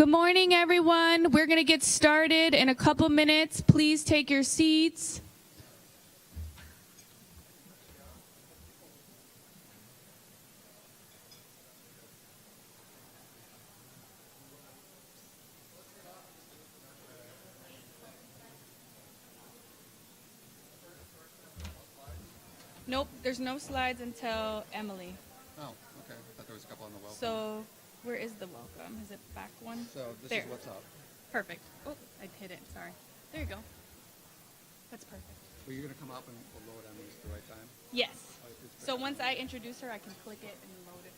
Good morning, everyone. We're going to get started in a couple minutes. Please take your seats. Nope, there's no slides until Emily. Oh, okay. I thought there was a couple on the welcome. So, where is the welcome? Is it back one? So this there. is what's up. Perfect. Oh, I hit it. Sorry. There you go. That's perfect. Well, you're going to come up and we'll load Emily's at the right time? Yes. Oh, it's So better. once I introduce her, I can click it and load it.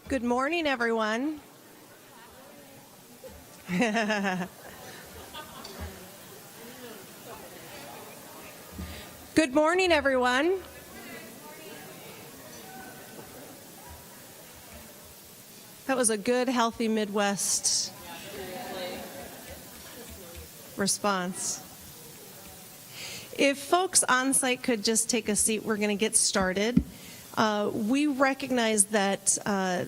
Good morning, everyone. Good morning, everyone. That was a good, healthy Midwest response. If folks on site could just take a seat, we're going to get started. We recognize that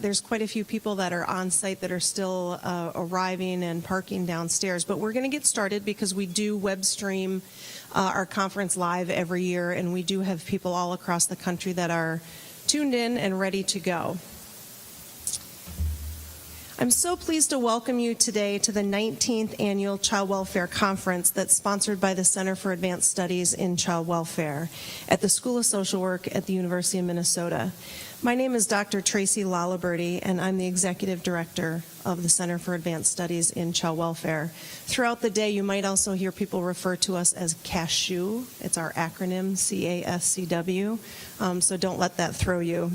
there's quite a few people that are on site that are still arriving and parking downstairs, but we're going to get started because we do web stream our conference live every year, and we do have people all across the country that are tuned in and ready to go. I'm so pleased to welcome you today to the 19th Annual Child Welfare Conference that's sponsored by the Center for Advanced Studies in Child Welfare at the School of Social Work at the University of Minnesota. My name is Dr. Tracy Laliberty, and I'm the Executive Director of the Center for Advanced Studies in Child Welfare. Throughout the day, you might also hear people refer to us as CASCW. It's our acronym, CASCW, so don't let that throw you.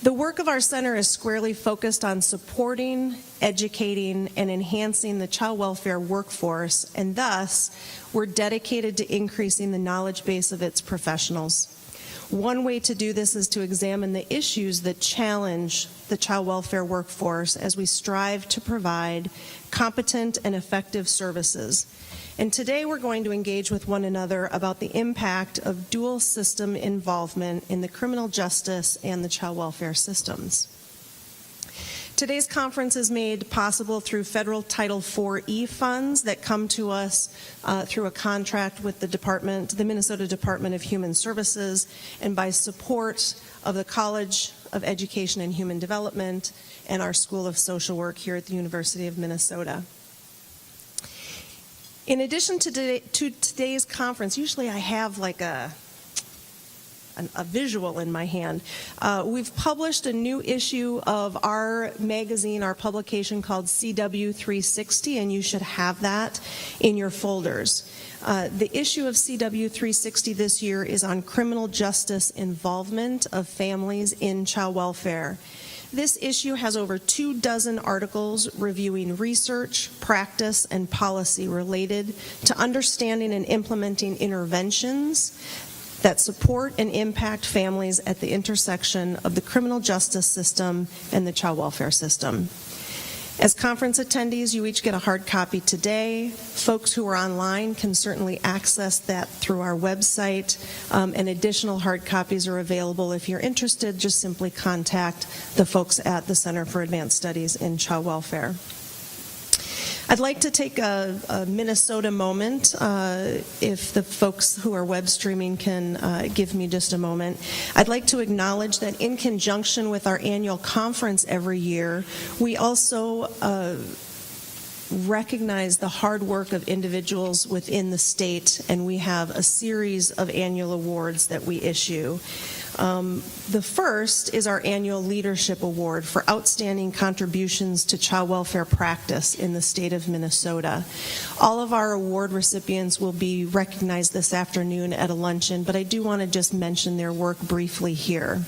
The work of our center is squarely focused on supporting, educating, and enhancing the child welfare workforce, and thus, we're dedicated to increasing the knowledge base of its professionals. One way to do this is to examine the issues that challenge the child welfare workforce as we strive to provide competent and effective services. And today we're going to engage with one another about the impact of dual system involvement in the criminal justice and the child welfare systems. Today's conference is made possible through federal Title IV-E funds that come to us through a contract with the Minnesota Department of Human Services, and by support of the College of Education and Human Development and our School of Social Work here at the University of Minnesota. In addition to today's conference, usually I have like a visual in my hand. We've published a new issue of our magazine, our publication called CW 360, and you should have that in your folders. The issue of CW 360 this year is on criminal justice involvement of families in child welfare. This issue has over 24 articles reviewing research, practice, and policy related to understanding and implementing interventions that support and impact families at the intersection of the criminal justice system and the child welfare system. As conference attendees, you each get a hard copy today. Folks who are online can certainly access that through our website, and additional hard copies are available. If you're interested, just simply contact the folks at the Center for Advanced Studies in Child Welfare. I'd like to take a Minnesota moment, if the folks who are web streaming can give me just a moment. I'd like to acknowledge that in conjunction with our annual conference every year, we also recognize the hard work of individuals within the state, and we have a series of annual awards that we issue. The first is our annual Leadership Award for outstanding contributions to child welfare practice in the state of Minnesota. All of our award recipients will be recognized this afternoon at a luncheon, but I do want to just mention their work briefly here.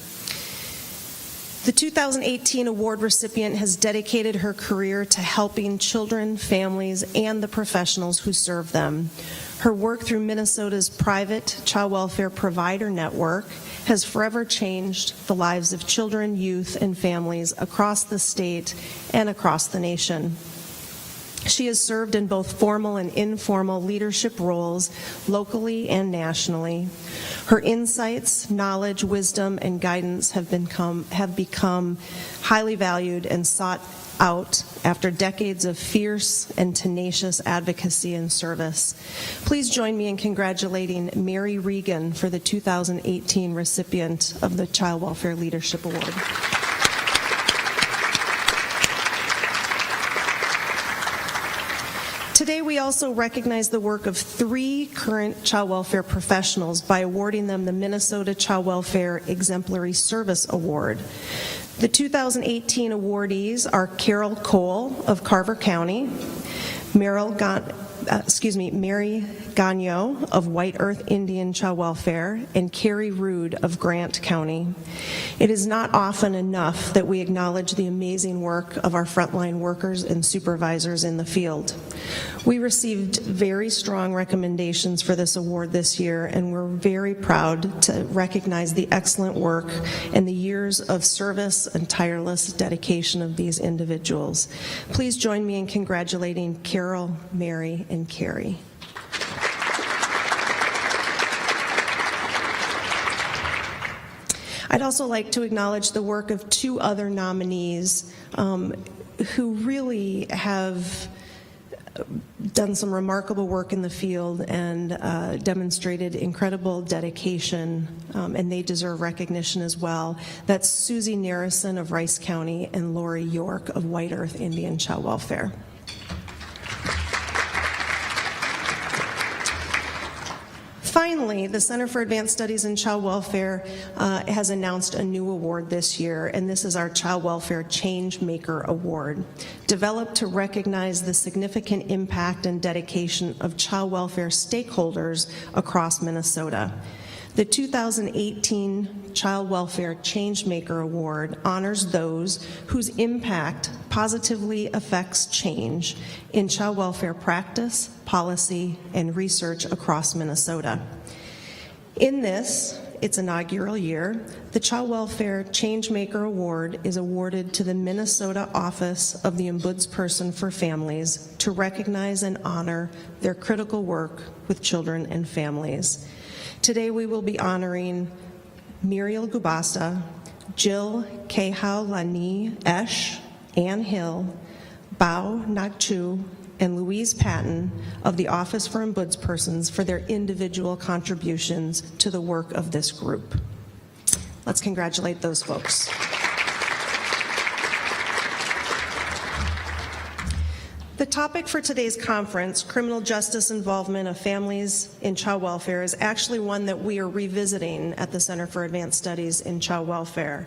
The 2018 award recipient has dedicated her career to helping children, families, and the professionals who serve them. Her work through Minnesota's private child welfare provider network has forever changed the lives of children, youth, and families across the state and across the nation. She has served in both formal and informal leadership roles locally and nationally. Her insights, knowledge, wisdom, and guidance have become highly valued and sought out after decades of fierce and tenacious advocacy and service. Please join me in congratulating Mary Regan for the 2018 recipient of the Child Welfare Leadership Award. Today, we also recognize the work of 3 current child welfare professionals by awarding them the Minnesota Child Welfare Exemplary Service Award. The 2018 awardees are Carol Cole of Carver County, Mary Gagnon of White Earth Indian Child Welfare, and Carrie Rude of Grant County. It is not often enough that we acknowledge the amazing work of our frontline workers and supervisors in the field. We received very strong recommendations for this award this year, and we're very proud to recognize the excellent work and the years of service and tireless dedication of these individuals. Please join me in congratulating Carol, Mary, and Carrie. I'd also like to acknowledge the work of 2 other nominees who really have done some remarkable work in the field and demonstrated incredible dedication, and they deserve recognition as well. That's Susie Narrison of Rice County and Lori York of White Earth Indian Child Welfare. Finally, the Center for Advanced Studies in Child Welfare has announced a new award this year, and this is our Child Welfare Change Maker Award, developed to recognize the significant impact and dedication of child welfare stakeholders across Minnesota. The 2018 Child Welfare Changemaker Award honors those whose impact positively affects change in child welfare practice, policy, and research across Minnesota. In its inaugural year, the Child Welfare Changemaker Award is awarded to the Minnesota Office of the Ombudsperson for Families to recognize and honor their critical work with children and families. Today we will be honoring Muriel Gubasa, Jill Kehaulani Esch, Ann Hill, Bao Nakchu, and Louise Patton of the Office for Ombudspersons for their individual contributions to the work of this group. Let's congratulate those folks. The topic for today's conference, criminal justice involvement of families in child welfare, is actually one that we are revisiting at the Center for Advanced Studies in Child Welfare.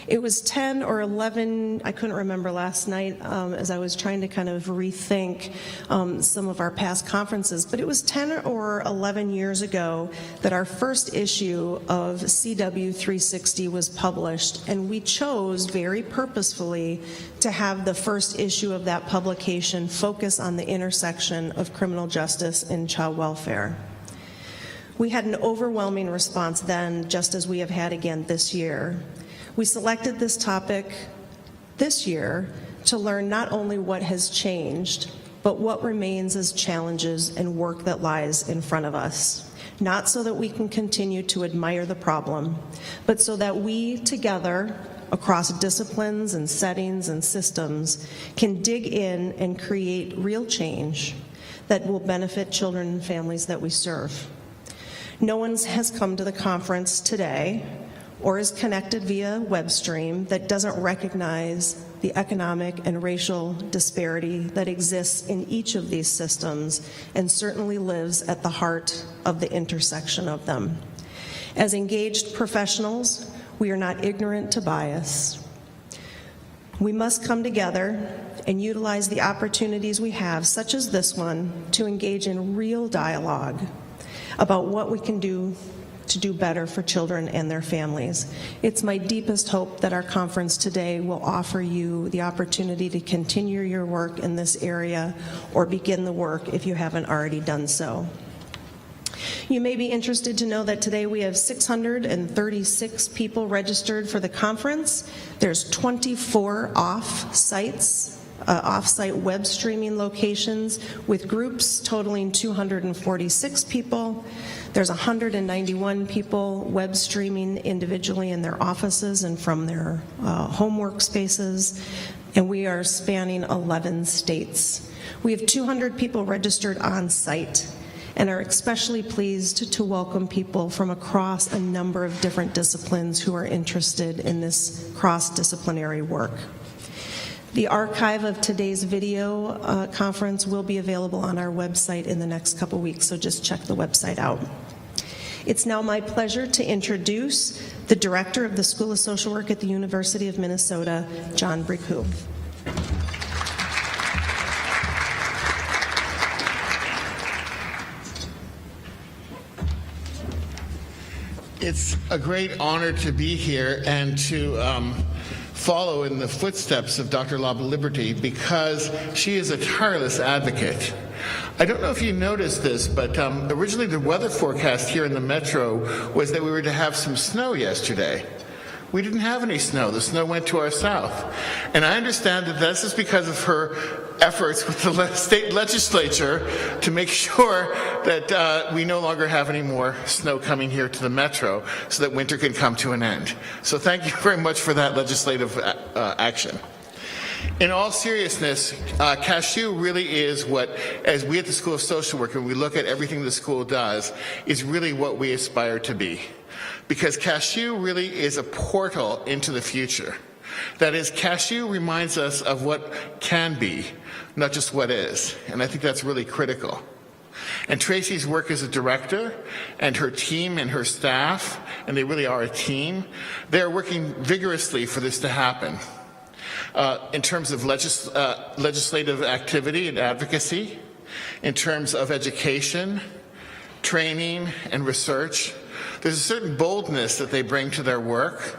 It was 10 or 11, I couldn't remember last night as I was trying to kind of rethink some of our past conferences, but it was 10 or 11 years ago that our first issue of CW 360 was published, and we chose very purposefully to have the first issue of that publication focus on the intersection of criminal justice and child welfare. We had an overwhelming response then, just as we have had again this year. We selected this topic this year to learn not only what has changed, but what remains as challenges and work that lies in front of us. Not so that we can continue to admire the problem, but so that we together, across disciplines and settings and systems, can dig in and create real change that will benefit children and families that we serve. No one has come to the conference today or is connected via web stream that doesn't recognize the economic and racial disparity that exists in each of these systems and certainly lives at the heart of the intersection of them. As engaged professionals, we are not ignorant to bias. We must come together and utilize the opportunities we have, such as this one, to engage in real dialogue about what we can do to do better for children and their families. It's my deepest hope that our conference today will offer you the opportunity to continue your work in this area or begin the work if you haven't already done so. You may be interested to know that today we have 636 people registered for the conference. There's 24 off-site web streaming locations with groups totaling 246 people. There's 191 people web streaming individually in their offices and from their home workspaces, and we are spanning 11 states. We have 200 people registered on site and are especially pleased to welcome people from across a number of different disciplines who are interested in this cross-disciplinary work. The archive of today's video conference will be available on our website in the next couple weeks, so just check the website out. It's now my pleasure to introduce the Director of the School of Social Work at the University of Minnesota, John Bricoux. It's a great honor to be here and to follow in the footsteps of Dr. Liberty because she is a tireless advocate. I don't know if you noticed this, but originally the weather forecast here in the metro was that we were to have some snow yesterday. We didn't have any snow. The snow went to our south. And I understand that this is because of her efforts with the state legislature to make sure that we no longer have any more snow coming here to the metro so that winter can come to an end. So thank you very much for that legislative action. In all seriousness, CASCW really is what, as we at the School of Social Work, and we look at everything the school does, is really what we aspire to be. Because CASCW really is a portal into the future. That is, CASCW reminds us of what can be, not just what is. And I think that's really critical. And Tracy's work as a director, and her team and her staff, and they really are a team, they're working vigorously for this to happen. In terms of legislative activity and advocacy, in terms of education, training, and research, there's a certain boldness that they bring to their work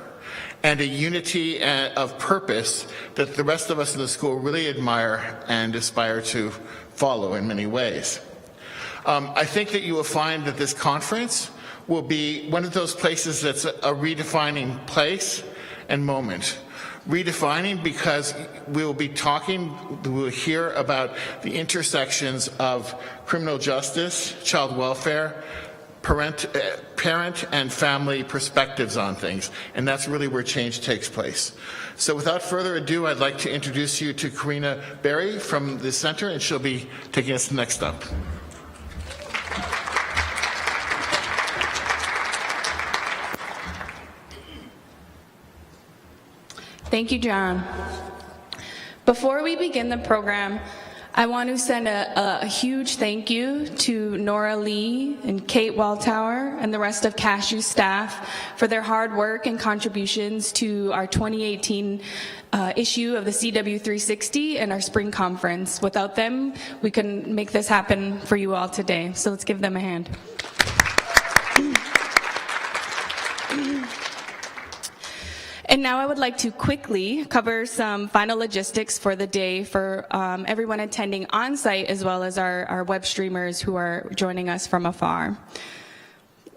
and a unity of purpose that the rest of us in the school really admire and aspire to follow in many ways. I think that you will find that this conference will be one of those places that's a redefining place and moment. Redefining because we will be talking, we will hear about the intersections of criminal justice, child welfare, parent and family perspectives on things, and that's really where change takes place. So without further ado, I'd like to introduce you to Karina Berry from the center, and she'll be taking us to the next step. Thank you, John. Before we begin the program, I want to send a huge thank you to Nora Lee and Kate Waldtower and the rest of CASCW staff for their hard work and contributions to our 2018 issue of the CW 360 and our spring conference. Without them, we couldn't make this happen for you all today. So let's give them a hand. And now I would like to quickly cover some final logistics for the day for everyone attending on-site as well as our web streamers who are joining us from afar.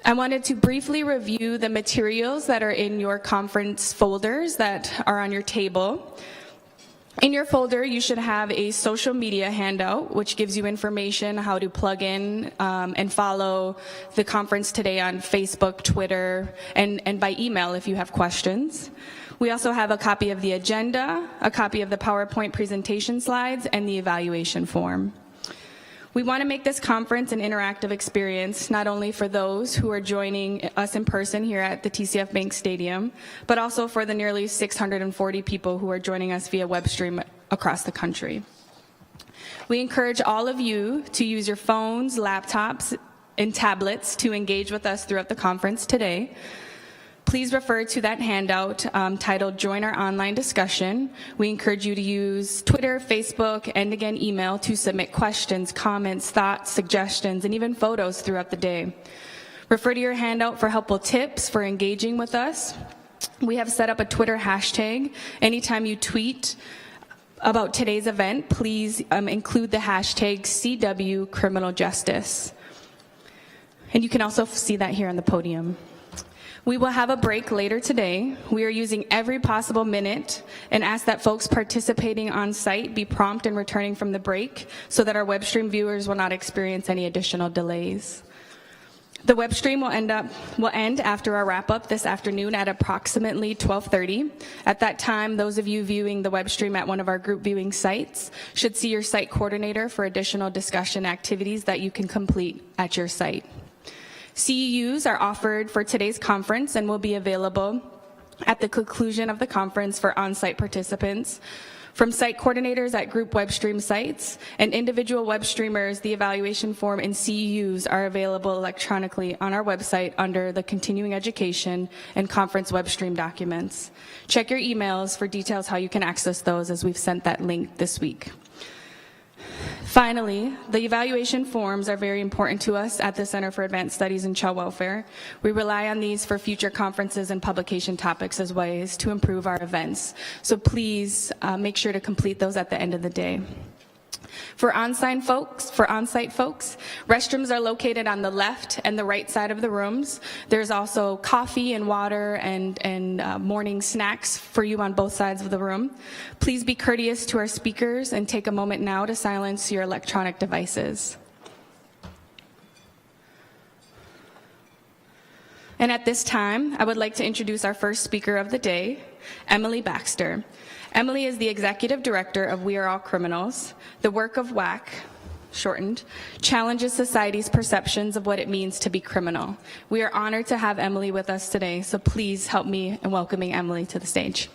I wanted to briefly review the materials that are in your conference folders that are on your table. In your folder, you should have a social media handout, which gives you information how to plug in and follow the conference today on Facebook, Twitter, and by email if you have questions. We also have a copy of the agenda, a copy of the PowerPoint presentation slides, and the evaluation form. We want to make this conference an interactive experience, not only for those who are joining us in person here at the TCF Bank Stadium, but also for the nearly 640 people who are joining us via web stream across the country. We encourage all of you to use your phones, laptops, and tablets to engage with us throughout the conference today. Please refer to that handout titled Join Our Online Discussion. We encourage you to use Twitter, Facebook, and again email to submit questions, comments, thoughts, suggestions, and even photos throughout the day. Refer to your handout for helpful tips for engaging with us. We have set up a Twitter hashtag. Anytime you tweet about today's event, please include the hashtag CW Criminal Justice. And you can also see that here on the podium. We will have a break later today. We are using every possible minute and ask that folks participating on site be prompt in returning from the break so that our web stream viewers will not experience any additional delays. The web stream will end after our wrap up this afternoon at approximately 12:30. At that time, those of you viewing the web stream at one of our group viewing sites should see your site coordinator for additional discussion activities that you can complete at your site. CEUs are offered for today's conference and will be available at the conclusion of the conference for on-site participants. From site coordinators at group web stream sites and individual web streamers, the evaluation form and CEUs are available electronically on our website under the continuing education and conference web stream documents. Check your emails for details how you can access those, as we've sent that link this week. Finally, the evaluation forms are very important to us at the Center for Advanced Studies in Child Welfare. We rely on these for future conferences and publication topics as ways to improve our events. So please make sure to complete those at the end of the day. For on-site folks, restrooms are located on the left and the right side of the rooms. There's also coffee and water and morning snacks for you on both sides of the room. Please be courteous to our speakers and take a moment now to silence your electronic devices. And at this time, I would like to introduce our first speaker of the day, Emily Baxter. Emily is the Executive Director of We Are All Criminals. The work of WAC, shortened, challenges society's perceptions of what it means to be criminal. We are honored to have Emily with us today, so please help me in welcoming Emily to the stage.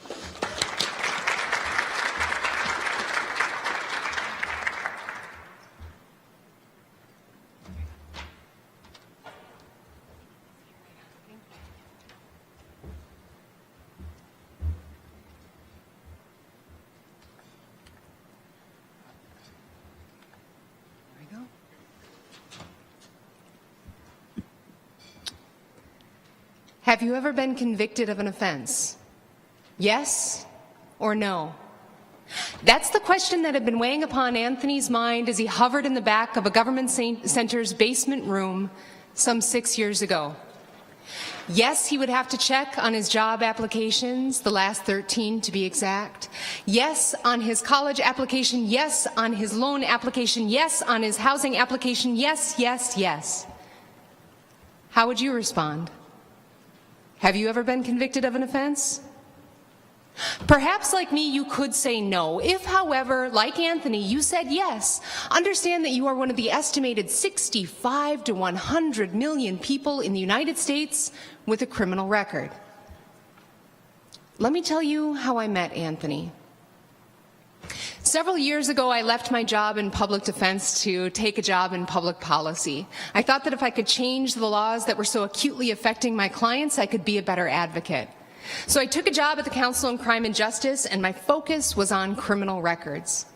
Have you ever been convicted of an offense? Yes or no? That's the question that had been weighing upon Anthony's mind as he hovered in the back of a government center's basement room some 6 years ago. Yes, he would have to check on his job applications, the last 13 to be exact. Yes, on his college application. Yes, on his loan application. Yes, on his housing application. Yes, yes, yes. how would you respond? Have you ever been convicted of an offense? Perhaps like me, you could say no. If, however, like Anthony, you said yes, understand that you are one of the estimated 65 to 100 million people in the United States with a criminal record. Let me tell you how I met Anthony. Several years ago, I left my job in public defense to take a job in public policy. I thought that if I could change the laws that were so acutely affecting my clients, I could be a better advocate. So I took a job at the Council on Crime and Justice, and my focus was on criminal records.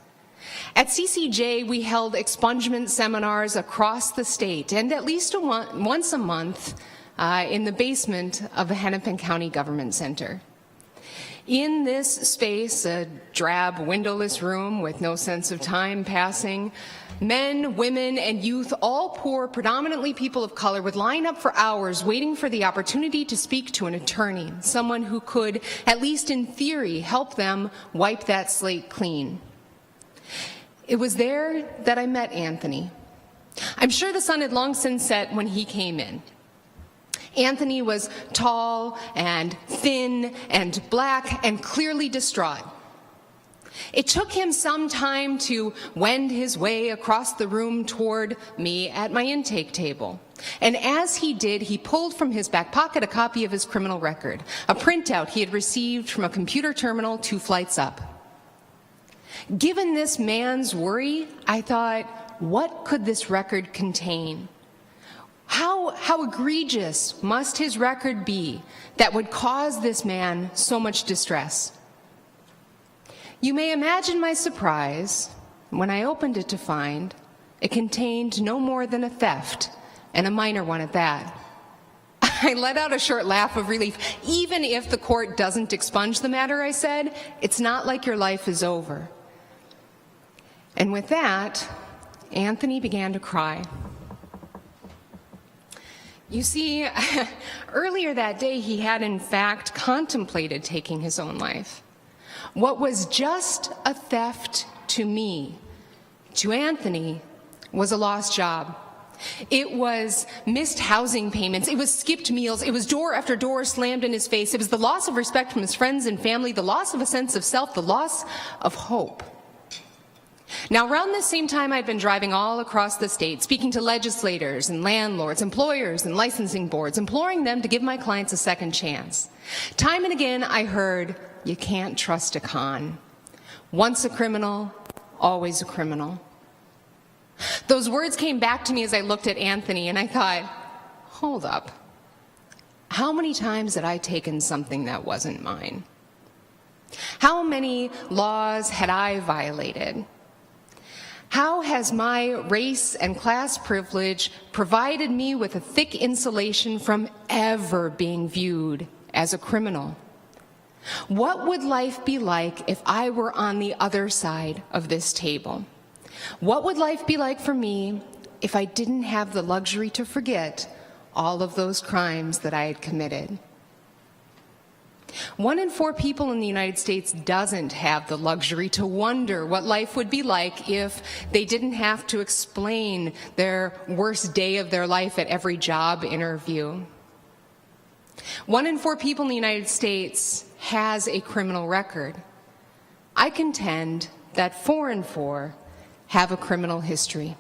At CCJ, we held expungement seminars across the state, and at least once a month in the basement of the Hennepin County Government Center. In this space, a drab, windowless room with no sense of time passing, men, women, and youth, all poor, predominantly people of color, would line up for hours waiting for the opportunity to speak to an attorney, someone who could, at least in theory, help them wipe that slate clean. It was there that I met Anthony. I'm sure the sun had long since set when he came in. Anthony was tall and thin and black and clearly distraught. It took him some time to wend his way across the room toward me at my intake table. And as he did, he pulled from his back pocket a copy of his criminal record, a printout he had received from a computer terminal 2 flights up. Given this man's worry, I thought, what could this record contain? How egregious must his record be that would cause this man so much distress? You may imagine my surprise when I opened it to find it contained no more than a theft, and a minor one at that. I let out a short laugh of relief. Even if the court doesn't expunge the matter, I said, it's not like your life is over. And with that, Anthony began to cry. You see, earlier that day, he had in fact contemplated taking his own life. What was just a theft to me, to Anthony, was a lost job. It was missed housing payments. It was skipped meals. It was door after door slammed in his face. It was the loss of respect from his friends and family, the loss of a sense of self, the loss of hope. Now, around this same time, I'd been driving all across the state, speaking to legislators and landlords, employers and licensing boards, imploring them to give my clients a second chance. Time and again, I heard, you can't trust a con. Once a criminal, always a criminal. Those words came back to me as I looked at Anthony, and I thought, hold up. How many times had I taken something that wasn't mine? How many laws had I violated? How has my race and class privilege provided me with a thick insulation from ever being viewed as a criminal? What would life be like if I were on the other side of this table? What would life be like for me if I didn't have the luxury to forget all of those crimes that I had committed? 1 in 4 people in the United States doesn't have the luxury to wonder what life would be like if they didn't have to explain their worst day of their life at every job interview. 1 in 4 people in the United States has a criminal record. I contend that 4 in 4 have a criminal history.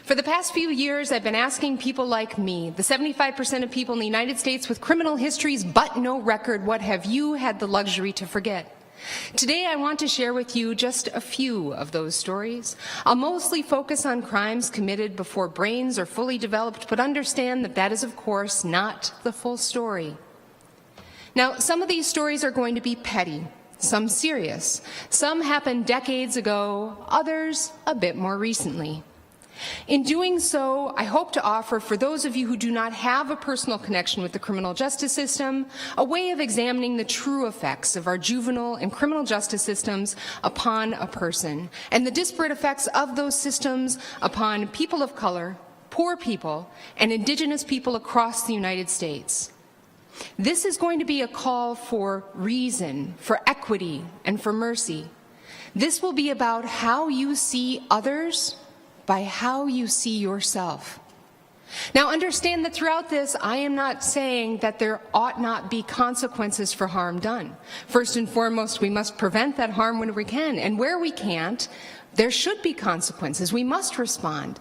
For the past few years, I've been asking people like me, the 75% of people in the United States with criminal histories but no record, what have you had the luxury to forget? Today, I want to share with you just a few of those stories. I'll mostly focus on crimes committed before brains are fully developed, but understand that that is, of course, not the full story. Now, some of these stories are going to be petty, some serious. Some happened decades ago, others a bit more recently. In doing so, I hope to offer, for those of you who do not have a personal connection with the criminal justice system, a way of examining the true effects of our juvenile and criminal justice systems upon a person, and the disparate effects of those systems upon people of color, poor people, and indigenous people across the United States. This is going to be a call for reason, for equity, and for mercy. This will be about how you see others by how you see yourself. Now, understand that throughout this, I am not saying that there ought not be consequences for harm done. First and foremost, we must prevent that harm when we can, and where we can't, there should be consequences. We must respond.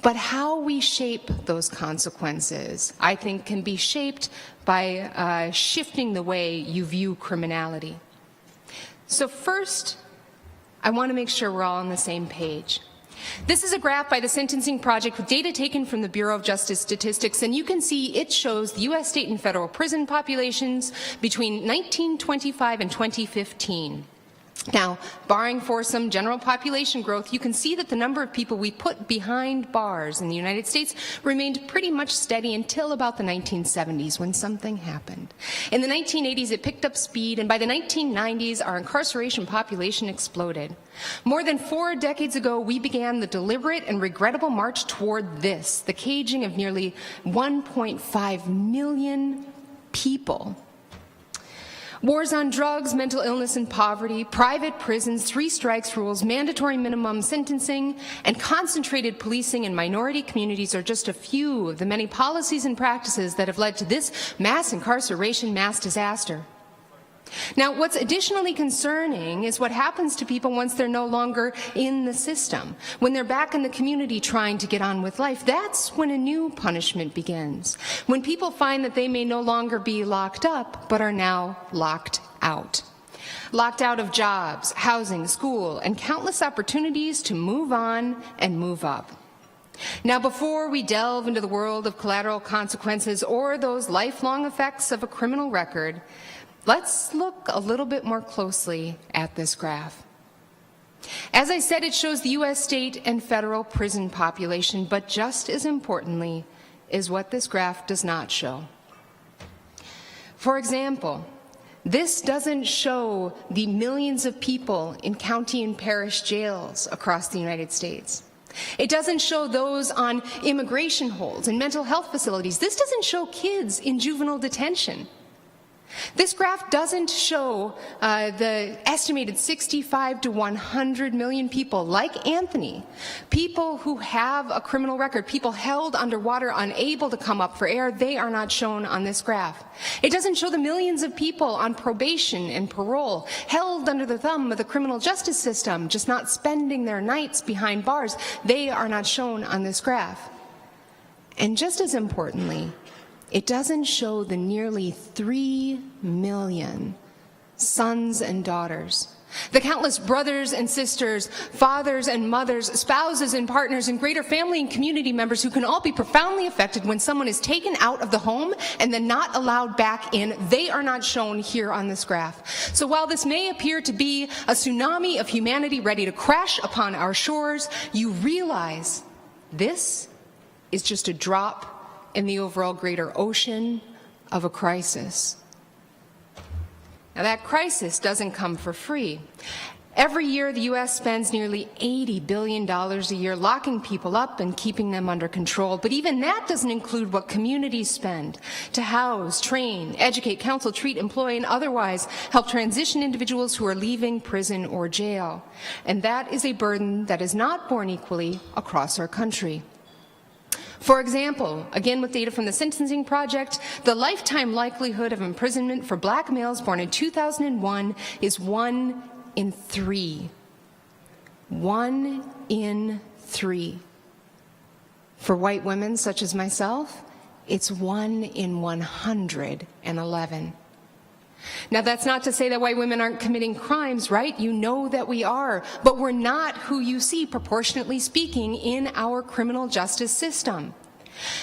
But how we shape those consequences, I think, can be shaped by shifting the way you view criminality. So first, I want to make sure we're all on the same page. This is a graph by the Sentencing Project with data taken from the Bureau of Justice Statistics, and you can see it shows the U.S. state and federal prison populations between 1925 and 2015. Now, barring for some general population growth, you can see that the number of people we put behind bars in the United States remained pretty much steady until about the 1970s, when something happened. In the 1980s, it picked up speed, and by the 1990s, our incarceration population exploded. More than 4 decades ago, we began the deliberate and regrettable march toward this, the caging of nearly 1.5 million people. Wars on drugs, mental illness and poverty, private prisons, 3 strikes rules, mandatory minimum sentencing, and concentrated policing in minority communities are just a few of the many policies and practices that have led to this mass incarceration, mass disaster. Now, what's additionally concerning is what happens to people once they're no longer in the system. When they're back in the community trying to get on with life, that's when a new punishment begins. When people find that they may no longer be locked up, but are now locked out. Locked out of jobs, housing, school, and countless opportunities to move on and move up. Now, before we delve into the world of collateral consequences or those lifelong effects of a criminal record, let's look a little bit more closely at this graph. As I said, it shows the U.S. state and federal prison population, but just as importantly is what this graph does not show. For example, this doesn't show the millions of people in county and parish jails across the United States. It doesn't show those on immigration holds and mental health facilities. This doesn't show kids in juvenile detention. This graph doesn't show the estimated 65 to 100 million people like Anthony, people who have a criminal record, people held underwater, unable to come up for air. They are not shown on this graph. It doesn't show the millions of people on probation and parole, held under the thumb of the criminal justice system, just not spending their nights behind bars. They are not shown on this graph. And just as importantly, it doesn't show the nearly 3 million sons and daughters, the countless brothers and sisters, fathers and mothers, spouses and partners, and greater family and community members who can all be profoundly affected when someone is taken out of the home and then not allowed back in. They are not shown here on this graph. So while this may appear to be a tsunami of humanity ready to crash upon our shores, you realize this is just a drop in the overall greater ocean of a crisis. Now, that crisis doesn't come for free. Every year, the U.S. spends nearly $80 billion a year locking people up and keeping them under control. But even that doesn't include what communities spend to house, train, educate, counsel, treat, employ, and otherwise help transition individuals who are leaving prison or jail. And that is a burden that is not borne equally across our country. For example, again with data from the Sentencing Project, the lifetime likelihood of imprisonment for black males born in 2001 is 1 in 3. 1 in 3. For white women such as myself, it's 1 in 111. Now, that's not to say that white women aren't committing crimes, right? You know that we are, but we're not who you see, proportionately speaking, in our criminal justice system.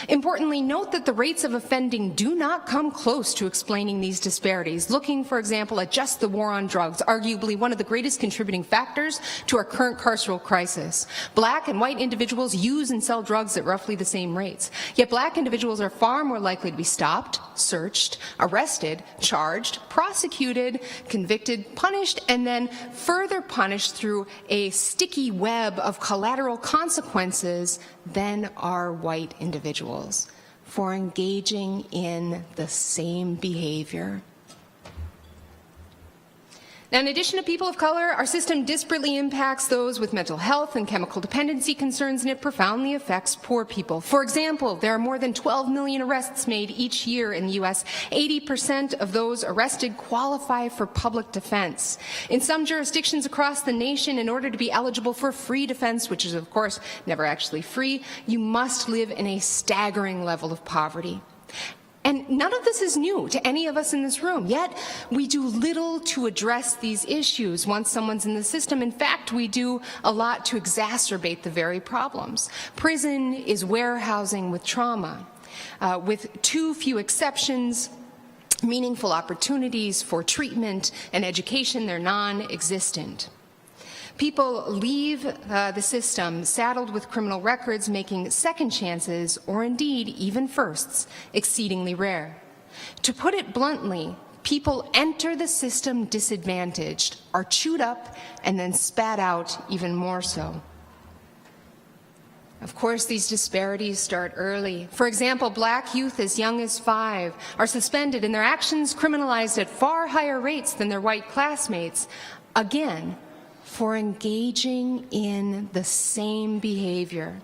Importantly, note that the rates of offending do not come close to explaining these disparities. Looking, for example, at just the war on drugs, arguably one of the greatest contributing factors to our current carceral crisis. Black and white individuals use and sell drugs at roughly the same rates. Yet black individuals are far more likely to be stopped, searched, arrested, charged, prosecuted, convicted, punished, and then further punished through a sticky web of collateral consequences than are white individuals for engaging in the same behavior. Now, in addition to people of color, our system disparately impacts those with mental health and chemical dependency concerns, and it profoundly affects poor people. For example, there are more than 12 million arrests made each year in the U.S. 80% of those arrested qualify for public defense. In some jurisdictions across the nation, in order to be eligible for free defense, which is, of course, never actually free, you must live in a staggering level of poverty. And none of this is new to any of us in this room, yet we do little to address these issues once someone's in the system. In fact, we do a lot to exacerbate the very problems. Prison is warehousing with trauma. With too few exceptions, meaningful opportunities for treatment and education, they're non-existent. People leave the system saddled with criminal records, making second chances, or indeed even firsts, exceedingly rare. To put it bluntly, people enter the system disadvantaged, are chewed up, and then spat out even more so. Of course, these disparities start early. For example, black youth as young as 5 are suspended and their actions criminalized at far higher rates than their white classmates. Again, for engaging in the same behavior.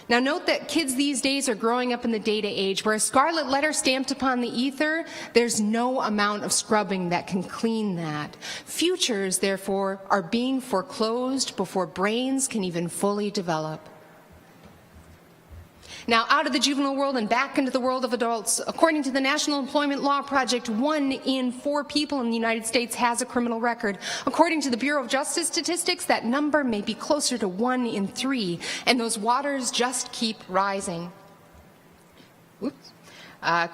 Now note that kids these days are growing up in the data age where a scarlet letter stamped upon the ether, there's no amount of scrubbing that can clean that. Futures, therefore, are being foreclosed before brains can even fully develop. Now, out of the juvenile world and back into the world of adults. According to the National Employment Law Project, 1 in 4 people in the United States has a criminal record. According to the Bureau of Justice statistics, that number may be closer to 1 in 3, and those waters just keep rising. Oops.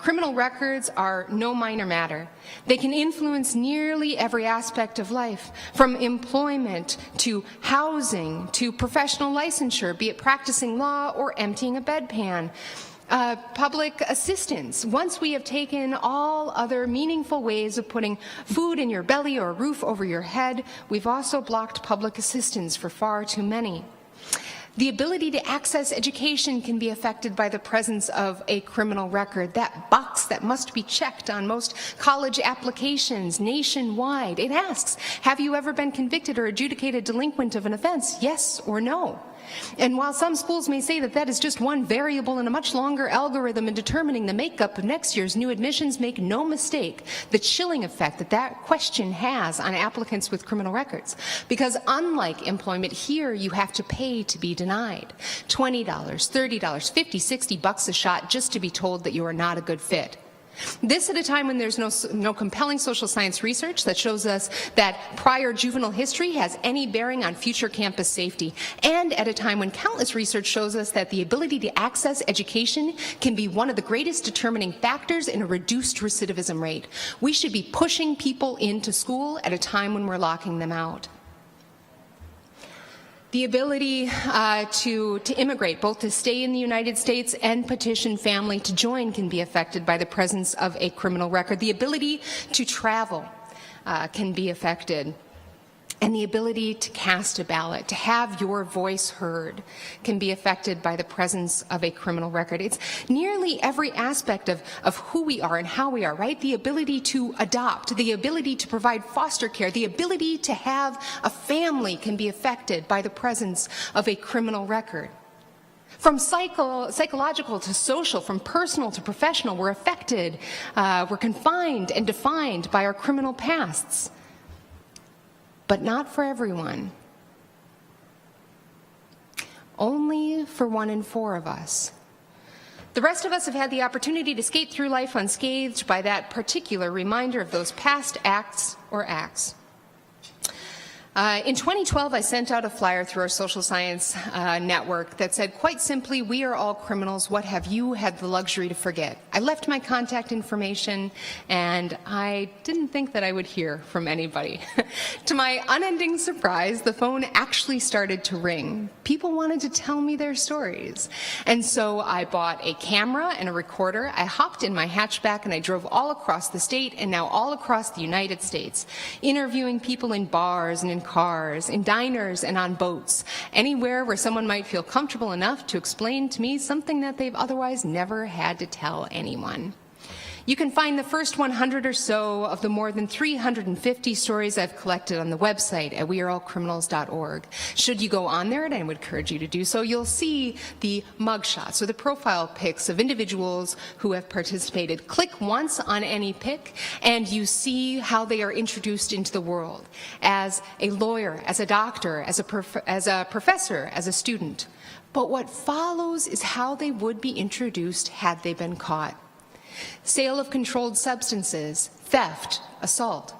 Criminal records are no minor matter. They can influence nearly every aspect of life, from employment to housing to professional licensure, be it practicing law or emptying a bedpan. Public assistance. Once we have taken all other meaningful ways of putting food in your belly or a roof over your head, we've also blocked public assistance for far too many. The ability to access education can be affected by the presence of a criminal record, that box that must be checked on most college applications nationwide. It asks, have you ever been convicted or adjudicated delinquent of an offense? Yes or no? And while some schools may say that that is just one variable in a much longer algorithm in determining the makeup of next year's new admissions, make no mistake the chilling effect that that question has on applicants with criminal records. Because unlike employment, here you have to pay to be denied. $20, $30, $50, $60 a shot just to be told that you are not a good fit. This at a time when there's no compelling social science research that shows us that prior juvenile history has any bearing on future campus safety, and at a time when countless research shows us that the ability to access education can be one of the greatest determining factors in a reduced recidivism rate. We should be pushing people into school at a time when we're locking them out. The ability to immigrate, both to stay in the United States and petition family to join, can be affected by the presence of a criminal record. The ability to travel can be affected. And the ability to cast a ballot, to have your voice heard, can be affected by the presence of a criminal record. It's nearly every aspect of who we are and how we are, right? The ability to adopt, the ability to provide foster care, the ability to have a family can be affected by the presence of a criminal record. From psychological to social, from personal to professional, we're affected, we're confined and defined by our criminal pasts. But not for everyone. Only for 1 in 4 of us. The rest of us have had the opportunity to skate through life unscathed by that particular reminder of those past acts or acts. In 2012, I sent out a flyer through our social science network that said, quite simply, we are all criminals. What have you had the luxury to forget? I left my contact information, and I didn't think that I would hear from anybody. To my unending surprise, the phone actually started to ring. People wanted to tell me their stories. And so I bought a camera and a recorder. I hopped in my hatchback, and I drove all across the state and now all across the United States, interviewing people in bars and in cars, in diners and on boats, anywhere where someone might feel comfortable enough to explain to me something that they've otherwise never had to tell anyone. You can find the first 100 or so of the more than 350 stories I've collected on the website at weareallcriminals.org. Should you go on there, and I would encourage you to do so, you'll see the mugshots or the profile pics of individuals who have participated. Click once on any pic, and you see how they are introduced into the world as a lawyer, as a doctor, as a professor, as a student. But what follows is how they would be introduced had they been caught. Sale of controlled substances, theft, assault.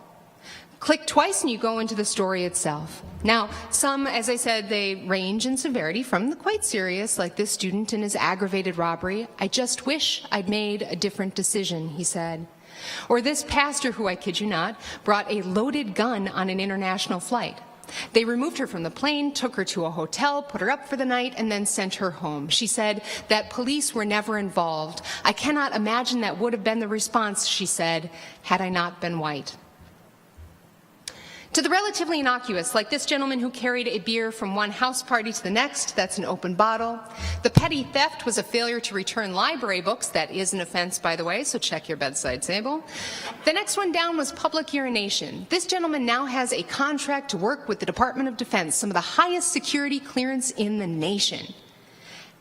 Click twice and you go into the story itself. Now, some, as I said, they range in severity from the quite serious, like this student and his aggravated robbery. I just wish I'd made a different decision, he said. Or this pastor who, I kid you not, brought a loaded gun on an international flight. They removed her from the plane, took her to a hotel, put her up for the night, and then sent her home. She said that police were never involved. I cannot imagine that would have been the response, she said, had I not been white. To the relatively innocuous, like this gentleman who carried a beer from one house party to the next, that's an open bottle. The petty theft was a failure to return library books. That is an offense, by the way, so check your bedside table. The next one down was public urination. This gentleman now has a contract to work with the Department of Defense, some of the highest security clearance in the nation.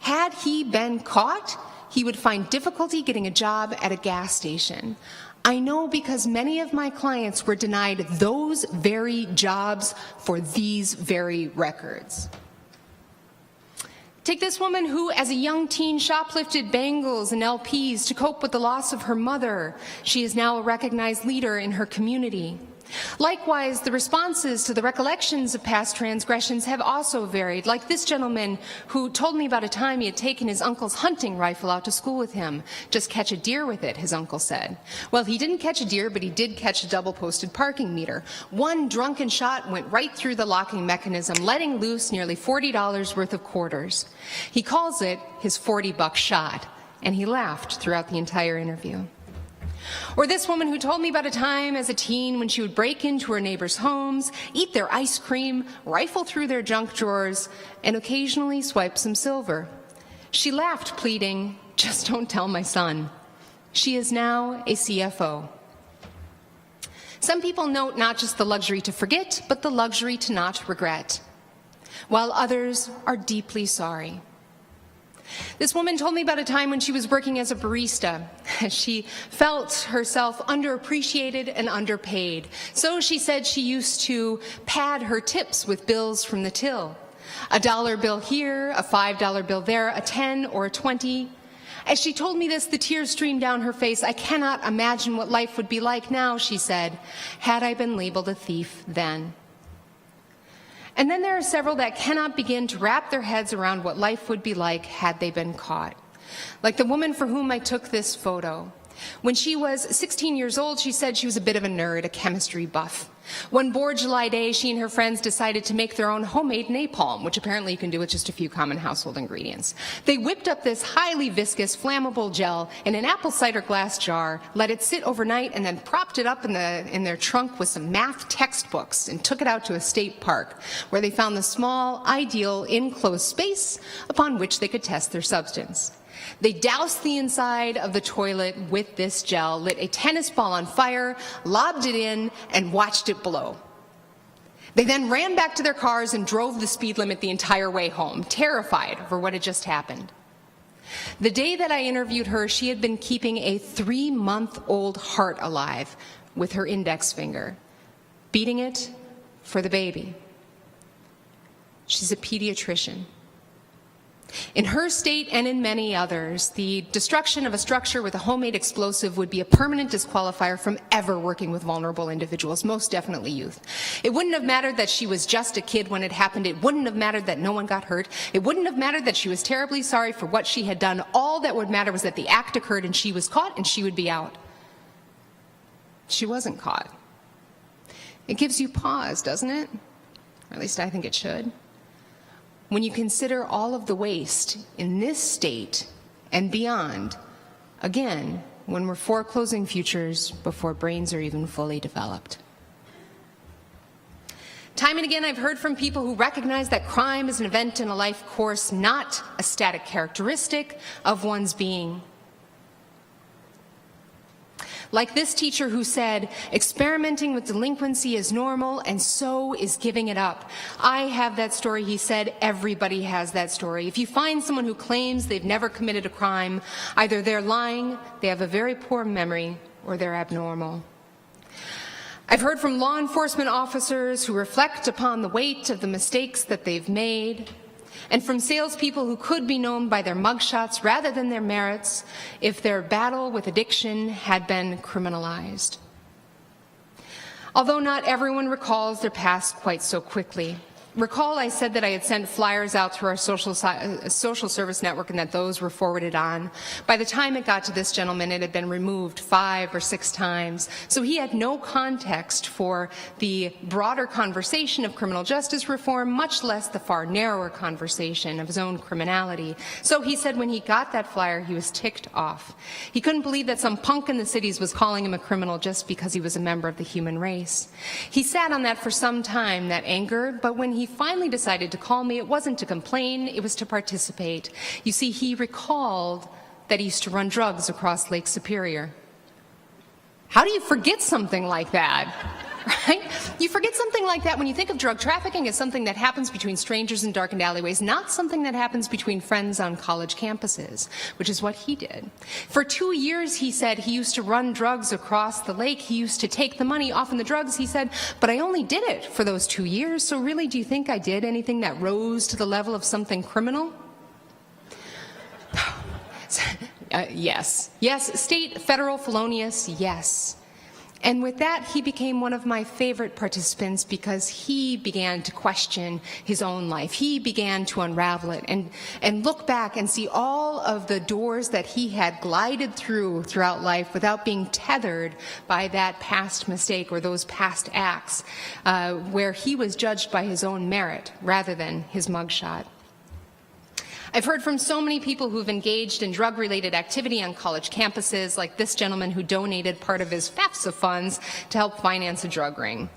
Had he been caught, he would find difficulty getting a job at a gas station. I know because many of my clients were denied those very jobs for these very records. Take this woman who, as a young teen, shoplifted bangles and LPs to cope with the loss of her mother. She is now a recognized leader in her community. Likewise, the responses to the recollections of past transgressions have also varied, like this gentleman who told me about a time he had taken his uncle's hunting rifle out to school with him. Just catch a deer with it, his uncle said. Well, he didn't catch a deer, but he did catch a double-posted parking meter. One drunken shot went right through the locking mechanism, letting loose nearly $40 worth of quarters. He calls it his 40-buck shot, and he laughed throughout the entire interview. Or this woman who told me about a time as a teen when she would break into her neighbors' homes, eat their ice cream, rifle through their junk drawers, and occasionally swipe some silver. She laughed, pleading, "Just don't tell my son." She is now a CFO. Some people note not just the luxury to forget, but the luxury to not regret, while others are deeply sorry. This woman told me about a time when she was working as a barista. She felt herself underappreciated and underpaid. So she said she used to pad her tips with bills from the till. A $1 bill here, a $5 bill there, a 10 or a 20. As she told me this, the tears streamed down her face. I cannot imagine what life would be like now, she said, had I been labeled a thief then. And then there are several that cannot begin to wrap their heads around what life would be like had they been caught. Like the woman for whom I took this photo. When she was 16 years old, she said she was a bit of a nerd, a chemistry buff. One bored July day, she and her friends decided to make their own homemade napalm, which apparently you can do with just a few common household ingredients. They whipped up this highly viscous, flammable gel in an apple cider glass jar, let it sit overnight, and then propped it up in their trunk with some math textbooks and took it out to a state park, where they found the small, ideal, enclosed space upon which they could test their substance. They doused the inside of the toilet with this gel, lit a tennis ball on fire, lobbed it in, and watched it blow. They then ran back to their cars and drove the speed limit the entire way home, terrified over what had just happened. The day that I interviewed her, she had been keeping a 3-month-old heart alive with her index finger, beating it for the baby. She's a pediatrician. In her state and in many others, the destruction of a structure with a homemade explosive would be a permanent disqualifier from ever working with vulnerable individuals, most definitely youth. It wouldn't have mattered that she was just a kid when it happened. It wouldn't have mattered that no one got hurt. It wouldn't have mattered that she was terribly sorry for what she had done. All that would matter was that the act occurred and she was caught and she would be out. She wasn't caught. It gives you pause, doesn't it? Or at least I think it should. When you consider all of the waste in this state and beyond, again, when we're foreclosing futures before brains are even fully developed. Time and again, I've heard from people who recognize that crime is an event in a life course, not a static characteristic of one's being. Like this teacher who said, experimenting with delinquency is normal and so is giving it up. I have that story, he said. Everybody has that story. If you find someone who claims they've never committed a crime, either they're lying, they have a very poor memory, or they're abnormal. I've heard from law enforcement officers who reflect upon the weight of the mistakes that they've made, and from salespeople who could be known by their mugshots rather than their merits if their battle with addiction had been criminalized. Although not everyone recalls their past quite so quickly. Recall I said that I had sent flyers out through our social service network and that those were forwarded on. By the time it got to this gentleman, it had been removed 5 or 6 times. So he had no context for the broader conversation of criminal justice reform, much less the far narrower conversation of his own criminality. So he said when he got that flyer, he was ticked off. He couldn't believe that some punk in the cities was calling him a criminal just because he was a member of the human race. He sat on that for some time, that anger, but when he finally decided to call me, it wasn't to complain, it was to participate. You see, he recalled that he used to run drugs across Lake Superior. How do you forget something like that? Right? You forget something like that when you think of drug trafficking as something that happens between strangers in darkened alleyways, not something that happens between friends on college campuses, which is what he did. For 2 years, he said, he used to run drugs across the lake. He used to take the money off in the drugs. He said, but I only did it for those 2 years, so really, do you think I did anything that rose to the level of something criminal? Yes. Yes, state, federal, felonious, yes. And with that, he became one of my favorite participants because he began to question his own life. He began to unravel it and look back and see all of the doors that he had glided throughout life without being tethered by that past mistake or those past acts, where he was judged by his own merit rather than his mugshot. I've heard from so many people who've engaged in drug-related activity on college campuses, like this gentleman who donated part of his FAFSA funds to help finance a drug ring.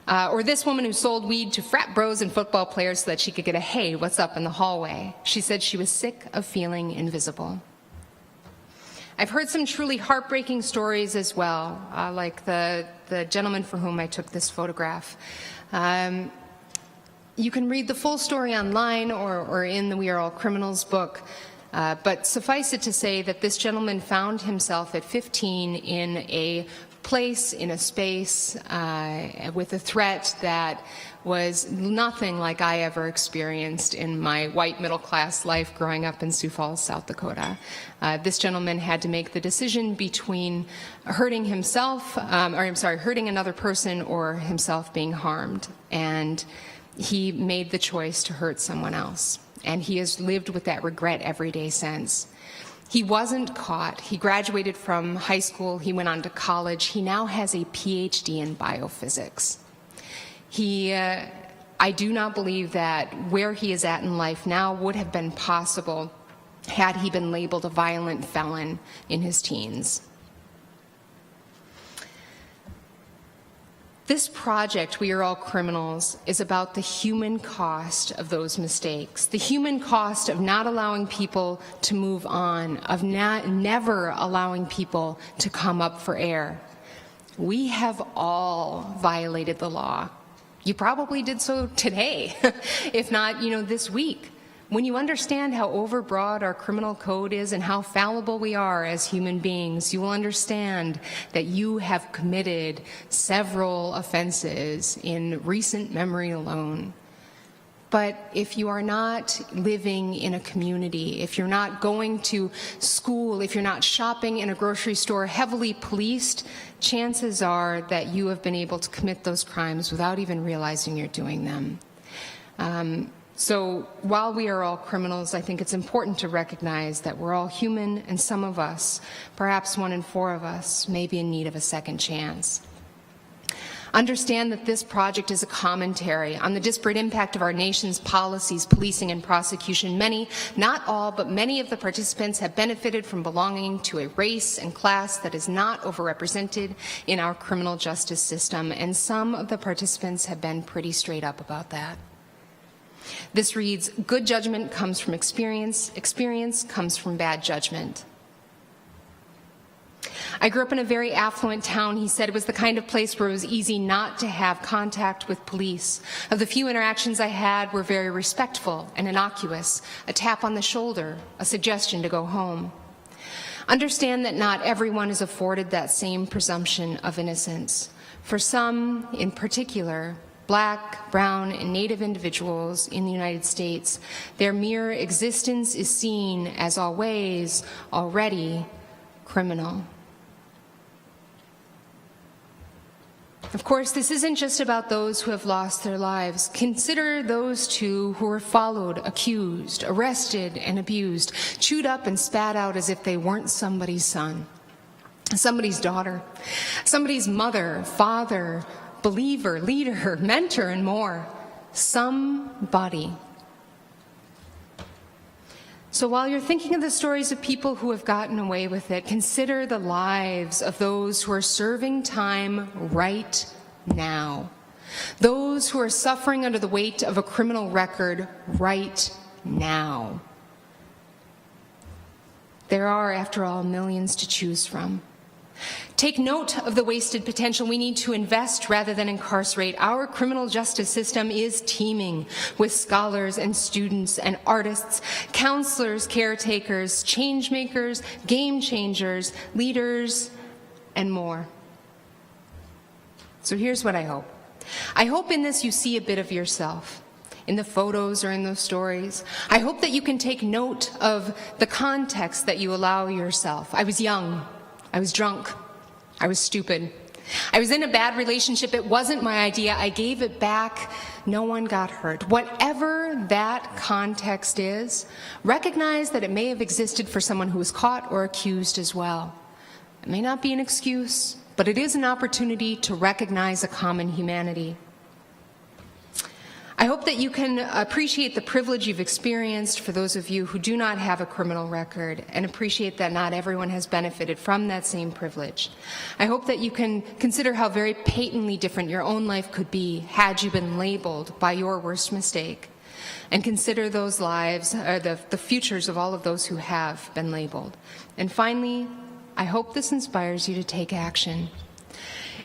Or this woman who sold weed to frat bros and football players so that she could get a "hey, what's up" in the hallway. She said she was sick of feeling invisible. I've heard some truly heartbreaking stories as well, like the gentleman for whom I took this photograph. You can read the full story online or in the We Are All Criminals book, but suffice it to say that this gentleman found himself at 15 in a place, in a space, with a threat that was nothing like I ever experienced in my white middle-class life growing up in Sioux Falls, South Dakota. This gentleman had to make the decision between hurting himself, hurting another person or himself being harmed. And he made the choice to hurt someone else, and he has lived with that regret every day since. He wasn't caught. He graduated from high school. He went on to college. He now has a PhD in biophysics. I do not believe that where he is at in life now would have been possible had he been labeled a violent felon in his teens. This project, We Are All Criminals, is about the human cost of those mistakes, the human cost of not allowing people to move on, of never allowing people to come up for air. We have all violated the law. You probably did so today, if not, this week. When you understand how overbroad our criminal code is and how fallible we are as human beings, you will understand that you have committed several offenses in recent memory alone. But if you are not living in a community, if you're not going to school, if you're not shopping in a grocery store heavily policed, chances are that you have been able to commit those crimes without even realizing you're doing them. So while we are all criminals, I think it's important to recognize that we're all human, and some of us, perhaps 1 in 4 of us, may be in need of a second chance. Understand that this project is a commentary on the disparate impact of our nation's policies, policing, and prosecution. Many, not all, but many of the participants have benefited from belonging to a race and class that is not overrepresented in our criminal justice system, and some of the participants have been pretty straight up about that. This reads, good judgment comes from experience, experience comes from bad judgment. I grew up in a very affluent town. He said it was the kind of place where it was easy not to have contact with police. Of the few interactions I had were very respectful and innocuous, a tap on the shoulder, a suggestion to go home. Understand that not everyone is afforded that same presumption of innocence. For some, in particular, Black, brown, and Native individuals in the United States, their mere existence is seen as always, already criminal. Of course, this isn't just about those who have lost their lives. Consider those two who were followed, accused, arrested, and abused, chewed up and spat out as if they weren't somebody's son, somebody's daughter, somebody's mother, father, believer, leader, mentor, and more. Somebody. So while you're thinking of the stories of people who have gotten away with it, consider the lives of those who are serving time right now. Those who are suffering under the weight of a criminal record right now. There are, after all, millions to choose from. Take note of the wasted potential. We need to invest rather than incarcerate. Our criminal justice system is teeming with scholars and students and artists, counselors, caretakers, change makers, game changers, leaders, and more. So here's what I hope. I hope in this you see a bit of yourself, in the photos or in those stories. I hope that you can take note of the context that you allow yourself. I was young. I was drunk. I was stupid. I was in a bad relationship. It wasn't my idea. I gave it back. No one got hurt. Whatever that context is, recognize that it may have existed for someone who was caught or accused as well. It may not be an excuse, but it is an opportunity to recognize a common humanity. I hope that you can appreciate the privilege you've experienced for those of you who do not have a criminal record, and appreciate that not everyone has benefited from that same privilege. I hope that you can consider how very patently different your own life could be had you been labeled by your worst mistake, and consider those lives, the futures of all of those who have been labeled. And finally, I hope this inspires you to take action.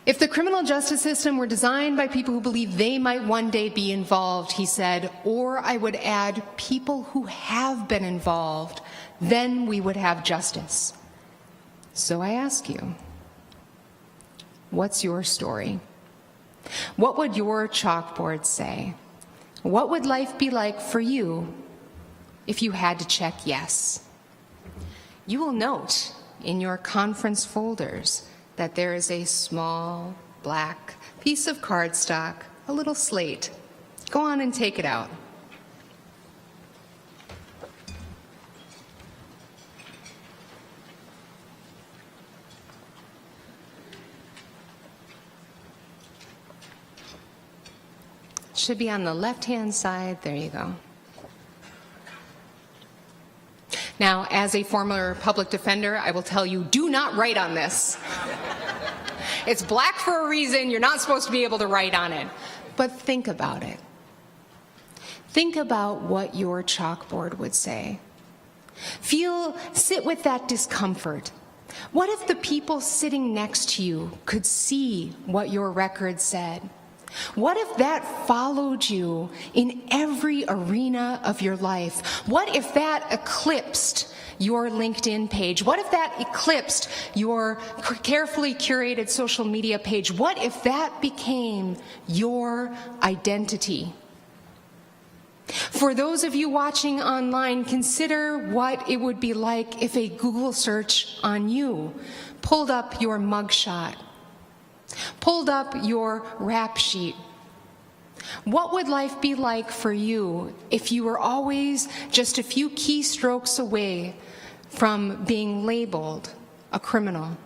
If the criminal justice system were designed by people who believe they might one day be involved, he said, or I would add people who have been involved, then we would have justice. So I ask you, what's your story? What would your chalkboard say? What would life be like for you if you had to check yes? You will note in your conference folders that there is a small black piece of cardstock, a little slate. Go on and take it out. It should be on the left-hand side. There you go. Now, as a former public defender, I will tell you, do not write on this. It's black for a reason. You're not supposed to be able to write on it. But think about it. Think about what your chalkboard would say. Sit with that discomfort. What if the people sitting next to you could see what your record said? What if that followed you in every arena of your life? What if that eclipsed your LinkedIn page? What if that eclipsed your carefully curated social media page? What if that became your identity? For those of you watching online, consider what it would be like if a Google search on you pulled up your mugshot, pulled up your rap sheet. What would life be like for you if you were always just a few keystrokes away from being labeled a criminal?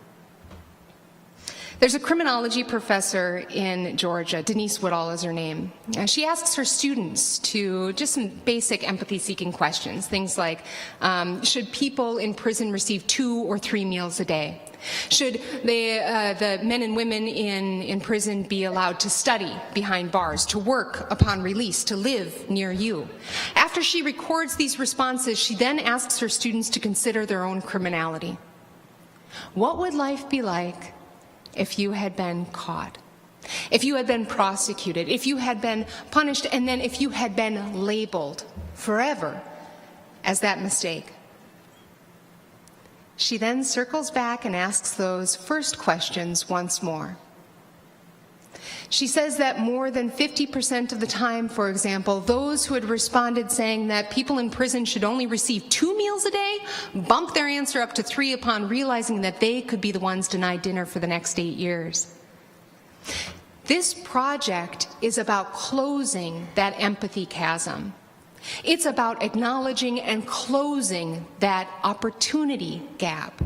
There's a criminology professor in Georgia, Denise Woodall is her name. She asks her students to just some basic empathy-seeking questions, things like, should people in prison receive 2 or 3 meals a day? Should the men and women in prison be allowed to study behind bars, to work upon release, to live near you? After she records these responses, she then asks her students to consider their own criminality. What would life be like if you had been caught? If you had been prosecuted, if you had been punished, and then if you had been labeled forever as that mistake? She then circles back and asks those first questions once more. She says that more than 50% of the time, for example, those who had responded saying that people in prison should only receive 2 meals a day bumped their answer up to 3 upon realizing that they could be the ones denied dinner for the next 8 years. This project is about closing that empathy chasm. It's about acknowledging and closing that opportunity gap.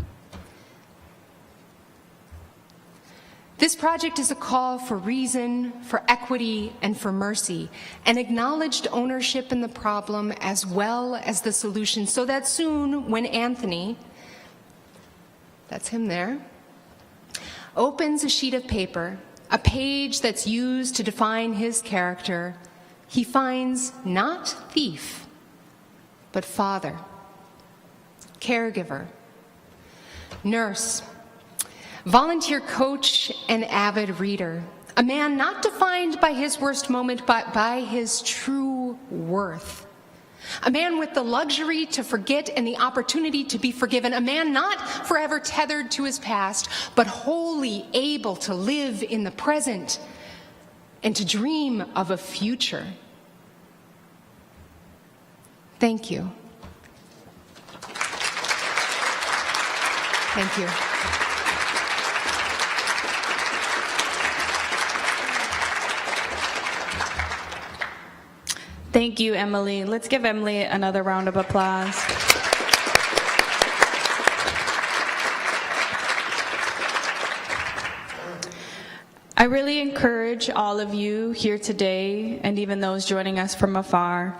This project is a call for reason, for equity, and for mercy, and acknowledged ownership in the problem as well as the solution, so that soon, when Anthony, that's him there, opens a sheet of paper, a page that's used to define his character, he finds not thief, but father, caregiver, nurse, volunteer coach, and avid reader. A man not defined by his worst moment, but by his true worth. A man with the luxury to forget and the opportunity to be forgiven. A man not forever tethered to his past, but wholly able to live in the present and to dream of a future. Thank you. Thank you. Thank you, Emily. Let's give Emily another round of applause. I really encourage all of you here today, and even those joining us from afar,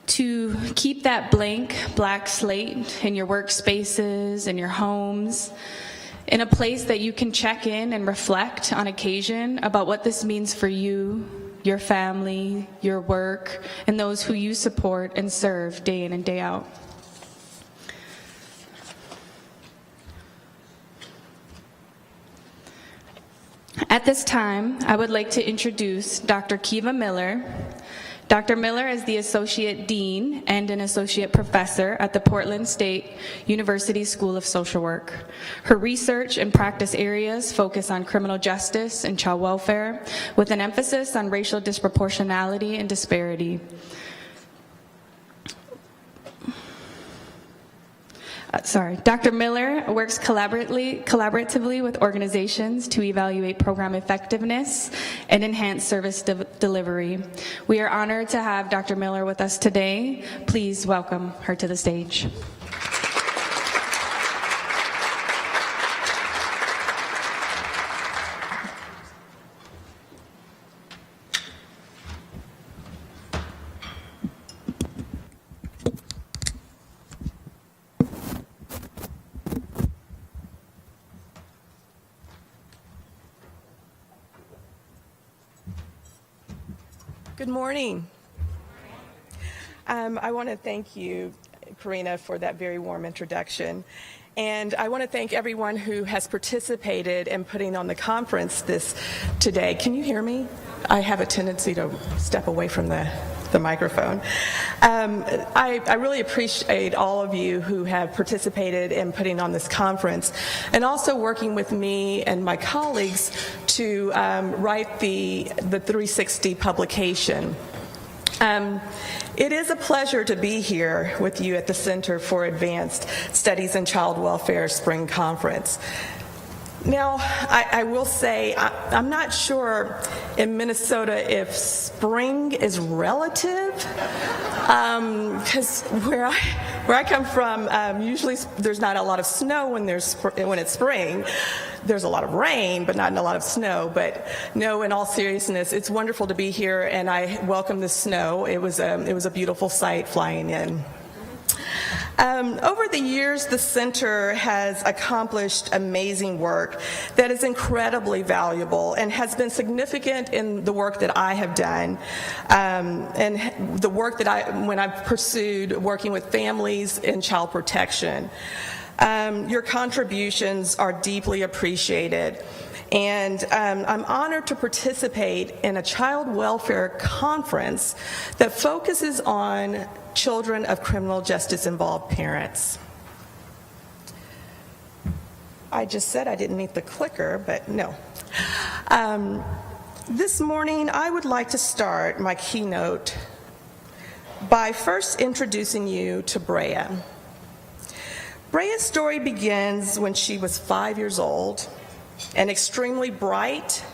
to keep that blank black slate in your workspaces, in your homes, in a place that you can check in and reflect on occasion about what this means for you, your family, your work, and those who you support and serve day in and day out. At this time, I would like to introduce Dr. Kiva Miller. Dr. Miller is the Associate Dean and an Associate Professor at the Portland State University School of Social Work. Her research and practice areas focus on criminal justice and child welfare, with an emphasis on racial disproportionality and disparity. Dr. Miller works collaboratively with organizations to evaluate program effectiveness and enhance service delivery. We are honored to have Dr. Miller with us today. Please welcome her to the stage. Good morning. I want to thank you, Karina, for that very warm introduction. And I want to thank everyone who has participated in putting on the conference today. Can you hear me? I have a tendency to step away from the microphone. I really appreciate all of you who have participated in putting on this conference, and also working with me and my colleagues to write the 360 publication. It is a pleasure to be here with you at the Center for Advanced Studies in Child Welfare Spring Conference. Now, I will say, I'm not sure in Minnesota if spring is relative, because where I come from, usually there's not a lot of snow when it's spring. There's a lot of rain, but not a lot of snow. But no, in all seriousness, it's wonderful to be here, and I welcome the snow. It was a beautiful sight flying in. Over the years, the center has accomplished amazing work that is incredibly valuable and has been significant in the work that I have done, and the work that when I've pursued working with families in child protection. Your contributions are deeply appreciated, and I'm honored to participate in a child welfare conference that focuses on children of criminal justice-involved parents. I just said I didn't need the clicker, but no. This morning, I would like to start my keynote by first introducing you to Brea. Brea's story begins when she was 5 years old, an extremely bright,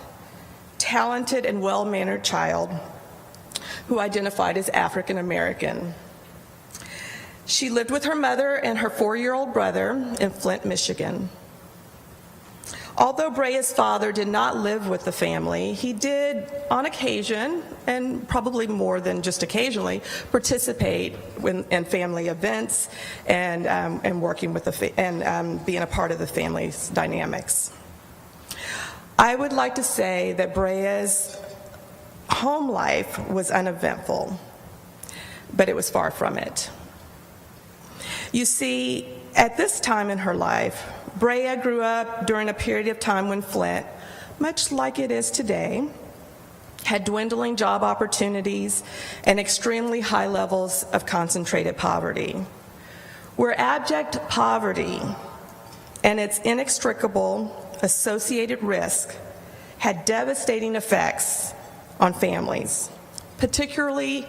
talented, and well-mannered child who identified as African American. She lived with her mother and her 4-year-old brother in Flint, Michigan. Although Brea's father did not live with the family, he did, on occasion, and probably more than just occasionally, participate in family events and working with being a part of the family's dynamics. I would like to say that Brea's home life was uneventful, but it was far from it. You see, at this time in her life, Brea grew up during a period of time when Flint, much like it is today, had dwindling job opportunities and extremely high levels of concentrated poverty, where abject poverty and its inextricable associated risk had devastating effects on families, particularly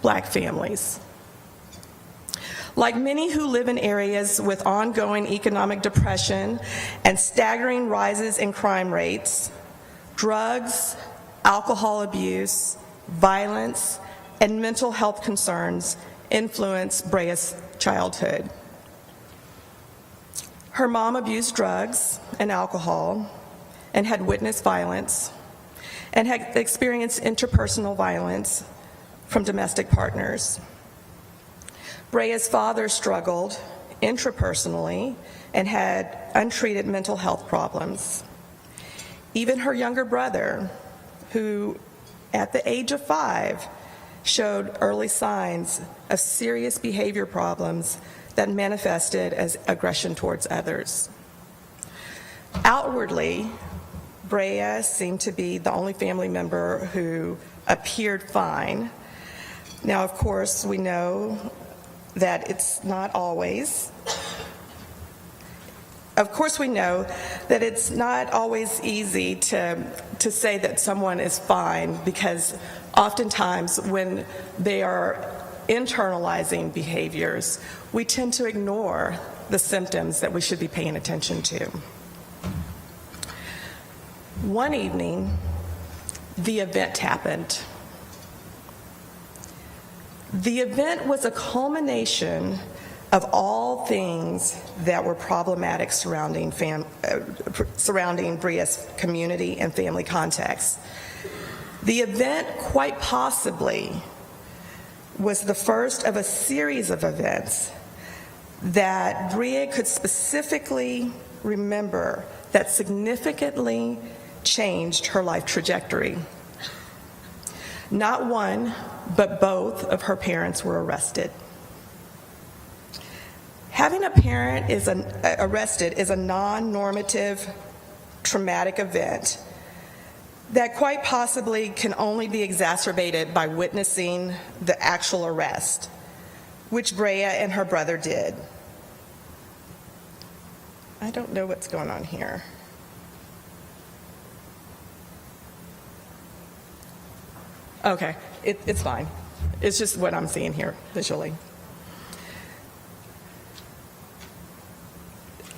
Black families. Like many who live in areas with ongoing economic depression and staggering rises in crime rates, drugs, alcohol abuse, violence, and mental health concerns influenced Brea's childhood. Her mom abused drugs and alcohol and had witnessed violence and had experienced interpersonal violence from domestic partners. Brea's father struggled intrapersonally and had untreated mental health problems. Even her younger brother, who at the age of 5 showed early signs of serious behavior problems that manifested as aggression towards others. Outwardly, Brea seemed to be the only family member who appeared fine. Now, of course, we know that it's not always. Of course, we know that it's not always easy to say that someone is fine, because oftentimes when they are internalizing behaviors, we tend to ignore the symptoms that we should be paying attention to. One evening, the event happened. The event was a culmination of all things that were problematic surrounding Brea's community and family context. The event quite possibly was the first of a series of events that Brea could specifically remember that significantly changed her life trajectory. Not one, but both of her parents were arrested. Having a parent arrested is a non-normative traumatic event that quite possibly can only be exacerbated by witnessing the actual arrest, which Brea and her brother did. I don't know what's going on here. Okay, it's fine. It's just what I'm seeing here visually.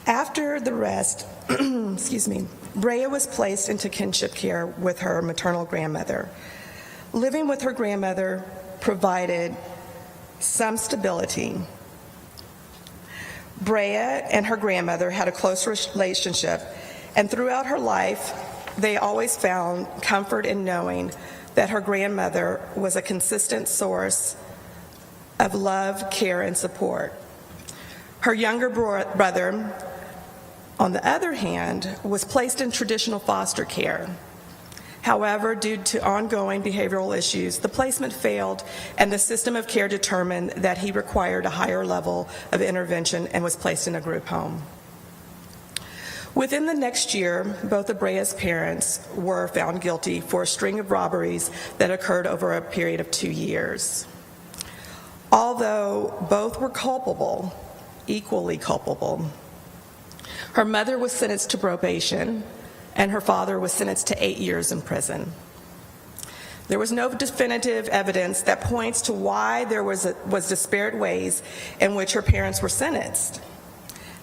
After the arrest, Brea was placed into kinship care with her maternal grandmother. Living with her grandmother provided some stability. Brea and her grandmother had a close relationship, and throughout her life, they always found comfort in knowing that her grandmother was a consistent source of love, care, and support. Her younger brother, on the other hand, was placed in traditional foster care. However, due to ongoing behavioral issues, the placement failed, and the system of care determined that he required a higher level of intervention and was placed in a group home. Within the next year, both of Brea's parents were found guilty for a string of robberies that occurred over a period of 2 years. Although both were culpable, equally culpable, her mother was sentenced to probation, and her father was sentenced to 8 years in prison. There was no definitive evidence that points to why there was disparate ways in which her parents were sentenced.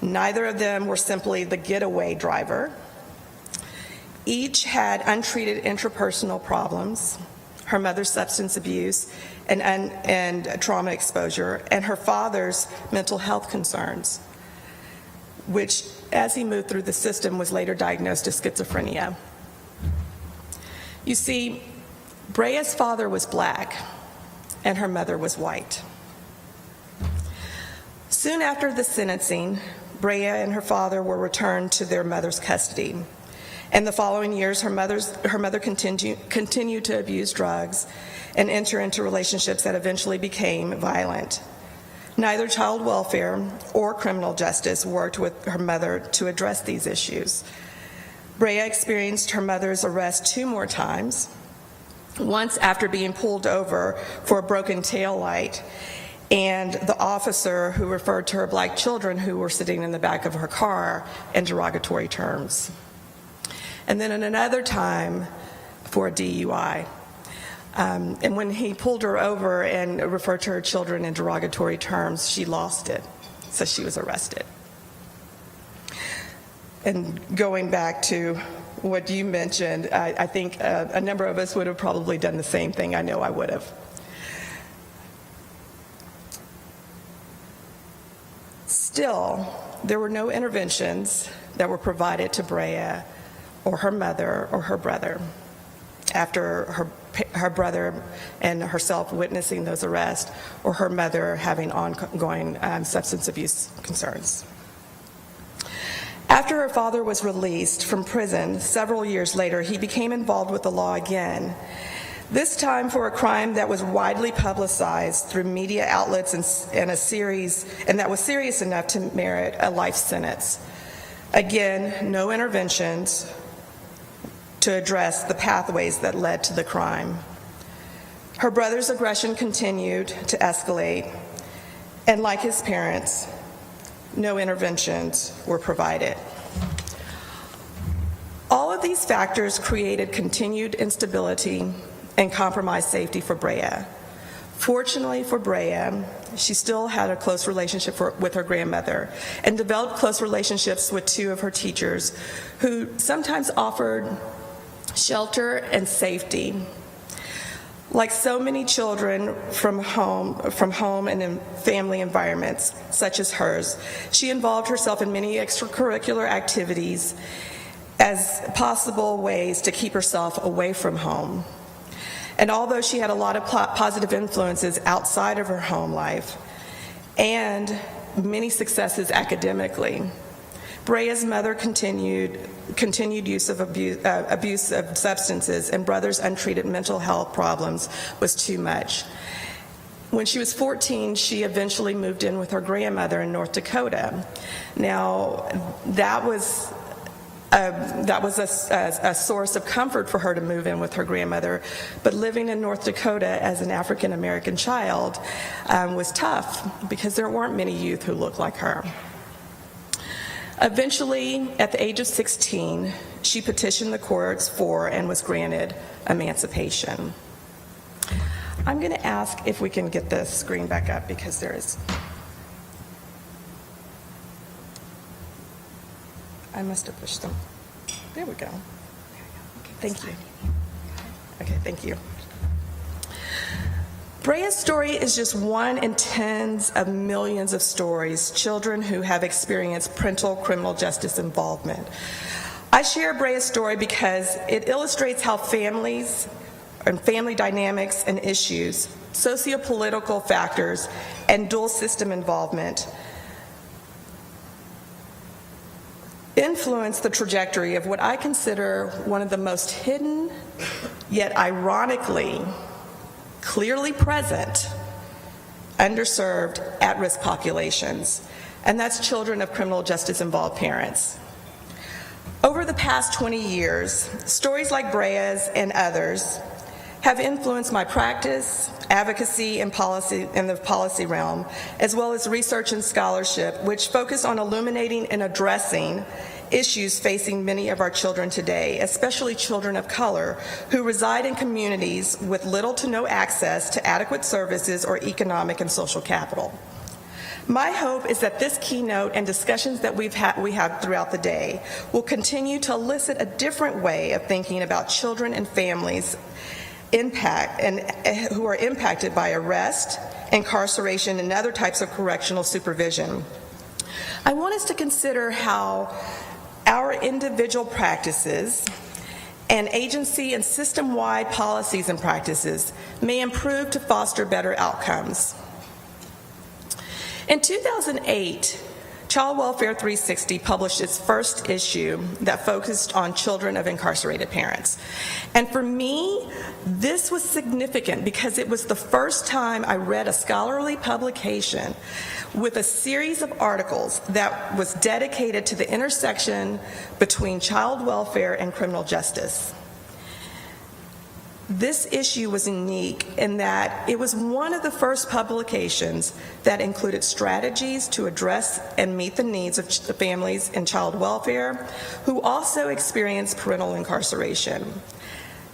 Neither of them were simply the getaway driver. Each had untreated interpersonal problems, her mother's substance abuse and trauma exposure, and her father's mental health concerns, which, as he moved through the system, was later diagnosed as schizophrenia. You see, Brea's father was black, and her mother was white. Soon after the sentencing, Brea and her father were returned to their mother's custody. In the following years, her mother continued to abuse drugs and enter into relationships that eventually became violent. Neither child welfare or criminal justice worked with her mother to address these issues. Brea experienced her mother's arrest 2 more times, once after being pulled over for a broken taillight, and the officer who referred to her black children who were sitting in the back of her car in derogatory terms. And then in another time for a DUI. And when he pulled her over and referred to her children in derogatory terms, she lost it, so she was arrested. And going back to what you mentioned, I think a number of us would have probably done the same thing. I know I would have. Still, there were no interventions that were provided to Brea or her mother or her brother after her brother and herself witnessing those arrests, or her mother having ongoing substance abuse concerns. After her father was released from prison several years later, he became involved with the law again, this time for a crime that was widely publicized through media outlets and that was serious enough to merit a life sentence. Again, no interventions to address the pathways that led to the crime. Her brother's aggression continued to escalate, and like his parents, no interventions were provided. All of these factors created continued instability and compromised safety for Brea. Fortunately for Brea, she still had a close relationship with her grandmother and developed close relationships with 2 of her teachers who sometimes offered shelter and safety. Like so many children from home and in family environments such as hers, she involved herself in many extracurricular activities as possible ways to keep herself away from home. And although she had a lot of positive influences outside of her home life and many successes academically, Brea's mother continued use of abuse of substances, and brother's untreated mental health problems was too much. When she was 14, she eventually moved in with her grandmother in North Dakota. Now, that was a source of comfort for her to move in with her grandmother, but living in North Dakota as an African American child was tough because there weren't many youth who looked like her. Eventually, at the age of 16, she petitioned the courts for and was granted emancipation. I'm going to ask if we can get the screen back up because there is. I must have pushed them. There we go. Thank you. Okay, thank you. Brea's story is just one in tens of millions of stories, children who have experienced parental criminal justice involvement. I share Brea's story because it illustrates how families and family dynamics and issues, sociopolitical factors, and dual system involvement influenced the trajectory of what I consider one of the most hidden, yet ironically, clearly present, underserved, at-risk populations, and that's children of criminal justice-involved parents. Over the past 20 years, stories like Brea's and others have influenced my practice, advocacy, and policy in the policy realm, as well as research and scholarship, which focus on illuminating and addressing issues facing many of our children today, especially children of color who reside in communities with little to no access to adequate services or economic and social capital. My hope is that this keynote and discussions that we have throughout the day will continue to elicit a different way of thinking about children and families who are impacted by arrest, incarceration, and other types of correctional supervision. I want us to consider how our individual practices and agency and system-wide policies and practices may improve to foster better outcomes. In 2008, Child Welfare 360 published its first issue that focused on children of incarcerated parents. And for me, this was significant because it was the first time I read a scholarly publication with a series of articles that was dedicated to the intersection between child welfare and criminal justice. This issue was unique in that it was one of the first publications that included strategies to address and meet the needs of families in child welfare who also experience parental incarceration.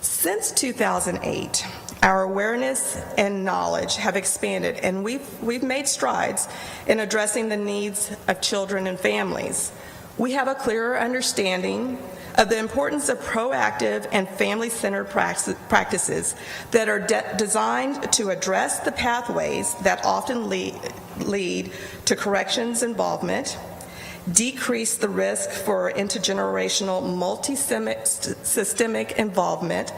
Since 2008, our awareness and knowledge have expanded, and we've made strides in addressing the needs of children and families. We have a clearer understanding of the importance of proactive and family-centered practices that are designed to address the pathways that often lead to corrections involvement, decrease the risk for intergenerational multi-systemic involvement,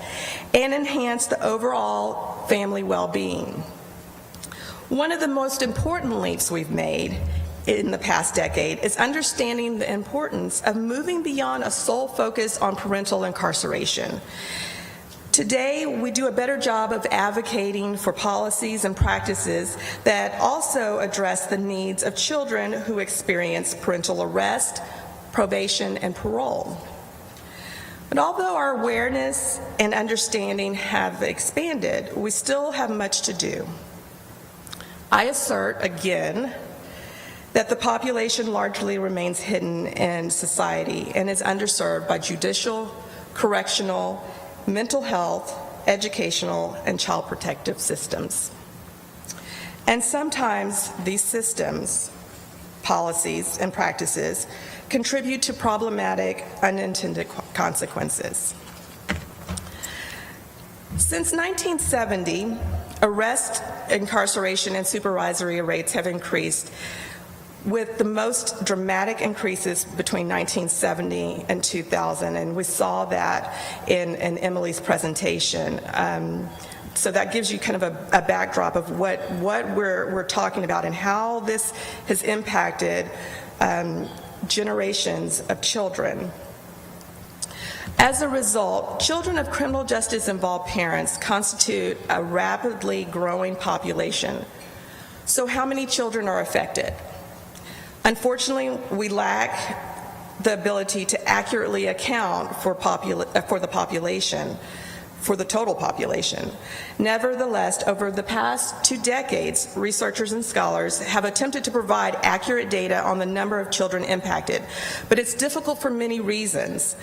and enhance the overall family well-being. One of the most important leaps we've made in the past decade is understanding the importance of moving beyond a sole focus on parental incarceration. Today, we do a better job of advocating for policies and practices that also address the needs of children who experience parental arrest, probation, and parole. But although our awareness and understanding have expanded, we still have much to do. I assert again that the population largely remains hidden in society and is underserved by judicial, correctional, mental health, educational, and child protective systems. And sometimes these systems, policies, and practices contribute to problematic unintended consequences. Since 1970, arrest, incarceration, and supervisory rates have increased, with the most dramatic increases between 1970 and 2000, and we saw that in Emily's presentation. So that gives you kind of a backdrop of what we're talking about and how this has impacted generations of children. As a result, children of criminal justice-involved parents constitute a rapidly growing population. So how many children are affected? Unfortunately, we lack the ability to accurately account for the population, for the total population. Nevertheless, over the past 2 decades, researchers and scholars have attempted to provide accurate data on the number of children impacted, but it's difficult for many reasons,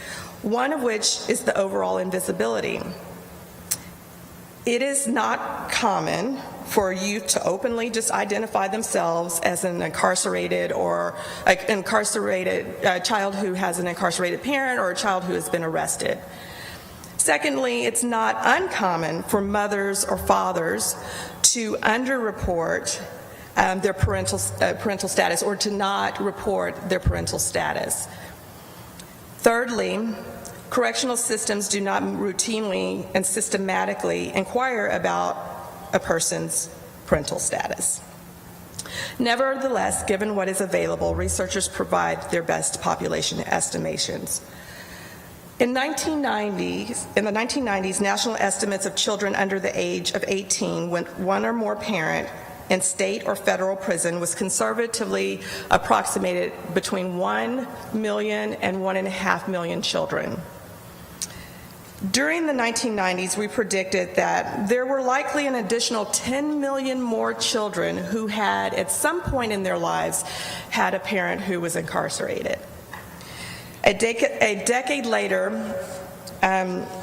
one of which is the overall invisibility. It is not common for youth to openly just identify themselves as an incarcerated or a child who has an incarcerated parent or a child who has been arrested. Secondly, it's not uncommon for mothers or fathers to underreport their parental status or to not report their parental status. Thirdly, correctional systems do not routinely and systematically inquire about a person's parental status. Nevertheless, given what is available, researchers provide their best population estimations. In the 1990s, national estimates of children under the age of 18 with one or more parent in state or federal prison was conservatively approximated between 1 million and 1.5 million children. During the 1990s, we predicted that there were likely an additional 10 million more children who had, at some point in their lives, had a parent who was incarcerated. A decade later,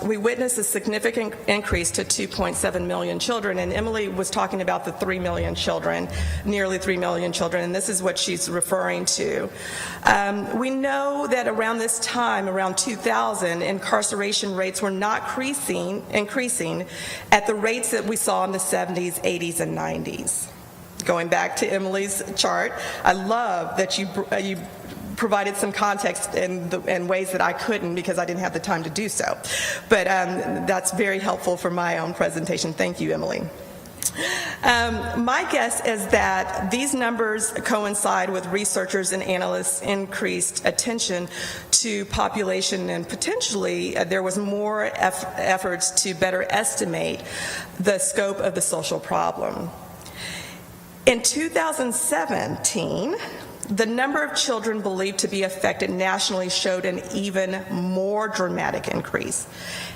we witnessed a significant increase to 2.7 million children, and Emily was talking about the 3 million children, nearly 3 million children, and this is what she's referring to. We know that around this time, around 2000, incarceration rates were not increasing at the rates that we saw in the 70s, 80s, and 90s. Going back to Emily's chart, I love that you provided some context in ways that I couldn't because I didn't have the time to do so. But that's very helpful for my own presentation. Thank you, Emily. My guess is that these numbers coincide with researchers and analysts' increased attention to population, and potentially there was more efforts to better estimate the scope of the social problem. In 2017, the number of children believed to be affected nationally showed an even more dramatic increase.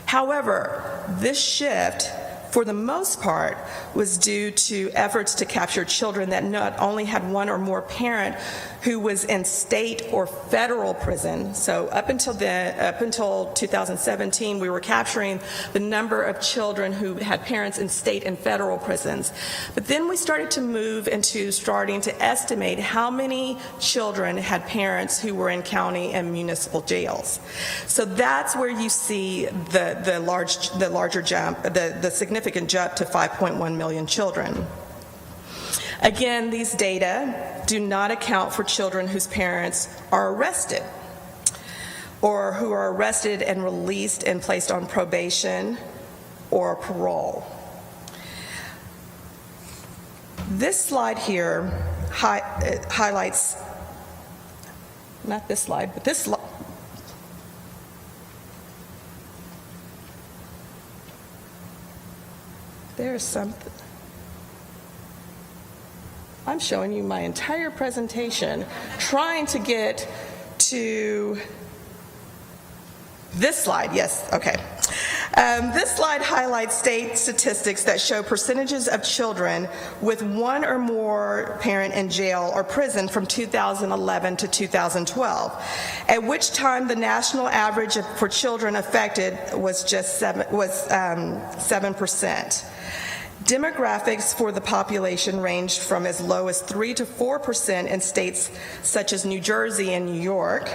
However, this shift, for the most part, was due to efforts to capture children that not only had one or more parent who was in state or federal prison. So up until 2017, we were capturing the number of children who had parents in state and federal prisons. But then we started to move into starting to estimate how many children had parents who were in county and municipal jails. So that's where you see the larger jump, the significant jump to 5.1 million children. Again, these data do not account for children whose parents are arrested or who are arrested and released and placed on probation or parole. This slide here highlights, not this slide, but this slide. There's something. I'm showing you my entire presentation, trying to get to this slide. Yes, okay. This slide highlights state statistics that show percentages of children with one or more parent in jail or prison from 2011 to 2012, at which time the national average for children affected was just 7%. Demographics for the population ranged from as low as 3 to 4% in states such as New Jersey and New York,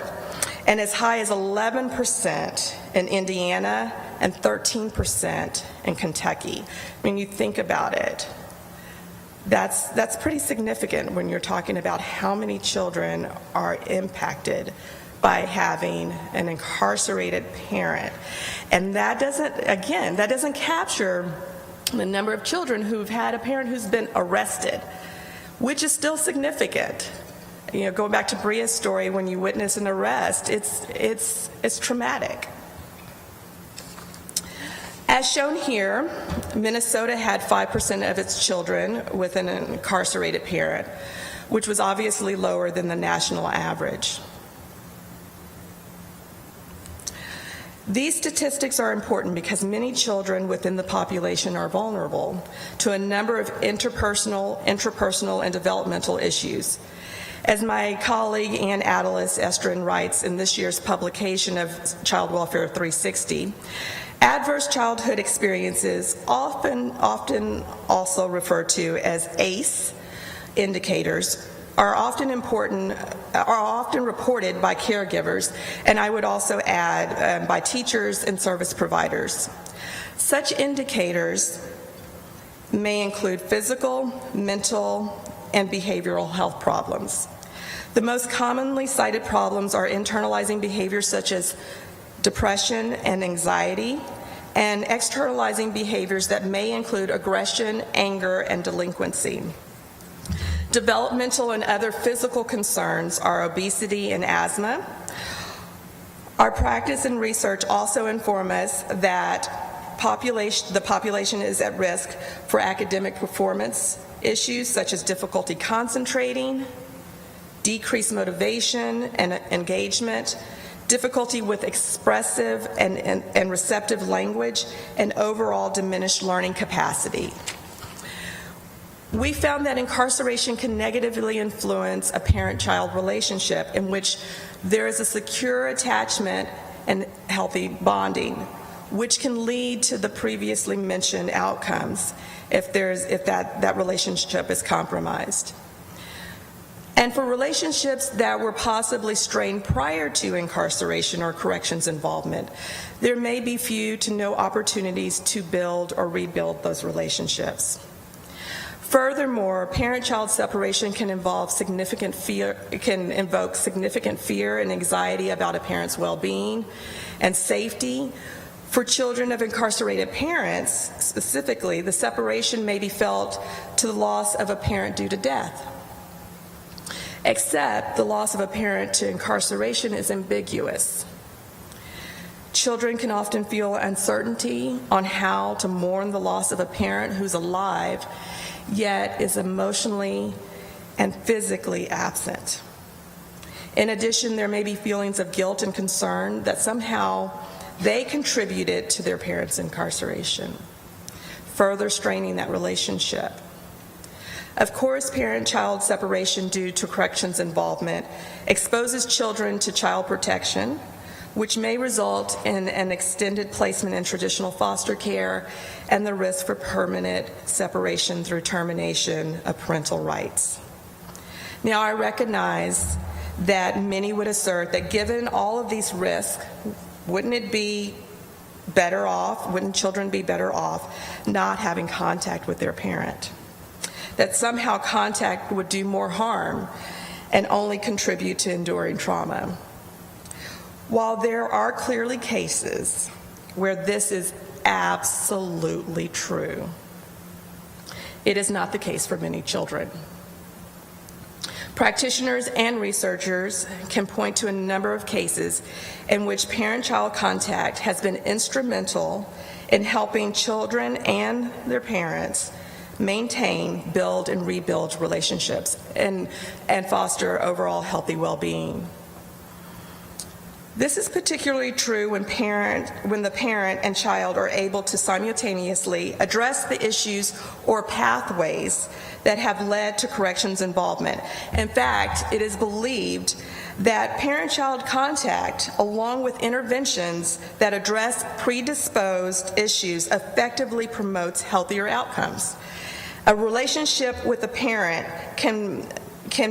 and as high as 11% in Indiana and 13% in Kentucky. When you think about it, that's pretty significant when you're talking about how many children are impacted by having an incarcerated parent. And that doesn't capture the number of children who've had a parent who's been arrested, which is still significant. You know, going back to Bria's story, when you witness an arrest, it's traumatic. As shown here, Minnesota had 5% of its children with an incarcerated parent, which was obviously lower than the national average. These statistics are important because many children within the population are vulnerable to a number of interpersonal, intrapersonal, and developmental issues. As my colleague Ann Adelis Estrin writes in this year's publication of Child Welfare 360, adverse childhood experiences, often also referred to as ACE indicators, are often reported by caregivers, and I would also add by teachers and service providers. Such indicators may include physical, mental, and behavioral health problems. The most commonly cited problems are internalizing behaviors such as depression and anxiety, and externalizing behaviors that may include aggression, anger, and delinquency. Developmental and other physical concerns are obesity and asthma. Our practice and research also inform us that the population is at risk for academic performance issues such as difficulty concentrating, decreased motivation and engagement, difficulty with expressive and receptive language, and overall diminished learning capacity. We found that incarceration can negatively influence a parent-child relationship in which there is a secure attachment and healthy bonding, which can lead to the previously mentioned outcomes if that relationship is compromised. And for relationships that were possibly strained prior to incarceration or corrections involvement, there may be few to no opportunities to build or rebuild those relationships. Furthermore, parent-child separation can invoke significant fear and anxiety about a parent's well-being and safety. For children of incarcerated parents, specifically, the separation may be felt to the loss of a parent due to death. Except the loss of a parent to incarceration is ambiguous. Children can often feel uncertainty on how to mourn the loss of a parent who's alive, yet is emotionally and physically absent. In addition, there may be feelings of guilt and concern that somehow they contributed to their parents' incarceration, further straining that relationship. Of course, parent-child separation due to corrections involvement exposes children to child protection, which may result in an extended placement in traditional foster care and the risk for permanent separation through termination of parental rights. Now, I recognize that many would assert that given all of these risks, wouldn't children be better off not having contact with their parent? That somehow contact would do more harm and only contribute to enduring trauma. While there are clearly cases where this is absolutely true, it is not the case for many children. Practitioners and researchers can point to a number of cases in which parent-child contact has been instrumental in helping children and their parents maintain, build, and rebuild relationships and foster overall healthy well-being. This is particularly true when the parent and child are able to simultaneously address the issues or pathways that have led to corrections involvement. In fact, it is believed that parent-child contact, along with interventions that address predisposed issues, effectively promotes healthier outcomes. A relationship with a parent can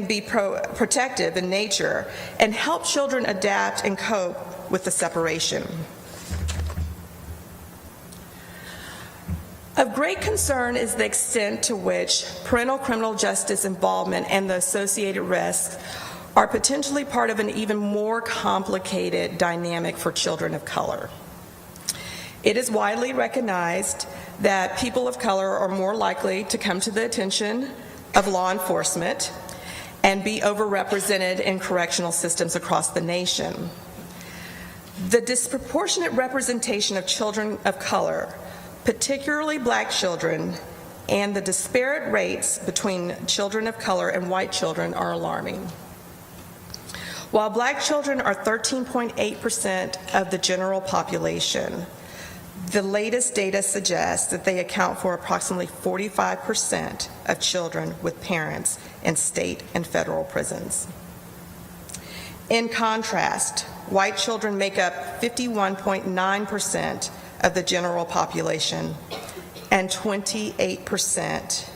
be protective in nature and help children adapt and cope with the separation. Of great concern is the extent to which parental criminal justice involvement and the associated risks are potentially part of an even more complicated dynamic for children of color. It is widely recognized that people of color are more likely to come to the attention of law enforcement and be overrepresented in correctional systems across the nation. The disproportionate representation of children of color, particularly Black children, and the disparate rates between children of color and white children are alarming. While Black children are 13.8% of the general population, the latest data suggests that they account for approximately 45% of children with parents in state and federal prisons. In contrast, white children make up 51.9% of the general population and 28%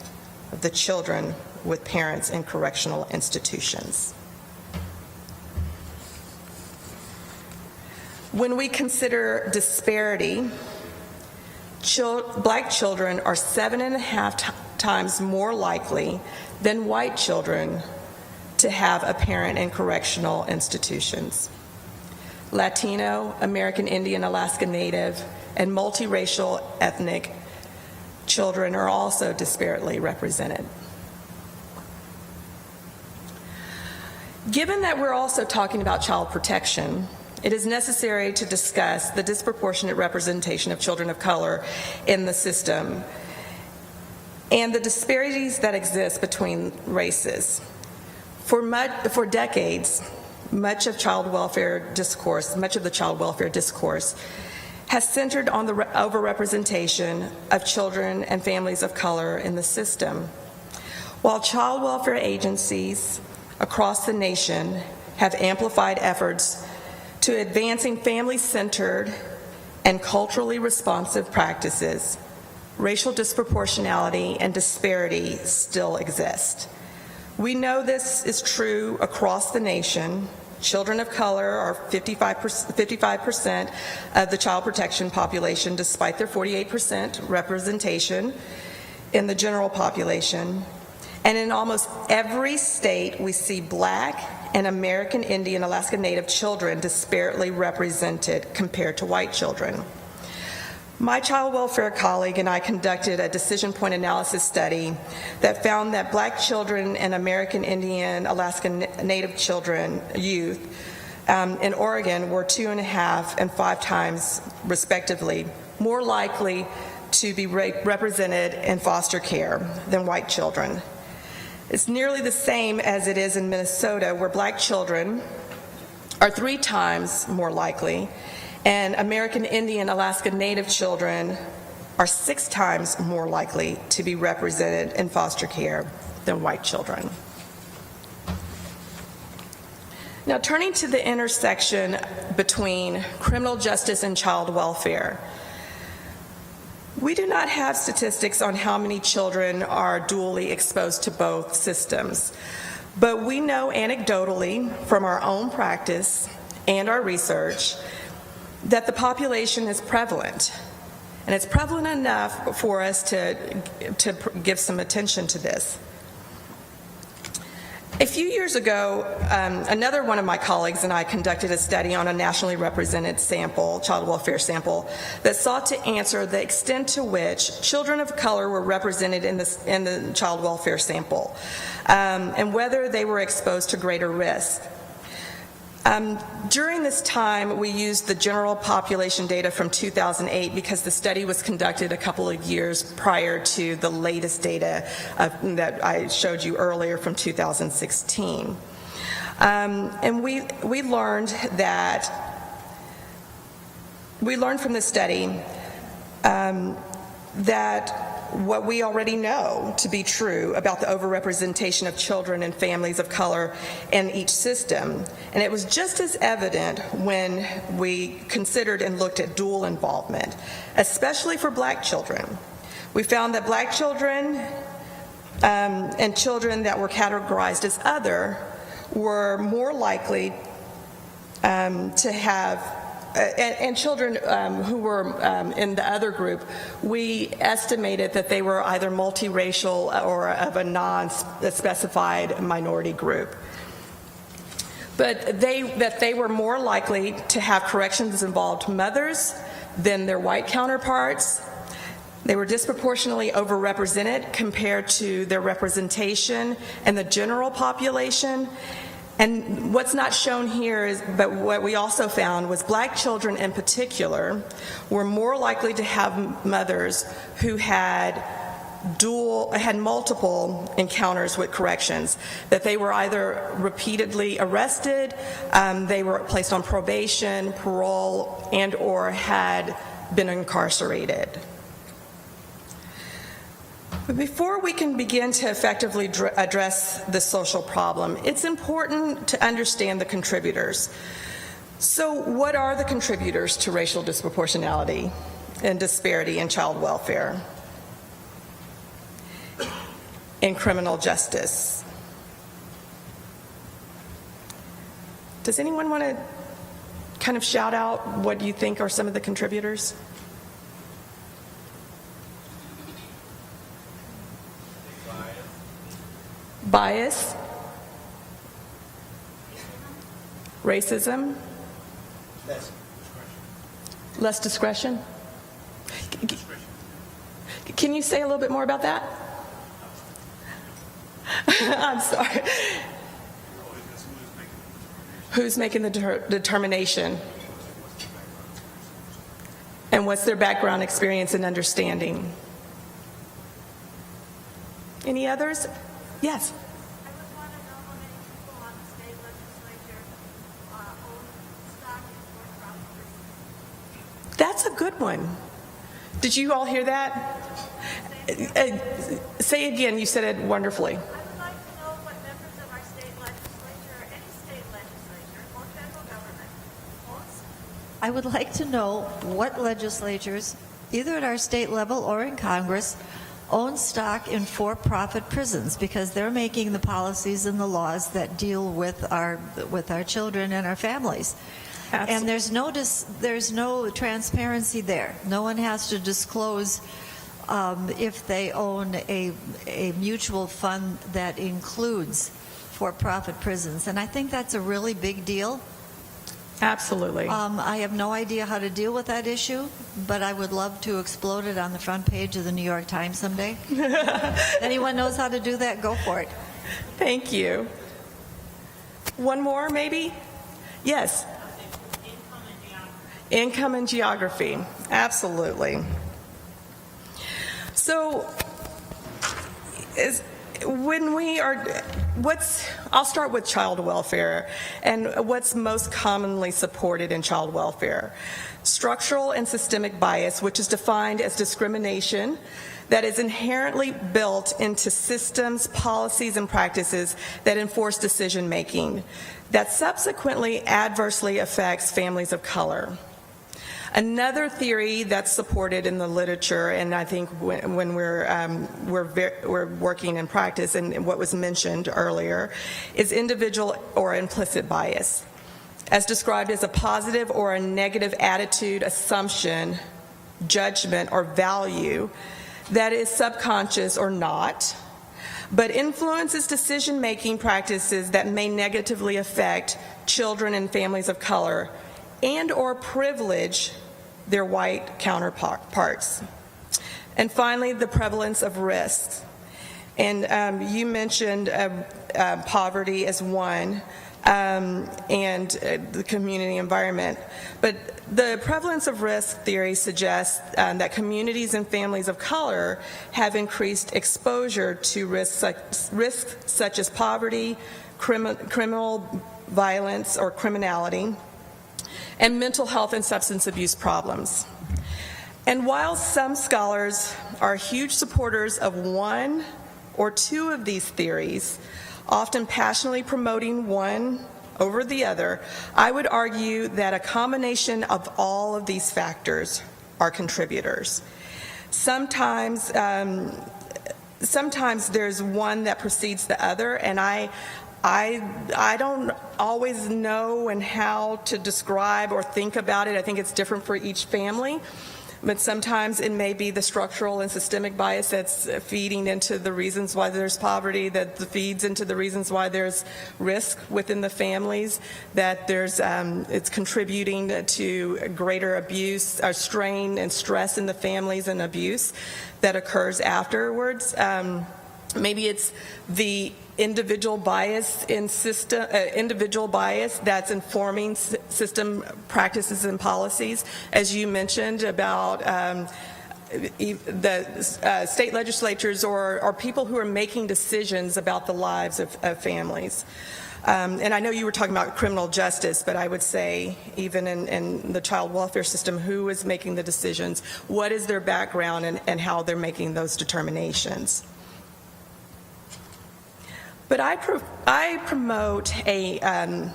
of the children with parents in correctional institutions. When we consider disparity, Black children are 7.5 times more likely than white children to have a parent in correctional institutions. Latino, American Indian, Alaska Native, and multiracial ethnic children are also disparately represented. Given that we're also talking about child protection, it is necessary to discuss the disproportionate representation of children of color in the system and the disparities that exist between races. For decades, much of the child welfare discourse has centered on the overrepresentation of children and families of color in the system. While child welfare agencies across the nation have amplified efforts to advancing family-centered and culturally responsive practices, racial disproportionality and disparity still exist. We know this is true across the nation. Children of color are 55% of the child protection population, despite their 48% representation in the general population. And in almost every state, we see Black and American Indian, Alaska Native children disparately represented compared to white children. My child welfare colleague and I conducted a decision point analysis study that found that Black children and American Indian, Alaska Native children, youth, in Oregon were 2.5 and 5 times, respectively, more likely to be represented in foster care than white children. It's nearly the same as it is in Minnesota, where Black children are 3 times more likely, and American Indian, Alaska Native children are 6 times more likely to be represented in foster care than white children. Now, turning to the intersection between criminal justice and child welfare, we do not have statistics on how many children are dually exposed to both systems, but we know anecdotally from our own practice and our research that the population is prevalent, and it's prevalent enough for us to give some attention to this. A few years ago, another one of my colleagues and I conducted a study on a nationally represented sample, child welfare sample, that sought to answer the extent to which children of color were represented in the child welfare sample, and whether they were exposed to greater risk. During this time, we used the general population data from 2008 because the study was conducted a couple of years prior to the latest data that I showed you earlier from 2016. And we learned from this study that what we already know to be true about the overrepresentation of children and families of color in each system. And it was just as evident when we considered and looked at dual involvement, especially for Black children. We found that Black children and children that were categorized as other were more likely to have and children who were in the other group, we estimated that they were either multiracial or of a non-specified minority group. But that they were more likely to have corrections-involved mothers than their white counterparts. They were disproportionately overrepresented compared to their representation in the general population. And what's not shown here but what we also found was Black children in particular were more likely to have mothers who had multiple encounters with corrections, that they were either repeatedly arrested, they were placed on probation, parole, and or had been incarcerated. But before we can begin to effectively address the social problem, it's important to understand the contributors. So what are the contributors to racial disproportionality and disparity in child welfare, in criminal justice? Does anyone want to kind of shout out what you think are some of the contributors? Bias, racism, less discretion. Can you say a little bit more about that? I'm sorry. Who's making the determination? And what's their background experience and understanding? Any others? Yes. I would want to know how many people on the state legislature own stock in for-profit businesses. That's a good one. Did you all hear that? Say again, you said it wonderfully. I would like to know what members of our state legislature or any state legislature or federal government owns. I would like to know what legislatures, either at our state level or in Congress, own stock in for-profit prisons, because they're making the policies and the laws that deal with our children and our families. Absolutely. And there's no transparency there. No one has to disclose if they own a mutual fund that includes for-profit prisons. And I think that's a really big deal. Absolutely. I have no idea how to deal with that issue, but I would love to explode it on the front page of the New York Times someday. Anyone knows how to do that, go for it. Thank you. One more, maybe? Yes. Income and geography. Absolutely. So, I'll start with child welfare and what's most commonly supported in child welfare. Structural and systemic bias, which is defined as discrimination that is inherently built into systems, policies, and practices that enforce decision making, that subsequently adversely affects families of color. Another theory that's supported in the literature, and I think when we're working in practice, and what was mentioned earlier, is individual or implicit bias, as described as a positive or a negative attitude, assumption, judgment, or value that is subconscious or not, but influences decision-making practices that may negatively affect children and families of color and or privilege their white counterparts. And finally, the prevalence of risks. And you mentioned poverty as one, and the community environment. But the prevalence of risk theory suggests that communities and families of color have increased exposure to risks such as poverty, criminal violence or criminality, and mental health and substance abuse problems. And while some scholars are huge supporters of one or two of these theories, often passionately promoting one over the other, I would argue that a combination of all of these factors are contributors. Sometimes there's one that precedes the other, and I don't always know and how to describe or think about it. I think it's different for each family. But sometimes it may be the structural and systemic bias that's feeding into the reasons why there's poverty, that feeds into the reasons why there's risk within the families, that there's it's contributing to greater abuse, or strain and stress in the families and abuse that occurs afterwards. Maybe it's the individual bias that's informing system practices and policies, as you mentioned about the state legislatures or people who are making decisions about the lives of families. And I know you were talking about criminal justice, but I would say even in the child welfare system, who is making the decisions? What is their background and how they're making those determinations? But I promote a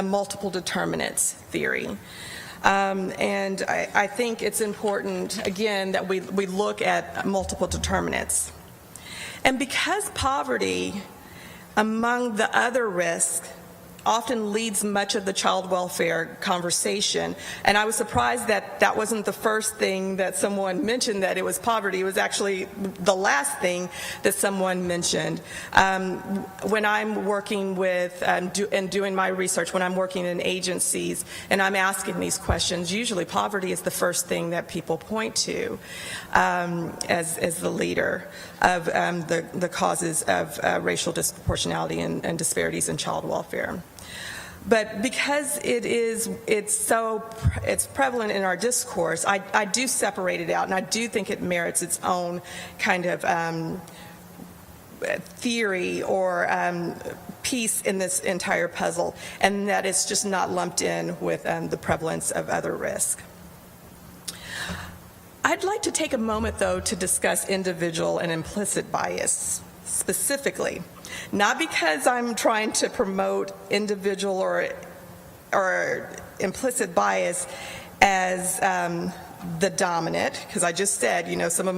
multiple determinants theory. And I think it's important, again, that we look at multiple determinants. And because poverty, among the other risks, often leads much of the child welfare conversation. And I was surprised that that wasn't the first thing that someone mentioned, that it was poverty. It was actually the last thing that someone mentioned. When I'm working with and doing my research, when I'm working in agencies and I'm asking these questions, usually poverty is the first thing that people point to as the leader of the causes of racial disproportionality and disparities in child welfare. But because it's prevalent in our discourse, I do separate it out, and I do think it merits its own kind of theory or piece in this entire puzzle, and that it's just not lumped in with the prevalence of other risk. I'd like to take a moment, though, to discuss individual and implicit bias specifically. Not because I'm trying to promote individual or implicit bias as the dominant, because I just said, you know, some of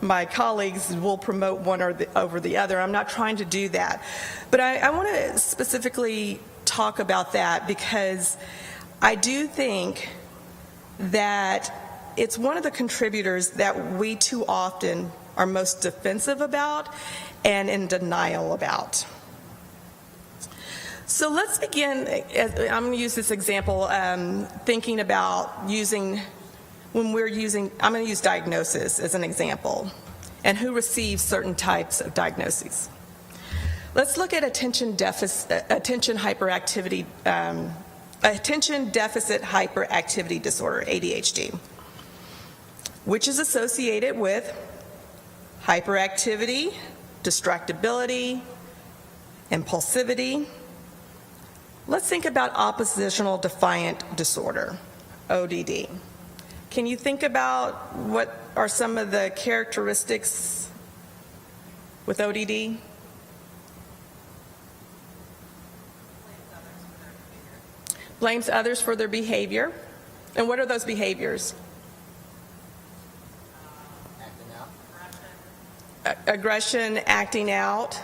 my colleagues will promote one over the other. I'm not trying to do that. But I want to specifically talk about that because I do think that it's one of the contributors that we too often are most defensive about and in denial about. So let's begin. I'm going to use this example, thinking about I'm going to use diagnosis as an example, and who receives certain types of diagnoses. Let's look at attention deficit hyperactivity disorder, ADHD, which is associated with hyperactivity, distractibility, impulsivity. Let's think about oppositional defiant disorder, ODD. Can you think about what are some of the characteristics with ODD? Blames others for their behavior. And what are those behaviors? Aggression, acting out.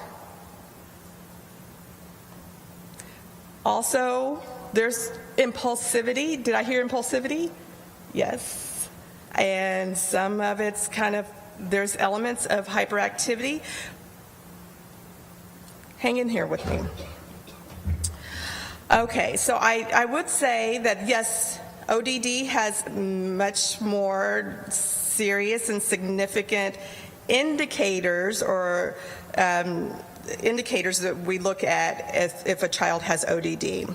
Also, there's impulsivity. Did I hear impulsivity? Yes. And some of it's there's elements of hyperactivity. Hang in here with me. Okay, so I would say that yes, ODD has much more serious and significant indicators or indicators that we look at if a child has ODD.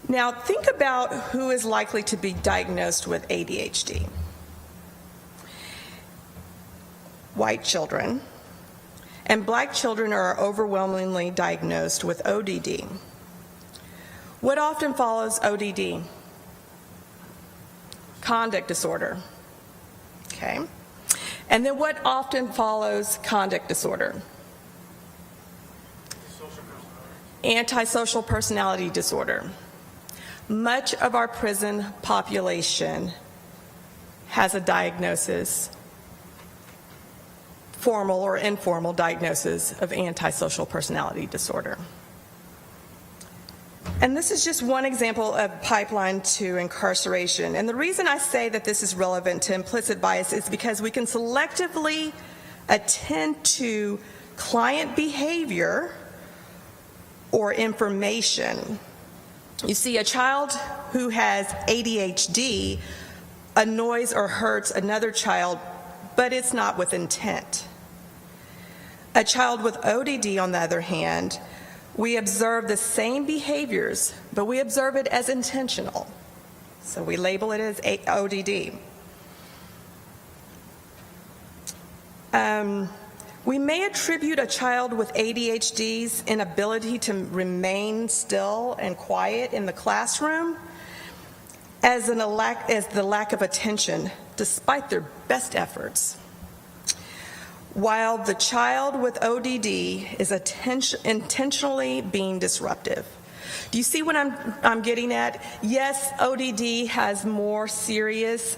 Now, think about who is likely to be diagnosed with ADHD. White children, and black children are overwhelmingly diagnosed with ODD. What often follows ODD? Conduct disorder. Okay. And then what often follows conduct disorder? Antisocial personality disorder. Much of our prison population has a diagnosis, formal or informal diagnosis of antisocial personality disorder. And this is just one example of pipeline to incarceration. And the reason I say that this is relevant to implicit bias is because we can selectively attend to client behavior or information. You see, a child who has ADHD annoys or hurts another child, but it's not with intent. A child with ODD, on the other hand, we observe the same behaviors, but we observe it as intentional. So we label it as ODD. We may attribute a child with ADHD's inability to remain still and quiet in the classroom as the lack of attention, despite their best efforts. While the child with ODD is intentionally being disruptive. Do you see what I'm getting at? Yes, ODD has more serious,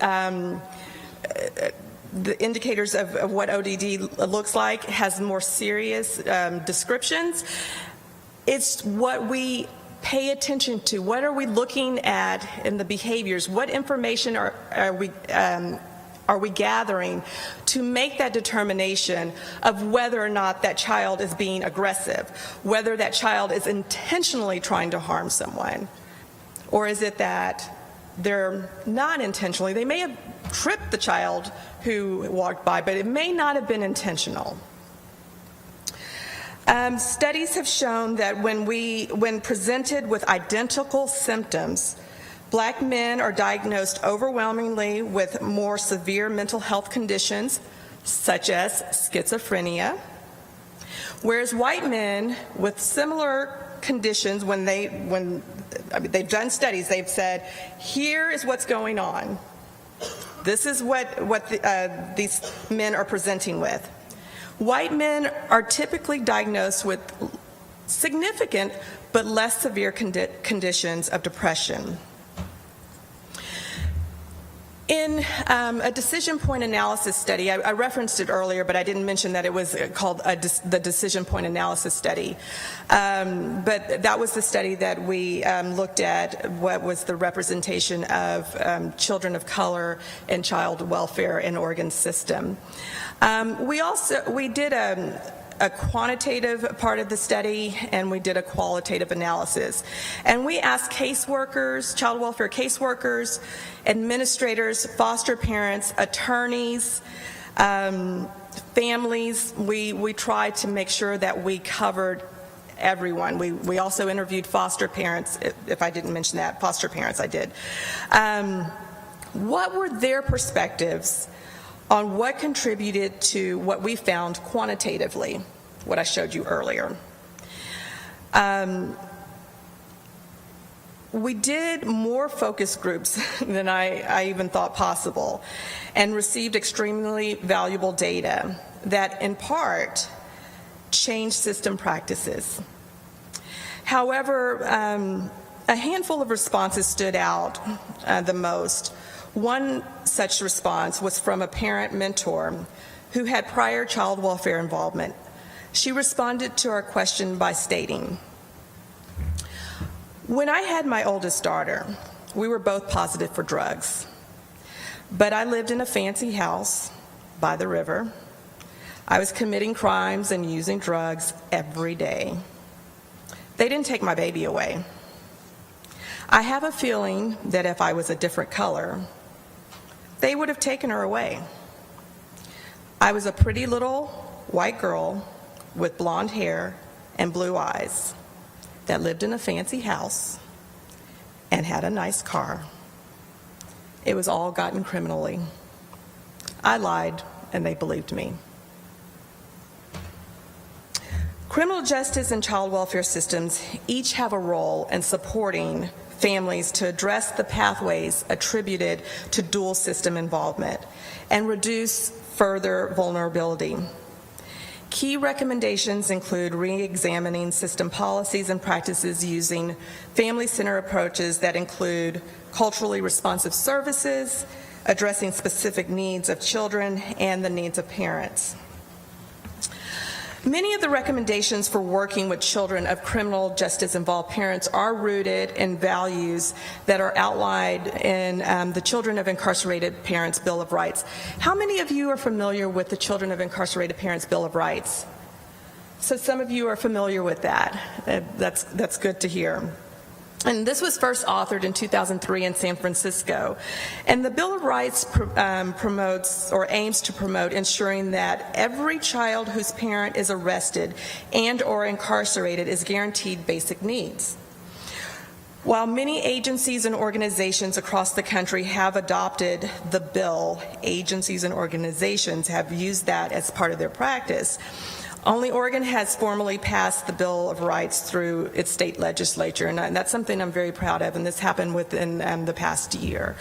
the indicators of what ODD looks like has more serious descriptions. It's what we pay attention to. What are we looking at in the behaviors? What information are we gathering to make that determination of whether or not that child is being aggressive, whether that child is intentionally trying to harm someone, or is it that they're not intentionally? They may have tripped the child who walked by, but it may not have been intentional. Studies have shown that when presented with identical symptoms, Black men are diagnosed overwhelmingly with more severe mental health conditions, such as schizophrenia, whereas white men with similar conditions, when they've done studies, they've said, here is what's going on. This is what these men are presenting with. White men are typically diagnosed with significant but less severe conditions of depression. In a decision point analysis study, I referenced it earlier, but I didn't mention that it was called the decision point analysis study. But that was the study that we looked at what was the representation of children of color in child welfare in Oregon's system. We did a quantitative part of the study, and we did a qualitative analysis. And we asked caseworkers, child welfare caseworkers, administrators, foster parents, attorneys, families. We tried to make sure that we covered everyone. We also interviewed foster parents, if I didn't mention that, foster parents I did. What were their perspectives on what contributed to what we found quantitatively, what I showed you earlier? We did more focus groups than I even thought possible, and received extremely valuable data that in part changed system practices. However, a handful of responses stood out the most. One such response was from a parent mentor who had prior child welfare involvement. She responded to our question by stating, "When I had my oldest daughter, we were both positive for drugs, but I lived in a fancy house by the river. I was committing crimes and using drugs every day. They didn't take my baby away. I have a feeling that if I was a different color, they would have taken her away. I was a pretty little white girl with blonde hair and blue eyes that lived in a fancy house and had a nice car. It was all gotten criminally. I lied, and they believed me." Criminal justice and child welfare systems each have a role in supporting families to address the pathways attributed to dual system involvement and reduce further vulnerability. Key recommendations include re-examining system policies and practices using family-centered approaches that include culturally responsive services, addressing specific needs of children and the needs of parents. Many of the recommendations for working with children of criminal justice-involved parents are rooted in values that are outlined in the Children of Incarcerated Parents Bill of Rights. How many of you are familiar with the Children of Incarcerated Parents Bill of Rights? So some of you are familiar with that. That's good to hear. And this was first authored in 2003 in San Francisco. And the Bill of Rights promotes or aims to promote ensuring that every child whose parent is arrested and or incarcerated is guaranteed basic needs. While many agencies and organizations across the country have adopted the bill, agencies and organizations have used that as part of their practice. Only Oregon has formally passed the Bill of Rights through its state legislature, and that's something I'm very proud of, and this happened within the past year.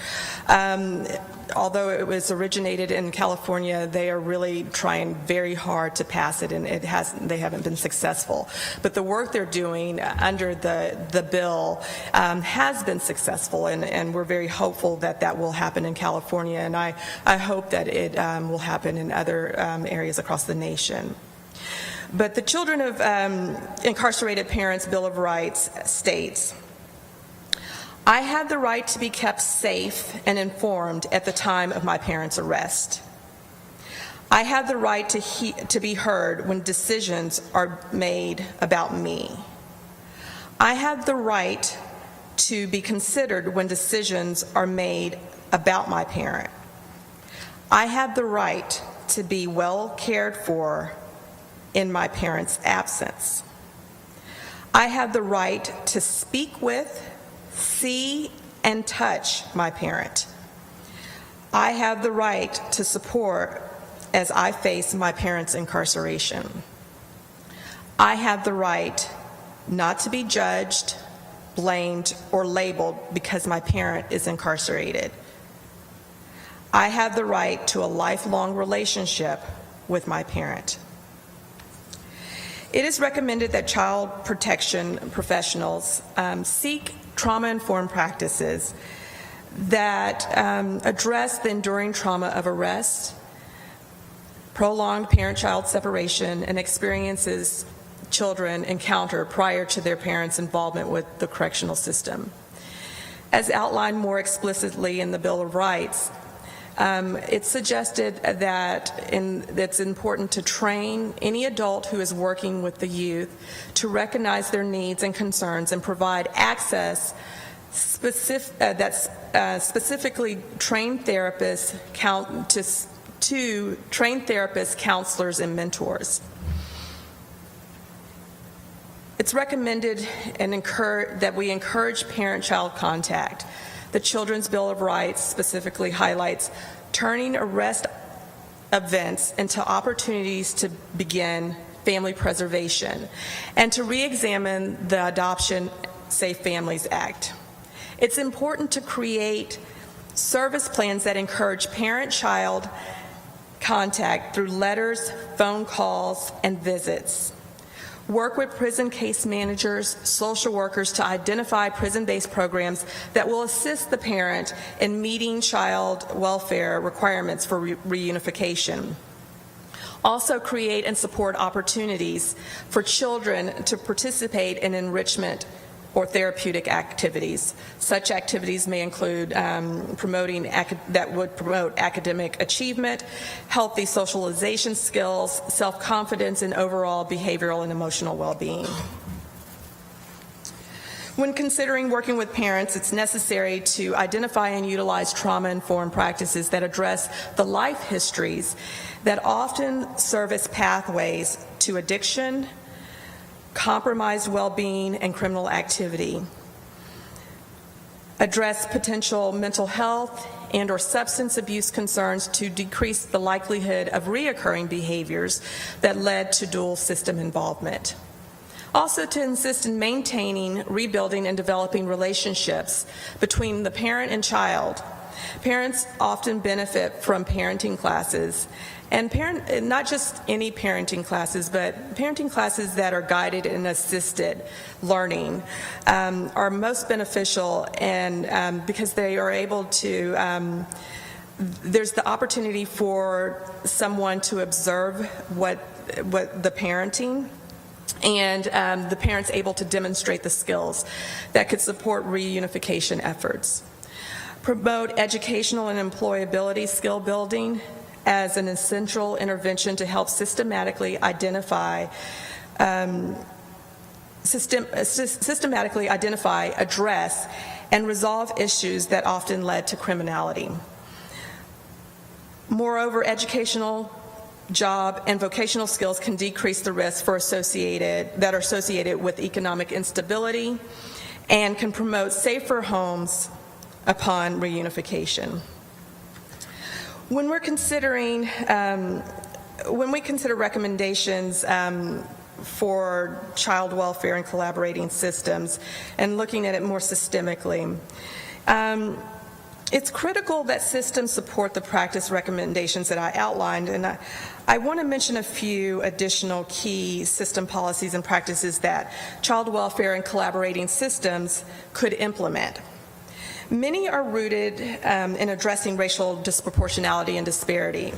Although it was originated in California, they are really trying very hard to pass it, and they haven't been successful. But the work they're doing under the bill has been successful, and we're very hopeful that that will happen in California, and I hope that it will happen in other areas across the nation. But the Children of Incarcerated Parents Bill of Rights states, "I have the right to be kept safe and informed at the time of my parents' arrest. I have the right to be heard when decisions are made about me. I have the right to be considered when decisions are made about my parent. I have the right to be well cared for in my parent's absence. I have the right to speak with, see, and touch my parent. I have the right to support as I face my parent's incarceration. I have the right not to be judged, blamed, or labeled because my parent is incarcerated. I have the right to a lifelong relationship with my parent. It is recommended that child protection professionals seek trauma-informed practices that address the enduring trauma of arrest, prolonged parent-child separation, and experiences children encounter prior to their parents' involvement with the correctional system. As outlined more explicitly in the Bill of Rights, it's suggested that it's important to train any adult who is working with the youth to recognize their needs and concerns and provide access specifically trained therapists to trained therapists, counselors, and mentors. It's recommended and that we encourage parent-child contact. The Children's Bill of Rights specifically highlights turning arrest events into opportunities to begin family preservation and to re-examine the Adoption Safe Families Act. It's important to create service plans that encourage parent-child contact through letters, phone calls, and visits. Work with prison case managers, social workers to identify prison-based programs that will assist the parent in meeting child welfare requirements for reunification. Also create and support opportunities for children to participate in enrichment or therapeutic activities. Such activities may include that would promote academic achievement, healthy socialization skills, self-confidence, and overall behavioral and emotional well-being. When considering working with parents, it's necessary to identify and utilize trauma-informed practices that address the life histories that often serve as pathways to addiction, compromised well-being, and criminal activity. Address potential mental health and or substance abuse concerns to decrease the likelihood of reoccurring behaviors that led to dual system involvement. Also to insist in maintaining, rebuilding, and developing relationships between the parent and child. Parents often benefit from parenting classes, and not just any parenting classes, but parenting classes that are guided and assisted learning are most beneficial, and because they are able to, there's the opportunity for someone to observe what the parenting, and the parent's able to demonstrate the skills that could support reunification efforts. Promote educational and employability skill building as an essential intervention to help systematically identify, address, and resolve issues that often led to criminality. Moreover, educational, job, and vocational skills can decrease the risk that are associated with economic instability and can promote safer homes upon reunification. When we consider recommendations for child welfare and collaborating systems and looking at it more systemically, it's critical that systems support the practice recommendations that I outlined, and I want to mention a few additional key system policies and practices that child welfare and collaborating systems could implement. Many are rooted in addressing racial disproportionality and disparity.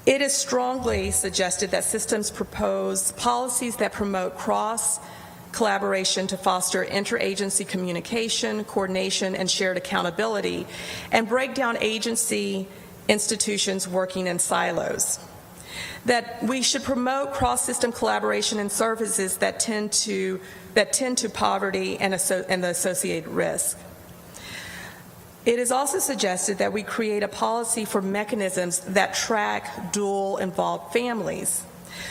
It is strongly suggested that systems propose policies that promote cross-collaboration to foster interagency communication, coordination, and shared accountability, and break down agency institutions working in silos. That we should promote cross-system collaboration in services that tend to poverty and the associated risk. It is also suggested that we create a policy for mechanisms that track dual-involved families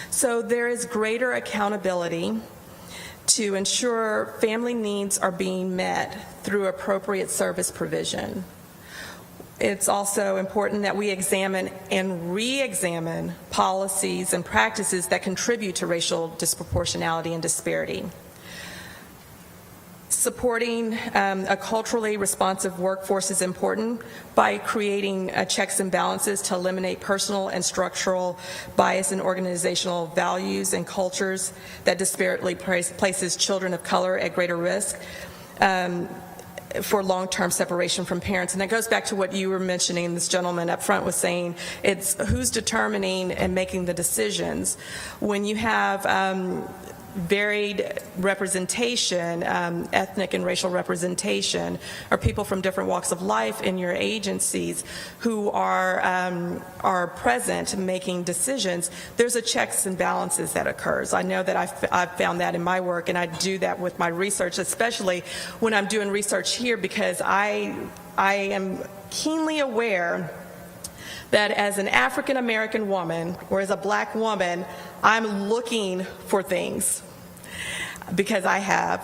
So there is greater accountability to ensure family needs are being met through appropriate service provision. It's also important that we examine and re-examine policies and practices that contribute to racial disproportionality and disparity. Supporting a culturally responsive workforce is important by creating checks and balances to eliminate personal and structural bias in organizational values and cultures that disparately places children of color at greater risk for long-term separation from parents. And that goes back to what you were mentioning, this gentleman up front was saying, it's who's determining and making the decisions. When you have varied representation, ethnic and racial representation, or people from different walks of life in your agencies who are present making decisions, there's a checks and balances that occurs. I know that I've found that in my work, and I do that with my research, especially when I'm doing research here, because I am keenly aware that as an African American woman or as a black woman, I'm looking for things because I have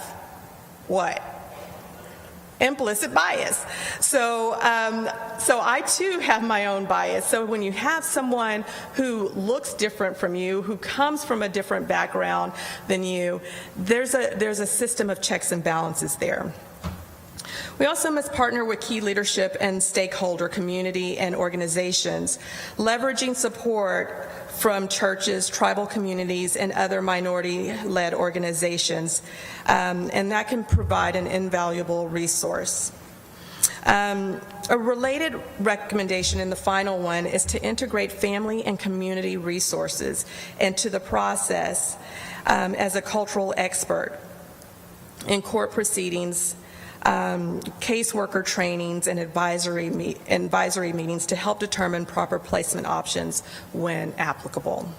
what? Implicit bias. So I too have my own bias. So when you have someone who looks different from you, who comes from a different background than you, there's a system of checks and balances there. We also must partner with key leadership and stakeholder community and organizations, leveraging support from churches, tribal communities, and other minority-led organizations, and that can provide an invaluable resource. A related recommendation, and the final one, is to integrate family and community resources into the process as a cultural expert in court proceedings, caseworker trainings, and advisory meetings to help determine proper placement options when applicable.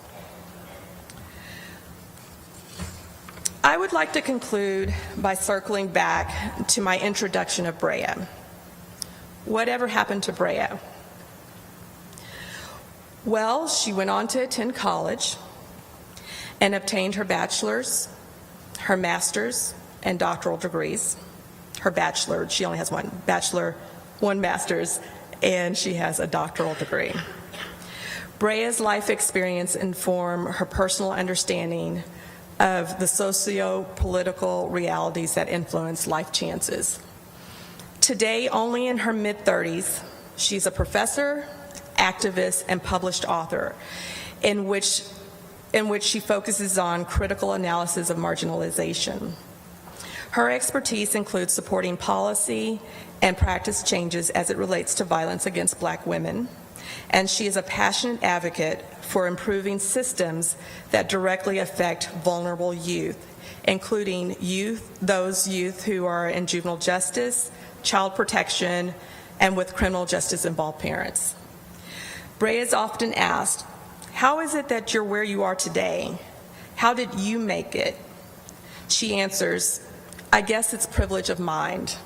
I would like to conclude by circling back to my introduction of Brea. Whatever happened to Brea? Well, she went on to attend college and obtained her bachelor's, her master's, and doctoral degrees. Her bachelor, she only has one bachelor, one master's, and she has a doctoral degree. Brea's life experience informed her personal understanding of the socio-political realities that influence life chances. Today, only in her mid-30s, she's a professor, activist, and published author in which she focuses on critical analysis of marginalization. Her expertise includes supporting policy and practice changes as it relates to violence against Black women, and she is a passionate advocate for improving systems that directly affect vulnerable youth, including those youth who are in juvenile justice, child protection, and with criminal justice involved parents. Brea is often asked, how is it that you're where you are today? How did you make it? She answers, I guess it's privilege of mind.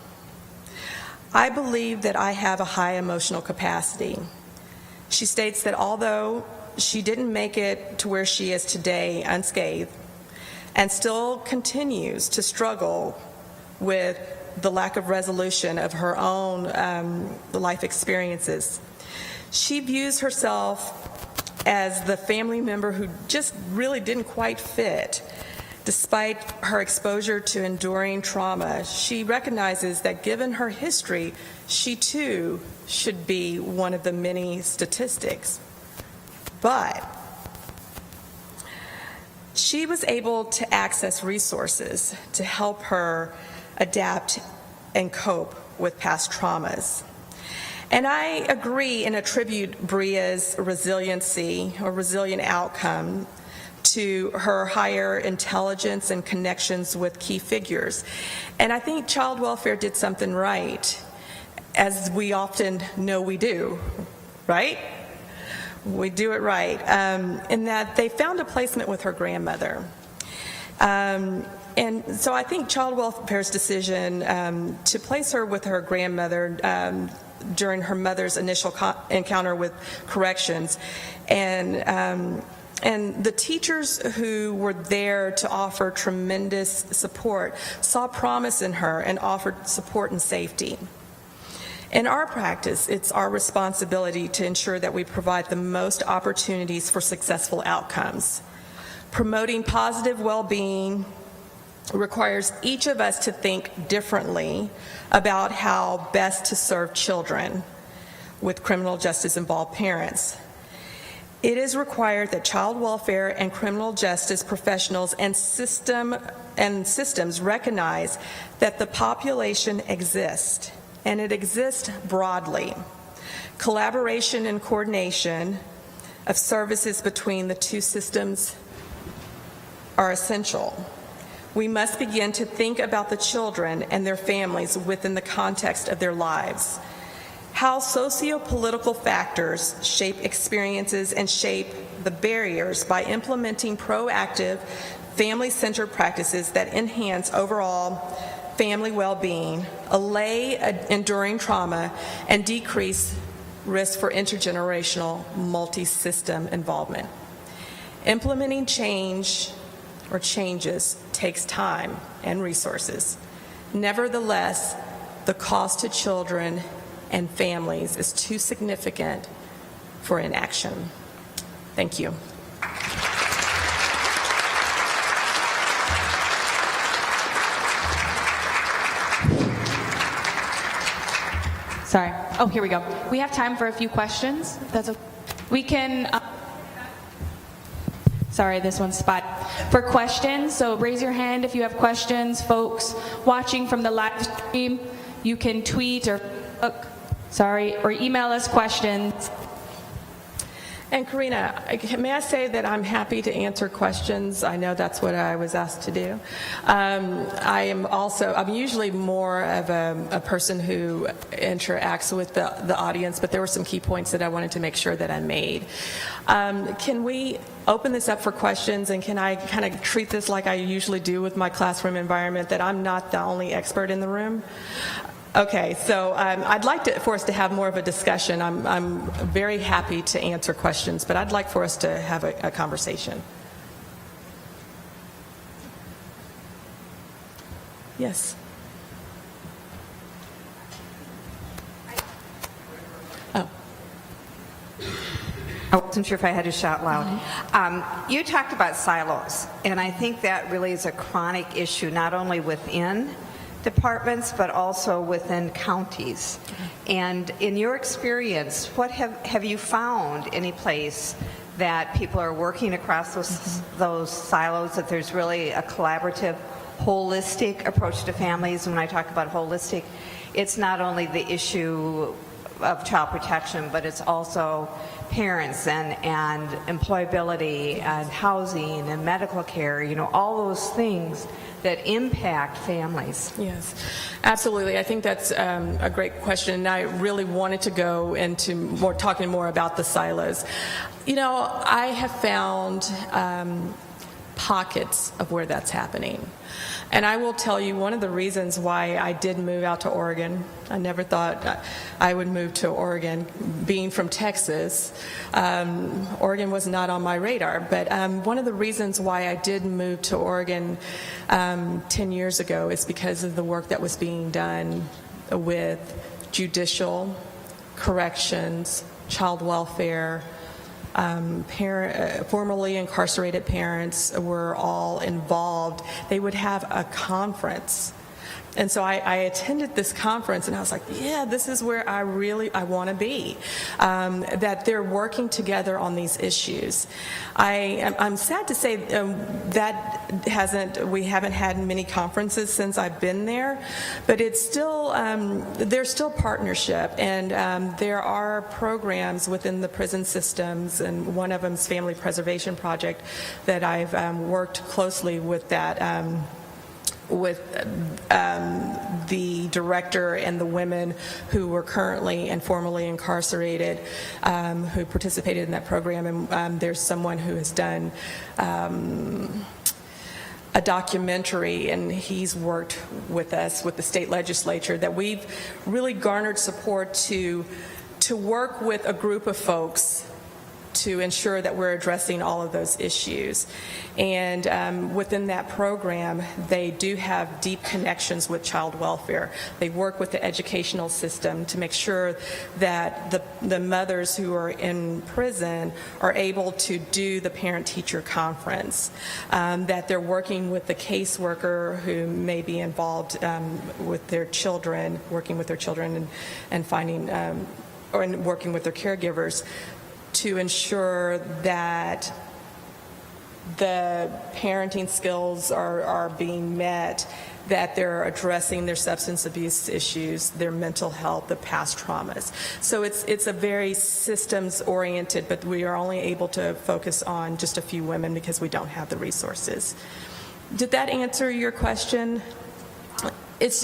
I believe that I have a high emotional capacity. She states that although she didn't make it to where she is today unscathed, and still continues to struggle with the lack of resolution of her own life experiences, she views herself as the family member who just really didn't quite fit. Despite her exposure to enduring trauma, she recognizes that given her history, she too should be one of the many statistics. But she was able to access resources to help her adapt and cope with past traumas. And I agree and attribute Brea's resiliency or resilient outcome to her higher intelligence and connections with key figures. And I think child welfare did something right, as we often know we do, right? We do it right, in that they found a placement with her grandmother. And so I think child welfare's decision to place her with her grandmother during her mother's initial encounter with corrections, and And the teachers who were there to offer tremendous support saw promise in her and offered support and safety. In our practice, it's our responsibility to ensure that we provide the most opportunities for successful outcomes. Promoting positive well-being requires each of us to think differently about how best to serve children with criminal justice-involved parents. It is required that child welfare and criminal justice professionals and systems recognize that the population exists, and it exists broadly. Collaboration and coordination of services between the two systems are essential. We must begin to think about the children and their families within the context of their lives. How socio-political factors shape experiences and shape the barriers by implementing proactive, family-centered practices that enhance overall family well-being, allay enduring trauma, and decrease risk for intergenerational multi-system involvement. Implementing changes takes time and resources. Nevertheless, the cost to children and families is too significant for inaction. Thank you. Sorry. Oh, here we go. We have time for a few questions. That's okay. We can. Sorry, this one's spot. For questions, so raise your hand if you have questions. Folks watching from the live stream, you can tweet or or email us questions. And Karina, may I say that I'm happy to answer questions. I know that's what I was asked to do. I'm usually more of a person who interacts with the audience, but there were some key points that I wanted to make sure that I made. Can we open this up for questions, and can I kind of treat this like I usually do with my classroom environment, that I'm not the only expert in the room? Okay, so I'd like for us to have more of a discussion. I'm very happy to answer questions, but I'd like for us to have a conversation. Yes. Oh. I wasn't sure if I had to shout loud. You talked about silos, and I think that really is a chronic issue, not only within departments, but also within counties. And in your experience, what have you found any place that people are working across those silos, that there's really a collaborative, holistic approach to families? And when I talk about holistic, it's not only the issue of child protection, but it's also parents and employability and housing and medical care, all those things that impact families. Yes, absolutely. I think that's a great question, and I really wanted to go into talking more about the silos. I have found pockets of where that's happening. And I will tell you, one of the reasons why I did move out to Oregon, I never thought I would move to Oregon. Being from Texas, Oregon was not on my radar. But one of the reasons why I did move to Oregon 10 years ago is because of the work that was being done with judicial, corrections, child welfare. Formerly incarcerated parents were all involved. They would have a conference. And so I attended this conference, and I was like, yeah, this is where I want to be, that they're working together on these issues. I'm sad to say we haven't had many conferences since I've been there, but it's still, there's still partnership, and there are programs within the prison systems, and one of them is Family Preservation Project, that I've worked closely with that, with the director and the women who were currently and formerly incarcerated, who participated in that program. And there's someone who has done a documentary, and he's worked with us, with the state legislature, that we've really garnered support to work with a group of folks to ensure that we're addressing all of those issues. And within that program, they do have deep connections with child welfare. They work with the educational system to make sure that the mothers who are in prison are able to do the parent-teacher conference, that they're working with the caseworker who may be involved with their children, working with their children and finding, or working with their caregivers to ensure that the parenting skills are being met, that they're addressing their substance abuse issues, their mental health, the past traumas. So it's a very systems-oriented, but we are only able to focus on just a few women because we don't have the resources. Did that answer your question? It's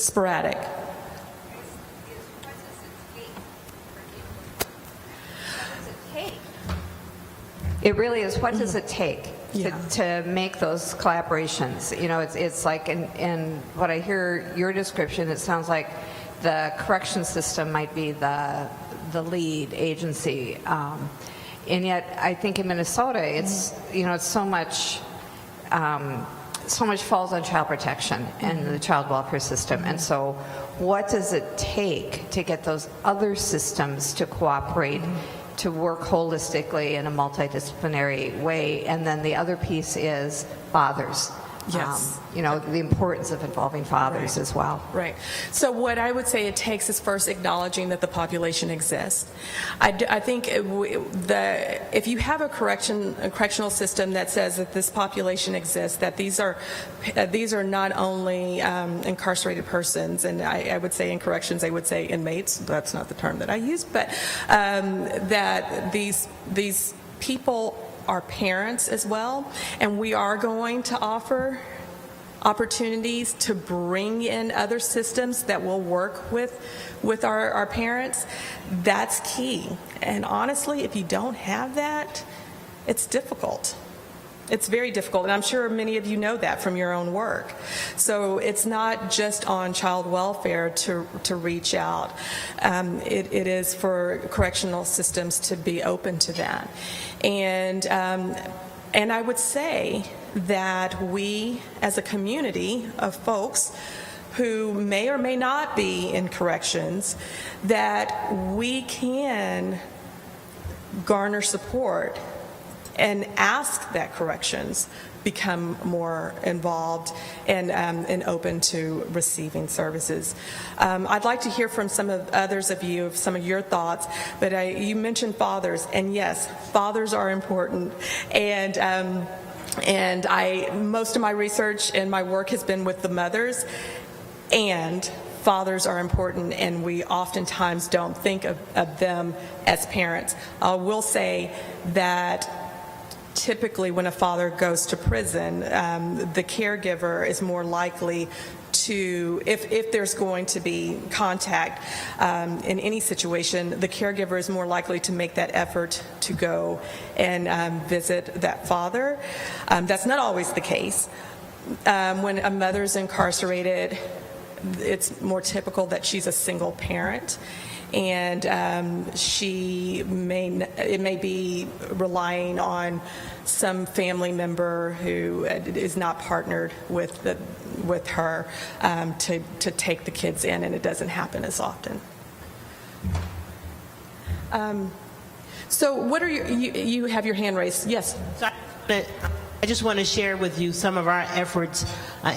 sporadic. It really is. What does it take to make those collaborations? You know, it's like in what I hear your description, it sounds like the correction system might be the lead agency, and yet I think in Minnesota, it's it's so much falls on child protection and the child welfare system, and so what does it take to get those other systems to cooperate? To work holistically in a multidisciplinary way, and then the other piece is fathers. Yes. The importance of involving fathers as well. Right. So what I would say it takes is first acknowledging that the population exists. I think if you have a correctional system that says that this population exists, that these are not only incarcerated persons, and I would say in corrections, I would say inmates. That's not the term that I use, but that these people are parents as well, and we are going to offer opportunities to bring in other systems that will work with our parents. That's key. And honestly, if you don't have that, it's difficult. It's very difficult, and I'm sure many of you know that from your own work. So it's not just on child welfare to reach out. It is for correctional systems to be open to that. And I would say that we, as a community of folks who may or may not be in corrections, that we can garner support and ask that corrections become more involved and open to receiving services. I'd like to hear from some of you, some of your thoughts, but you mentioned fathers, and yes, fathers are important. And most of my research and my work has been with the mothers, and fathers are important, and we oftentimes don't think of them as parents. I will say that typically when a father goes to prison, the caregiver is more likely to, if there's going to be contact in any situation, the caregiver is more likely to make that effort to go and visit that father. That's not always the case. When a mother's incarcerated, it's more typical that she's a single parent, and it may be relying on some family member who is not partnered with her to take the kids in, and it doesn't happen as often. So what are you have your hand raised? Yes. I just want to share with you some of our efforts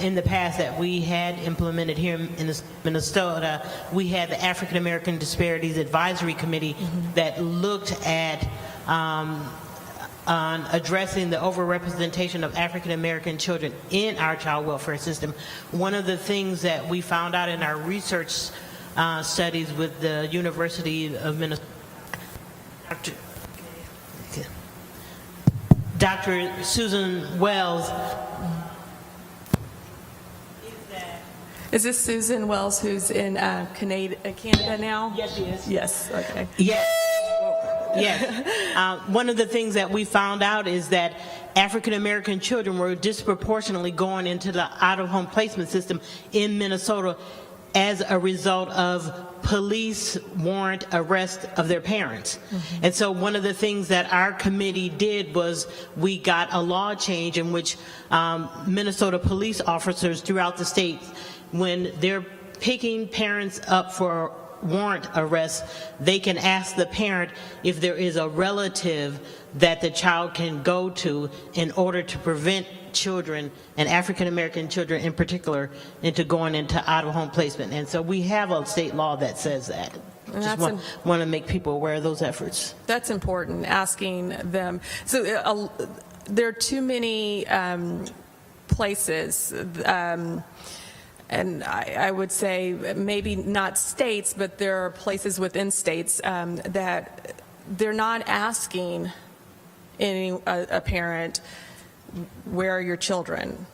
in the past that we had implemented here in Minnesota. We had the African American Disparities Advisory Committee that looked at on addressing the overrepresentation of African American children in our child welfare system. One of the things that we found out in our research studies with the University of Minnesota, Dr. Susan Wells. Is this Susan Wells, who's in Canada now? Yes, she is. Yes, okay. Yes. Yes. One of the things that we found out is that African American children were disproportionately going into the out-of-home placement system in Minnesota as a result of police warrant arrest of their parents. And so one of the things that our committee did was we got a law change in which Minnesota police officers throughout the state, when they're picking parents up for warrant arrest, they can ask the parent if there is a relative that the child can go to in order to prevent children, and African American children in particular, into going into out-of-home placement. And so we have a state law that says that. Just want to make people aware of those efforts. That's important, asking them. So there are too many places, and I would say maybe not states, but there are places within states that they're not asking a parent, where are your children?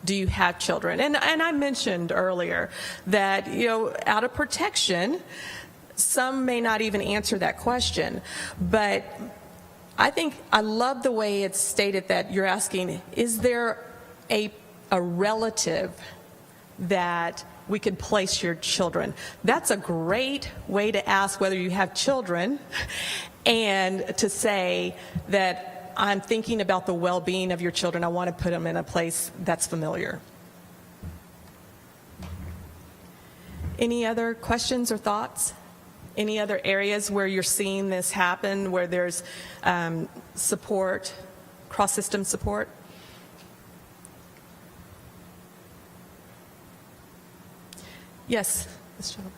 Do you have children? And I mentioned earlier that, out of protection, some may not even answer that question. But I love the way it's stated that you're asking, is there a relative that we could place your children? That's a great way to ask whether you have children, and to say that I'm thinking about the well-being of your children. I want to put them in a place that's familiar. Any other questions or thoughts? Any other areas where you're seeing this happen, where there's support, cross-system support? Yes, Mr. Gentleman.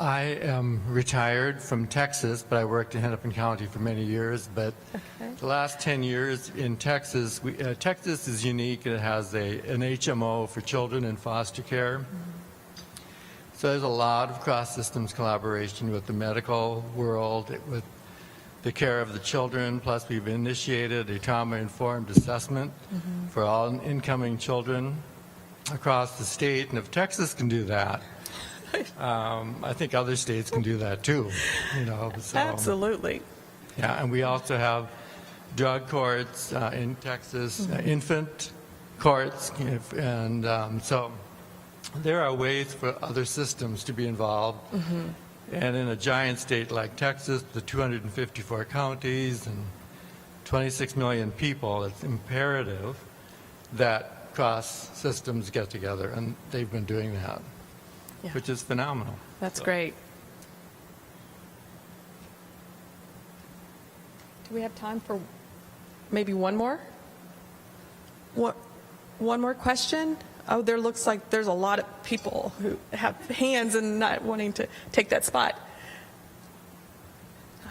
I am retired from Texas, but I worked in Hennepin County for many years. But the last 10 years in Texas, Texas is unique. It has an HMO for children in foster care. So there's a lot of cross-systems collaboration with the medical world, with the care of the children. Plus, we've initiated a trauma-informed assessment for all incoming children across the state. And if Texas can do that, I think other states can do that too. So, absolutely. Yeah, and we also have drug courts in Texas, infant courts, and so there are ways for other systems to be involved. And in a giant state like Texas, the 254 counties and 26 million people, it's imperative that cross systems get together, and they've been doing that. Yeah. Which is phenomenal. That's great. Do we have time for maybe one more? One more question? Oh, there looks like there's a lot of people who have hands and not wanting to take that spot.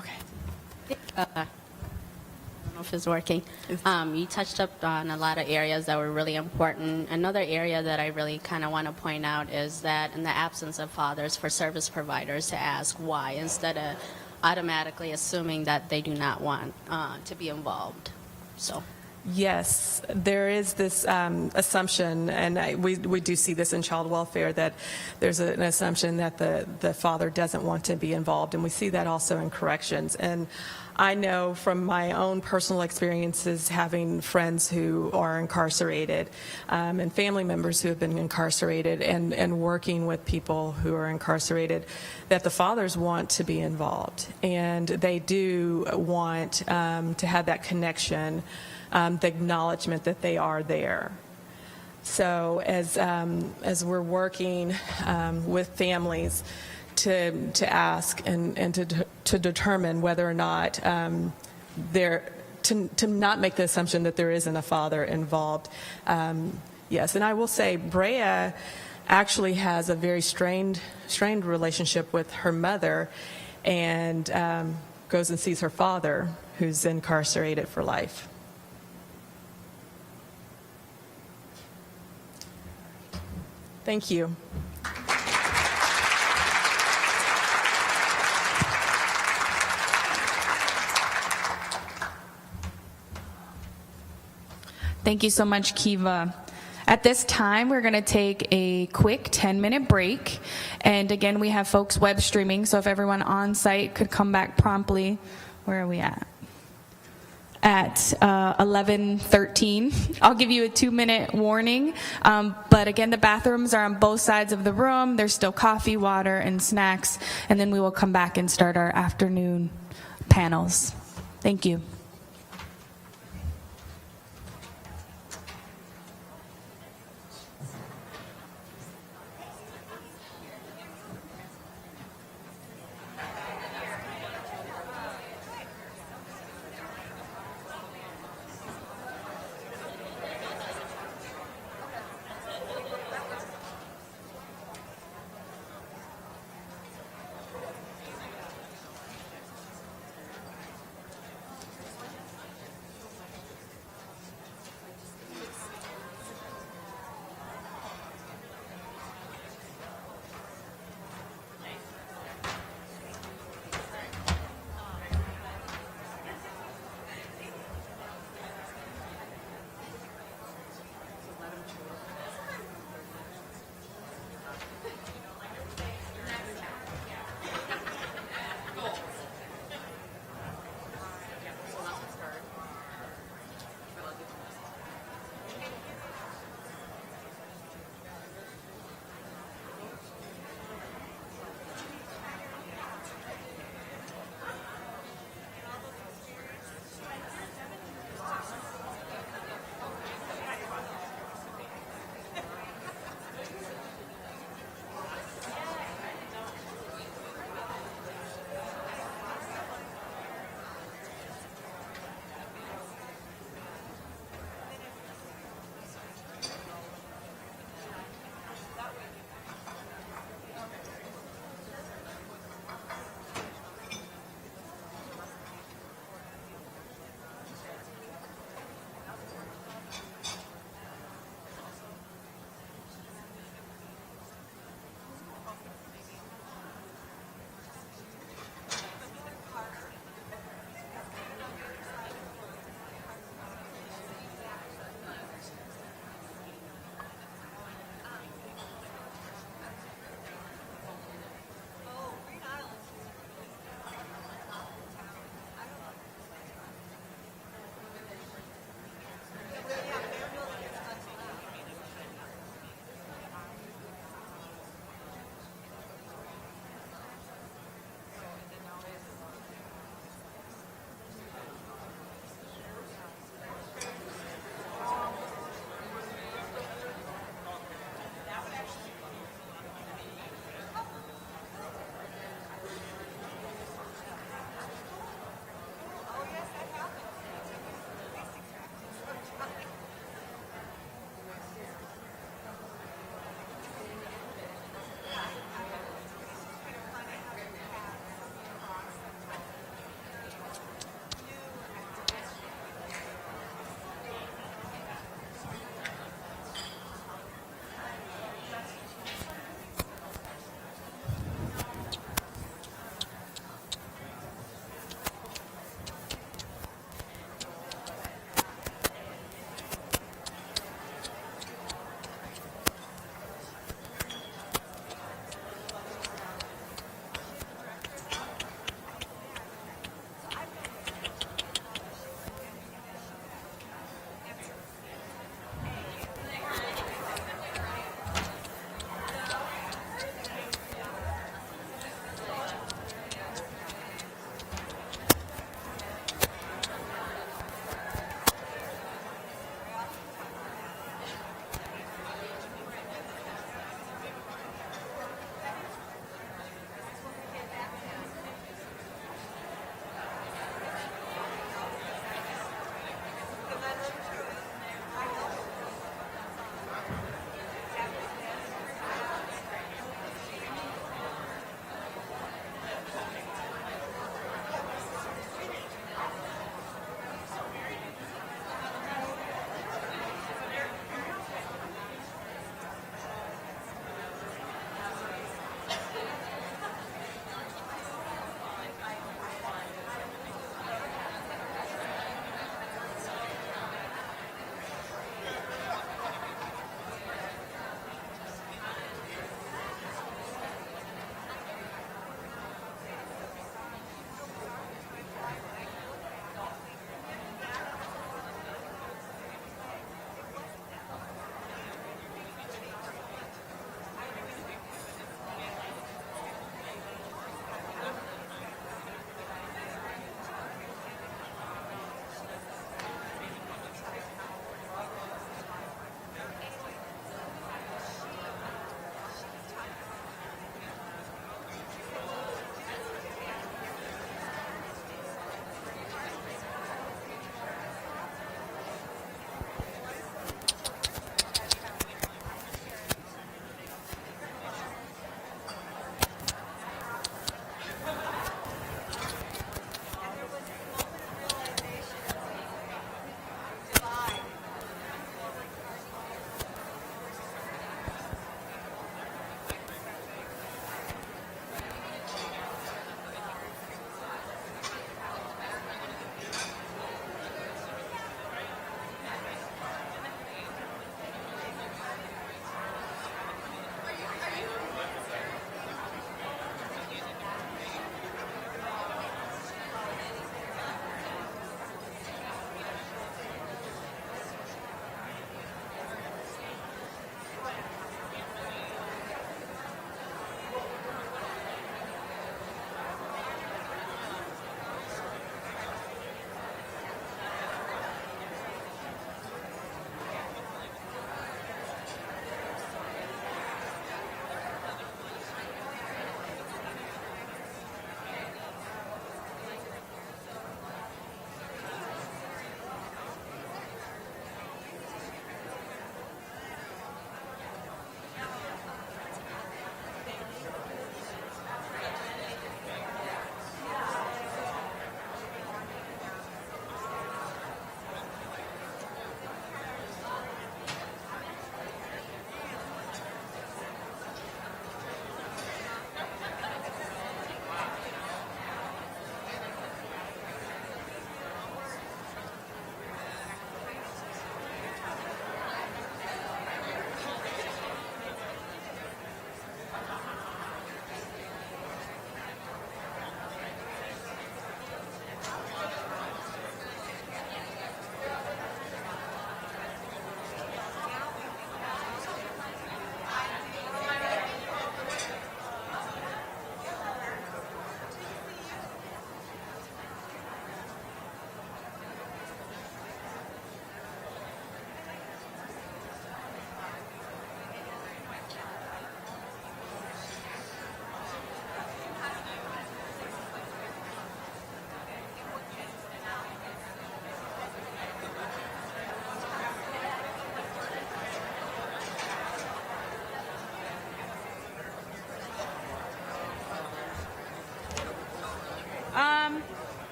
Okay. I don't know if it's working. You touched up on a lot of areas that were really important. Another area that I really kind of want to point out is that in the absence of fathers, for service providers to ask why, instead of automatically assuming that they do not want to be involved. So. Yes, there is this assumption, and we do see this in child welfare, that there's an assumption that the father doesn't want to be involved, and we see that also in corrections. And I know from my own personal experiences, having friends who are incarcerated and family members who have been incarcerated, and working with people who are incarcerated, that the fathers want to be involved, and they do want to have that connection, the acknowledgement that they are there. So as we're working with families to ask and to determine whether or not to not make the assumption that there isn't a father involved. Yes, and I will say Brea actually has a very strained relationship with her mother, and goes and sees her father, who's incarcerated for life. Thank you. Thank you so much, Kiva. At this time, we're going to take a quick 10-minute break. And again, we have folks web streaming, so if everyone on site could come back promptly. Where are we at? at 11:13. I'll give you a 2-minute warning, but again, the bathrooms are on both sides of the room. There's still coffee, water, and snacks, and then we will come back and start our afternoon panels. Thank you.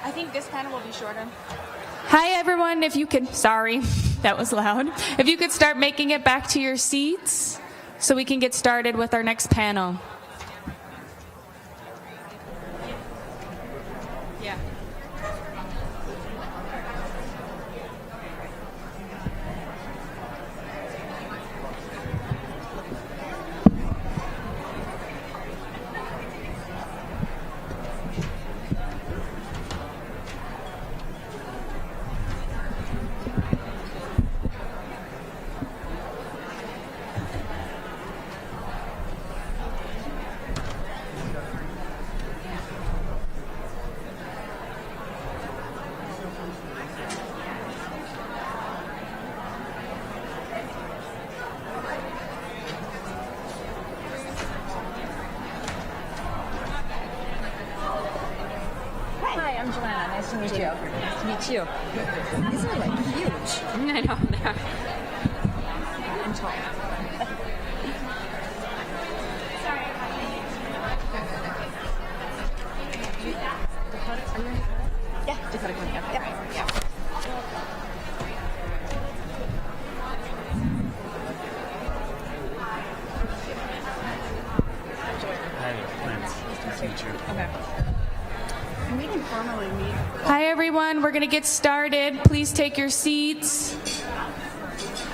I think this panel will be shorter. Hi, everyone. If you could, sorry, that was loud. If you could start making it back to your seats so we can get started with our next panel. Yeah. Hi, I'm Joanna. Nice to meet you. Nice to meet you. These are like huge. I know. They are. I'm tall. Yeah, Dakota County. Yeah. Hi, everyone. We're going to get started. Please take your seats.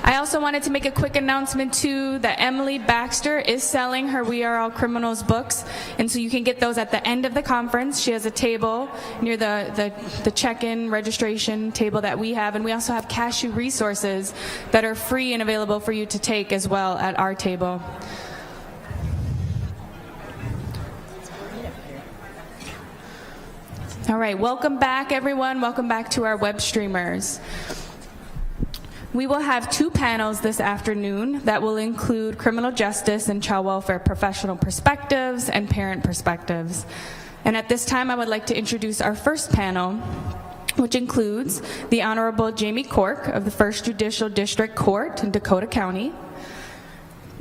I also wanted to make a quick announcement, too, that Emily Baxter is selling her We Are All Criminals books, and so you can get those at the end of the conference. She has a table near the check-in registration table that we have, and we also have cashew resources that are free and available for you to take as well at our table. All right, welcome back, everyone. Welcome back to our web streamers. We will have two panels this afternoon that will include criminal justice and child welfare professional perspectives and parent perspectives. And at this time, I would like to introduce our first panel, which includes the Honorable Jamie Cork of the 1st Judicial District Court in Dakota County.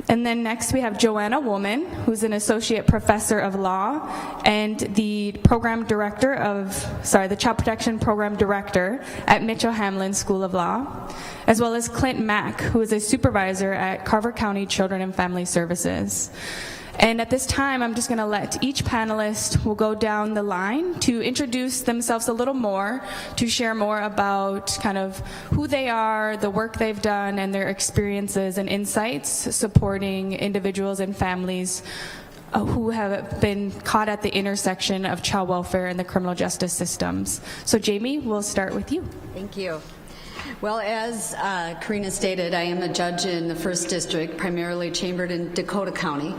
And then next we have Joanna Woolman, who's an associate professor of law and the program director of, the Child Protection Program Director at Mitchell-Hamlin School of Law, as well as Clint Mack, who is a supervisor at Carver County Children and Family Services. And at this time, I'm just going to let each panelist will go down the line to introduce themselves a little more, to share more about kind of who they are, the work they've done, and their experiences and insights supporting individuals and families who have been caught at the intersection of child welfare and the criminal justice systems. So Jamie, we'll start with you. Thank you. Well, as Karina stated, I am a judge in the 1st District, primarily chambered in Dakota County.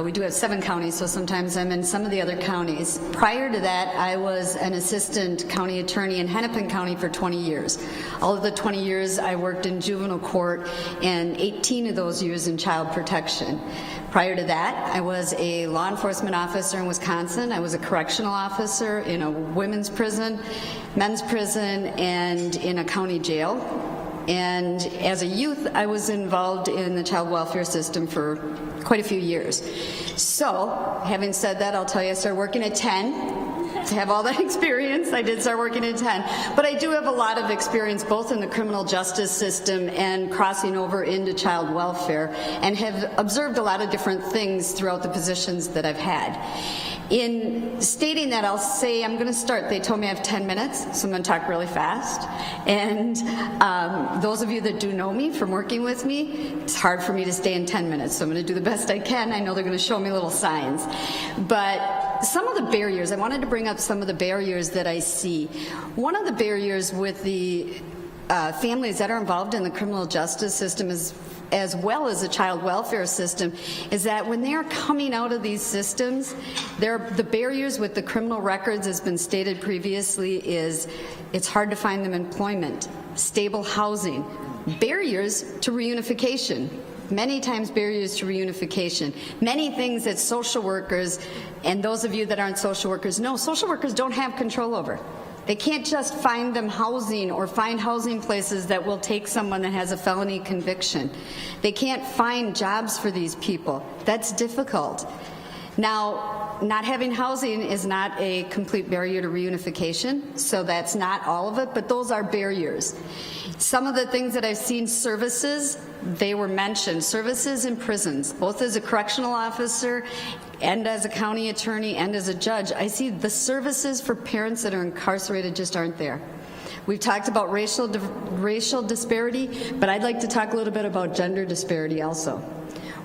We do have 7 counties, so sometimes I'm in some of the other counties. Prior to that, I was an assistant county attorney in Hennepin County for 20 years. All of the 20 years I worked in juvenile court, and 18 of those years in child protection. Prior to that, I was a law enforcement officer in Wisconsin. I was a correctional officer in a women's prison, men's prison, and in a county jail. And as a youth, I was involved in the child welfare system for quite a few years. So, having said that, I'll tell you I started working at 10. To have all that experience, I did start working at 10. But I do have a lot of experience both in the criminal justice system and crossing over into child welfare, and have observed a lot of different things throughout the positions that I've had. In stating that, I'll say I'm going to start. They told me I have 10 minutes, so I'm going to talk really fast. And those of you that do know me from working with me, it's hard for me to stay in 10 minutes, so I'm going to do the best I can. I know they're going to show me little signs. But some of the barriers, I wanted to bring up some of the barriers that I see. One of the barriers with the families that are involved in the criminal justice system as well as the child welfare system is that when they are coming out of these systems, the barriers with the criminal records, as been stated previously, is it's hard to find them employment, stable housing, barriers to reunification. Many times barriers to reunification. Many things that social workers, and those of you that aren't social workers know, social workers don't have control over. They can't just find them housing or find housing places that will take someone that has a felony conviction. They can't find jobs for these people. That's difficult. Now, not having housing is not a complete barrier to reunification, so that's not all of it, but those are barriers. Some of the things that I've seen, services, they were mentioned, services in prisons, both as a correctional officer and as a county attorney and as a judge. I see the services for parents that are incarcerated just aren't there. We've talked about racial disparity, but I'd like to talk a little bit about gender disparity also.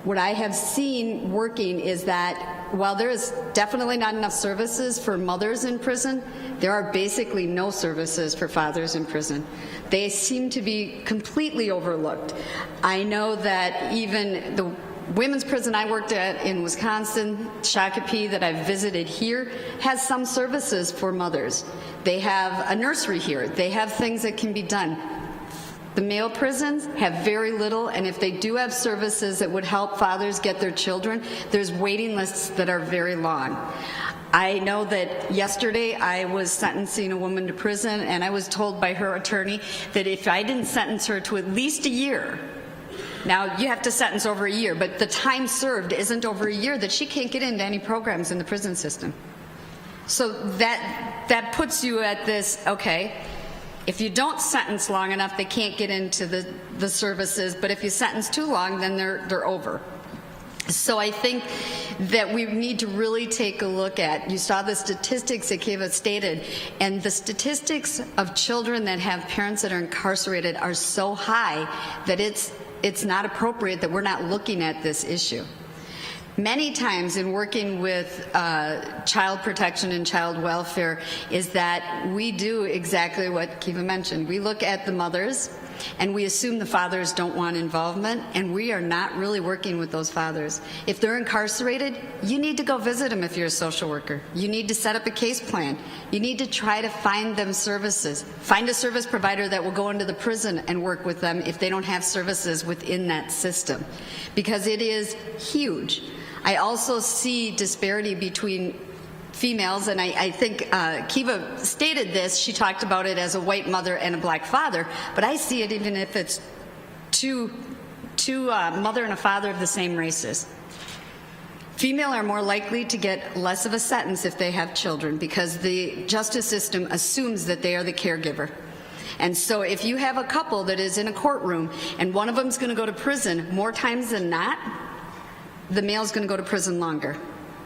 What I have seen working is that while there is definitely not enough services for mothers in prison, there are basically no services for fathers in prison. They seem to be completely overlooked. I know that even the women's prison I worked at in Wisconsin, Shakopee, that I've visited here, has some services for mothers. They have a nursery here. They have things that can be done. The male prisons have very little, and if they do have services that would help fathers get their children, there's waiting lists that are very long. I know that yesterday I was sentencing a woman to prison, and I was told by her attorney that if I didn't sentence her to at least a year, now you have to sentence over a year, but the time served isn't over a year, that she can't get into any programs in the prison system. So that puts you at this, okay, if you don't sentence long enough, they can't get into the services, but if you sentence too long, then they're over. So I think that we need to really take a look at, you saw the statistics that Kiva stated, and the statistics of children that have parents that are incarcerated are so high that it's not appropriate that we're not looking at this issue. Many times in working with child protection and child welfare is that we do exactly what Kiva mentioned. We look at the mothers and we assume the fathers don't want involvement, and we are not really working with those fathers. If they're incarcerated, you need to go visit them if you're a social worker. You need to set up a case plan. You need to try to find them services. Find a service provider that will go into the prison and work with them if they don't have services within that system, because it is huge. I also see disparity between females, and I think Kiva stated this. She talked about it as a white mother and a black father, but I see it even if it's two mother and a father of the same races. Female are more likely to get less of a sentence if they have children, because the justice system assumes that they are the caregiver. And so if you have a couple that is in a courtroom and one of them is going to go to prison, more times than not, the male's going to go to prison longer.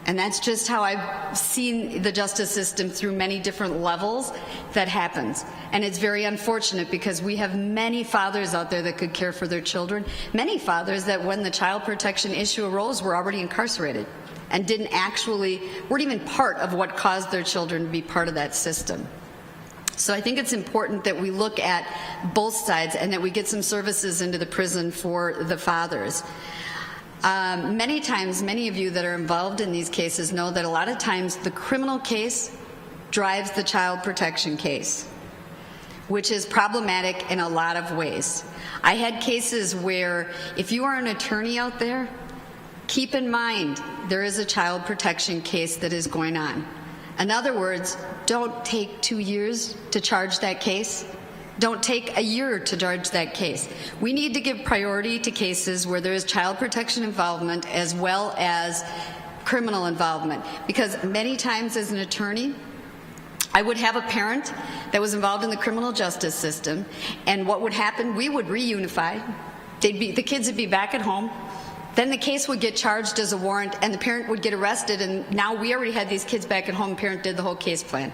And that's just how I've seen the justice system through many different levels that happens. And it's very unfortunate, because we have many fathers out there that could care for their children. Many fathers that when the child protection issue arose were already incarcerated and weren't even part of what caused their children to be part of that system. So I think it's important that we look at both sides and that we get some services into the prison for the fathers. Many times, many of you that are involved in these cases know that a lot of times the criminal case drives the child protection case, which is problematic in a lot of ways. I had cases where if you are an attorney out there, keep in mind there is a child protection case that is going on. In other words, don't take 2 years to charge that case. Don't take a year to charge that case. We need to give priority to cases where there is child protection involvement as well as criminal involvement, because many times as an attorney, I would have a parent that was involved in the criminal justice system, and what would happen, we would reunify. The kids would be back at home. Then the case would get charged as a warrant, and the parent would get arrested, and now we already had these kids back at home, the parent did the whole case plan.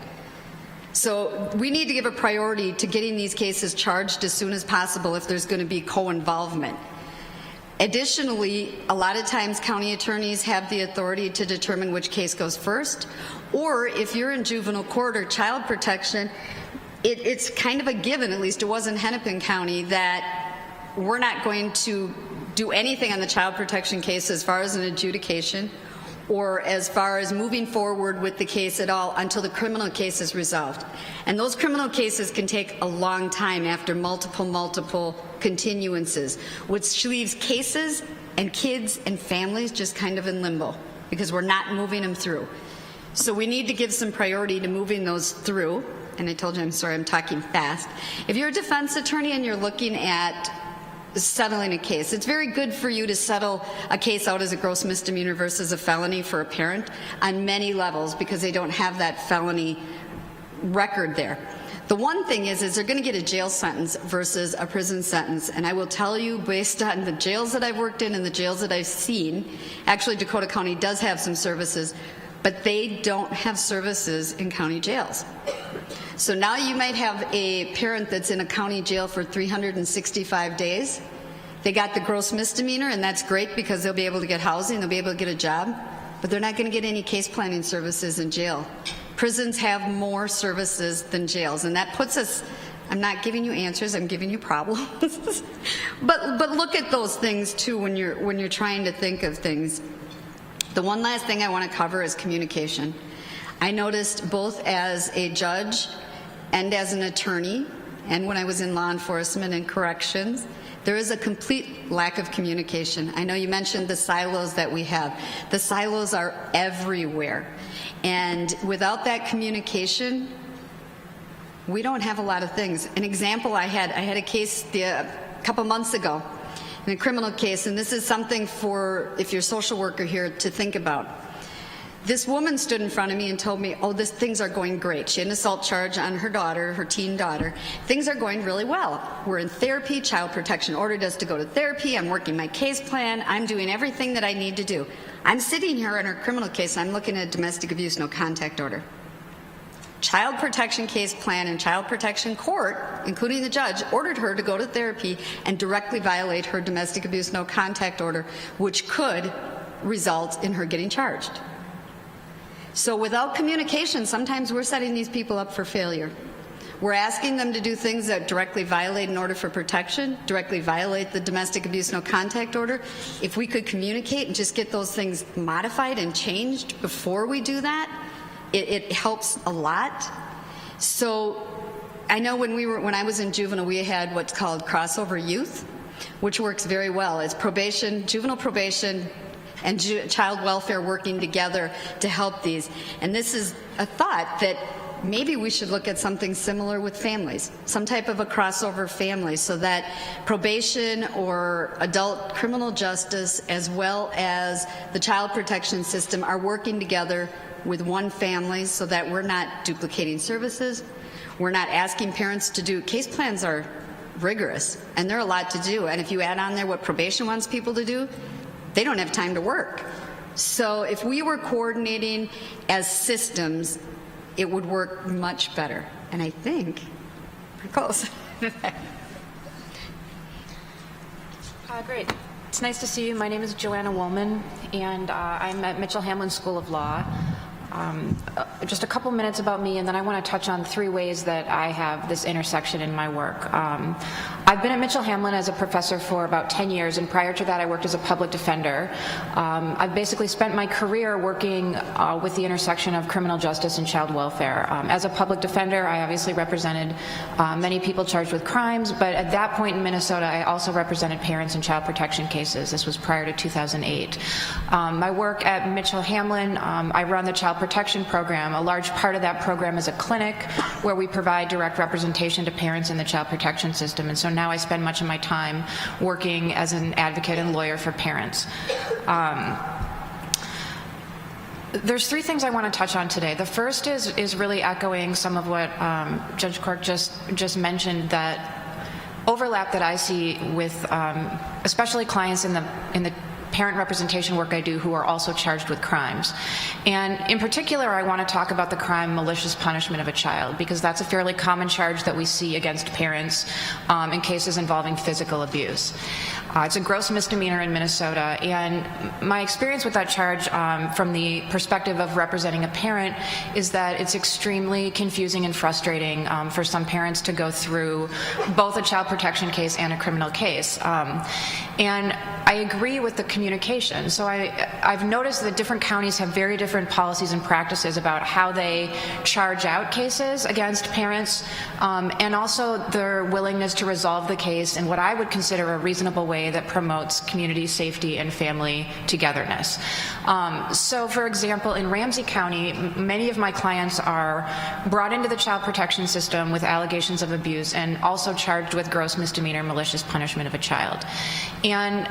So we need to give a priority to getting these cases charged as soon as possible if there's going to be co-involvement. Additionally, a lot of times county attorneys have the authority to determine which case goes first, or if you're in juvenile court or child protection, it's kind of a given, at least it was in Hennepin County, that we're not going to do anything on the child protection case as far as an adjudication or as far as moving forward with the case at all until the criminal case is resolved. And those criminal cases can take a long time after multiple continuances, which leaves cases and kids and families just kind of in limbo because we're not moving them through. So we need to give some priority to moving those through. And I told you, I'm sorry, I'm talking fast. If you're a defense attorney and you're looking at settling a case. It's very good for you to settle a case out as a gross misdemeanor versus a felony for a parent on many levels because they don't have that felony record there. The one thing is they're going to get a jail sentence versus a prison sentence. And I will tell you, based on the jails that I've worked in and the jails that I've seen, actually Dakota County does have some services, but they don't have services in county jails. So now you might have a parent that's in a county jail for 365 days. They got the gross misdemeanor, and that's great because they'll be able to get housing, they'll be able to get a job, but they're not going to get any case planning services in jail. Prisons have more services than jails, and that puts us, I'm not giving you answers, I'm giving you problems. but look at those things too when you're trying to think of things. The one last thing I want to cover is communication. I noticed both as a judge and as an attorney, and when I was in law enforcement and corrections, there is a complete lack of communication. I know you mentioned the silos that we have. The silos are everywhere. And without that communication, we don't have a lot of things. An example I had a case a couple months ago, in a criminal case, and this is something for, if you're a social worker here, to think about. This woman stood in front of me and told me, oh, things are going great. She had an assault charge on her daughter, her teen daughter. Things are going really well. We're in therapy. Child protection ordered us to go to therapy. I'm working my case plan. I'm doing everything that I need to do. I'm sitting here in her criminal case, and I'm looking at a domestic abuse no contact order. Child protection case plan and child protection court, including the judge, ordered her to go to therapy and directly violate her domestic abuse no contact order, which could result in her getting charged. So without communication, sometimes we're setting these people up for failure. We're asking them to do things that directly violate an order for protection, directly violate the domestic abuse no contact order. If we could communicate and just get those things modified and changed before we do that, it helps a lot. So I know when I was in juvenile, we had what's called crossover youth, which works very well. It's probation, juvenile probation, and child welfare working together to help these. And this is a thought that maybe we should look at something similar with families, some type of a crossover family, so that probation or adult criminal justice as well as the child protection system are working together with one family so that we're not duplicating services. We're not asking parents to do, case plans are rigorous and they're a lot to do. And if you add on there what probation wants people to do, they don't have time to work. So if we were coordinating as systems, it would work much better. And I think we're close. Great. It's nice to see you. My name is Joanna Woolman, and I'm at Mitchell-Hamlin School of Law. Just a couple minutes about me, and then I want to touch on 3 ways that I have this intersection in my work. I've been at Mitchell-Hamlin as a professor for about 10 years, and prior to that I worked as a public defender. I've basically spent my career working with the intersection of criminal justice and child welfare. As a public defender, I obviously represented many people charged with crimes, but at that point in Minnesota, I also represented parents in child protection cases. This was prior to 2008. My work at Mitchell-Hamlin, I run the child protection program. A large part of that program is a clinic where we provide direct representation to parents in the child protection system, and so now I spend much of my time working as an advocate and lawyer for parents. There's 3 things I want to touch on today. The first is really echoing some of what Judge Cork just mentioned, that overlap that I see with especially clients in the parent representation work I do who are also charged with crimes. And in particular, I want to talk about the crime malicious punishment of a child, because that's a fairly common charge that we see against parents in cases involving physical abuse. It's a gross misdemeanor in Minnesota, and my experience with that charge from the perspective of representing a parent is that it's extremely confusing and frustrating for some parents to go through both a child protection case and a criminal case. And I agree with the communication. So I've noticed that different counties have very different policies and practices about how they charge out cases against parents, and also their willingness to resolve the case in what I would consider a reasonable way way that promotes community safety and family togetherness. So, for example, in Ramsey County, many of my clients are brought into the child protection system with allegations of abuse and also charged with gross misdemeanor malicious punishment of a child. And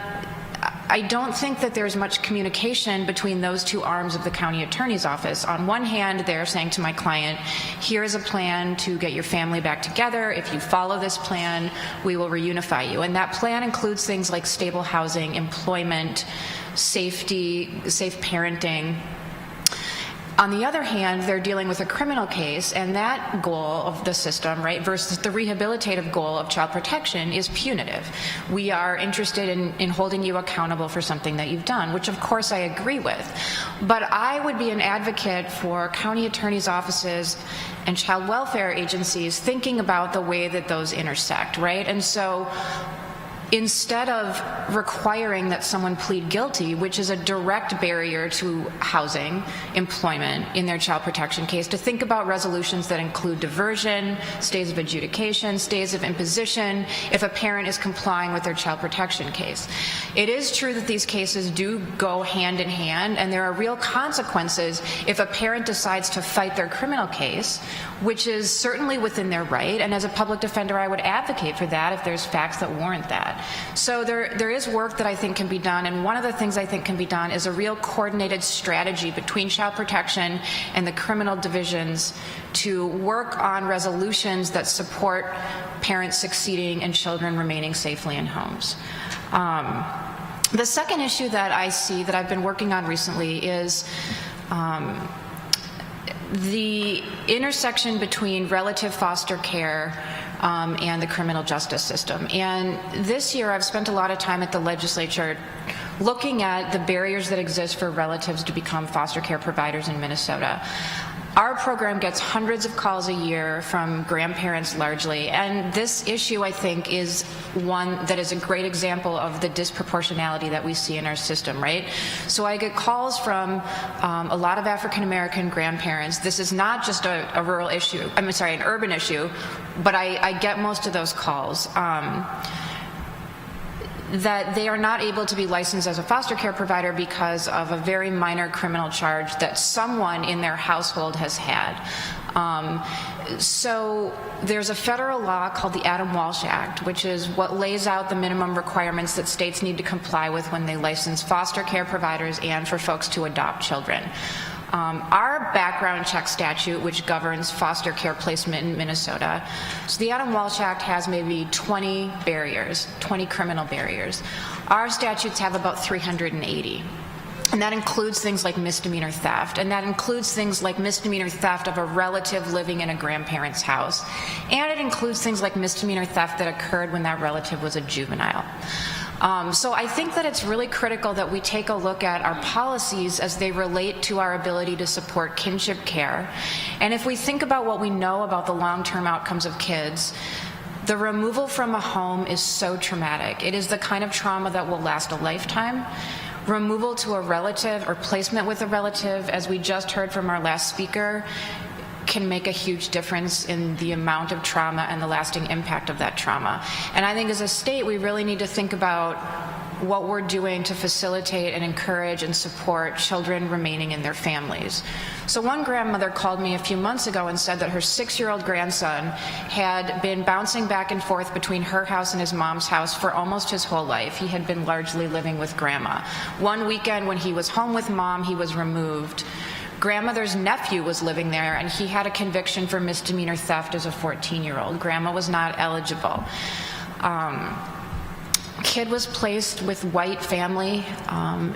I don't think that there's much communication between those two arms of the county attorney's office. On one hand, they're saying to my client, here is a plan to get your family back together. If you follow this plan, we will reunify you. And that plan includes things like stable housing, employment, safety, safe parenting. On the other hand, they're dealing with a criminal case, and that goal of the system, right, versus the rehabilitative goal of child protection is punitive. We are interested in holding you accountable for something that you've done, which of course I agree with. But I would be an advocate for county attorneys' offices and child welfare agencies thinking about the way that those intersect, right? And so instead of requiring that someone plead guilty, which is a direct barrier to housing, employment in their child protection case, to think about resolutions that include diversion, stays of adjudication, stays of imposition, if a parent is complying with their child protection case. It is true that these cases do go hand in hand, and there are real consequences if a parent decides to fight their criminal case, which is certainly within their right, and as a public defender I would advocate for that if there's facts that warrant that. So there is work that I think can be done, and one of the things I think can be done is a real coordinated strategy between child protection and the criminal divisions to work on resolutions that support parents succeeding and children remaining safely in homes. The second issue that I see that I've been working on recently is the intersection between relative foster care and the criminal justice system. And this year I've spent a lot of time at the legislature looking at the barriers that exist for relatives to become foster care providers in Minnesota. Our program gets hundreds of calls a year from grandparents largely, and this issue, I think, is one that is a great example of the disproportionality that we see in our system, right? So I get calls from a lot of African American grandparents. This is not just a rural issue, an urban issue, but I get most of those calls. That they are not able to be licensed as a foster care provider because of a very minor criminal charge that someone in their household has had. So there's a federal law called the Adam Walsh Act, which is what lays out the minimum requirements that states need to comply with when they license foster care providers and for folks to adopt children. Our background check statute, which governs foster care placement in Minnesota, so the Adam Walsh Act has maybe 20 barriers, 20 criminal barriers. Our statutes have about 380. And that includes things like misdemeanor theft, and that includes things like misdemeanor theft of a relative living in a grandparent's house. And it includes things like misdemeanor theft that occurred when that relative was a juvenile. So I think that it's really critical that we take a look at our policies as they relate to our ability to support kinship care. And if we think about what we know about the long-term outcomes of kids, the removal from a home is so traumatic. It is the kind of trauma that will last a lifetime. Removal to a relative or placement with a relative, as we just heard from our last speaker, can make a huge difference in the amount of trauma and the lasting impact of that trauma. And I think as a state, we really need to think about what we're doing to facilitate and encourage and support children remaining in their families. So one grandmother called me a few months ago and said that her 6-year-old grandson had been bouncing back and forth between her house and his mom's house for almost his whole life. He had been largely living with grandma. One weekend when he was home with mom, he was removed. Grandmother's nephew was living there, and he had a conviction for misdemeanor theft as a 14-year-old. Grandma was not eligible. Kid was placed with white family,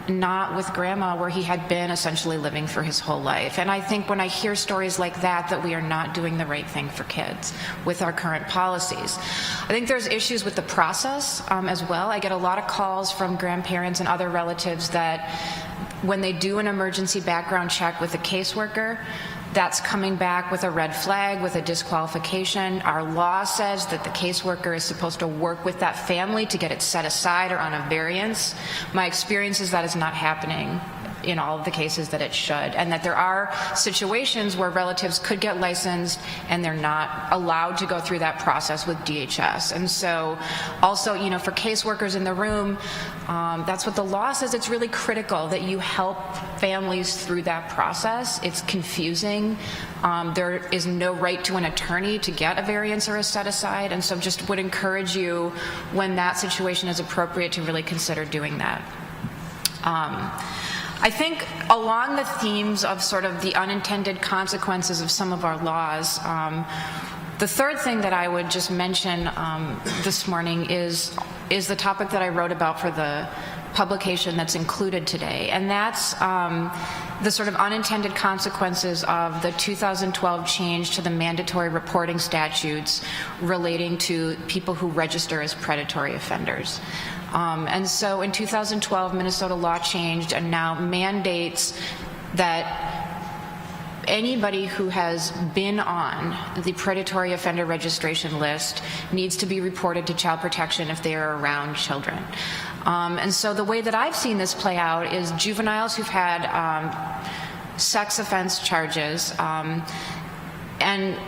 not with grandma, where he had been essentially living for his whole life. And I think when I hear stories like that we are not doing the right thing for kids with our current policies. I think there's issues with the process as well. I get a lot of calls from grandparents and other relatives that when they do an emergency background check with a caseworker, that's coming back with a red flag, with a disqualification. Our law says that the caseworker is supposed to work with that family to get it set aside or on a variance. My experience is that is not happening in all of the cases that it should, and that there are situations where relatives could get licensed and they're not allowed to go through that process with DHS. And so also, you know, for caseworkers in the room, that's what the law says. It's really critical that you help families through that process. It's confusing. There is no right to an attorney to get a variance or a set aside, and so just would encourage you, when that situation is appropriate, to really consider doing that. I think along the themes of sort of the unintended consequences of some of our laws, the third thing that I would just mention this morning is the topic that I wrote about for the publication that's included today, and that's the sort of unintended consequences of the 2012 change to the mandatory reporting statutes relating to people who register as predatory offenders. And so in 2012, Minnesota law changed and now mandates that anybody who has been on the predatory offender registration list needs to be reported to Child Protection if they are around children. And so the way that I've seen this play out is juveniles who've had sex offense charges, and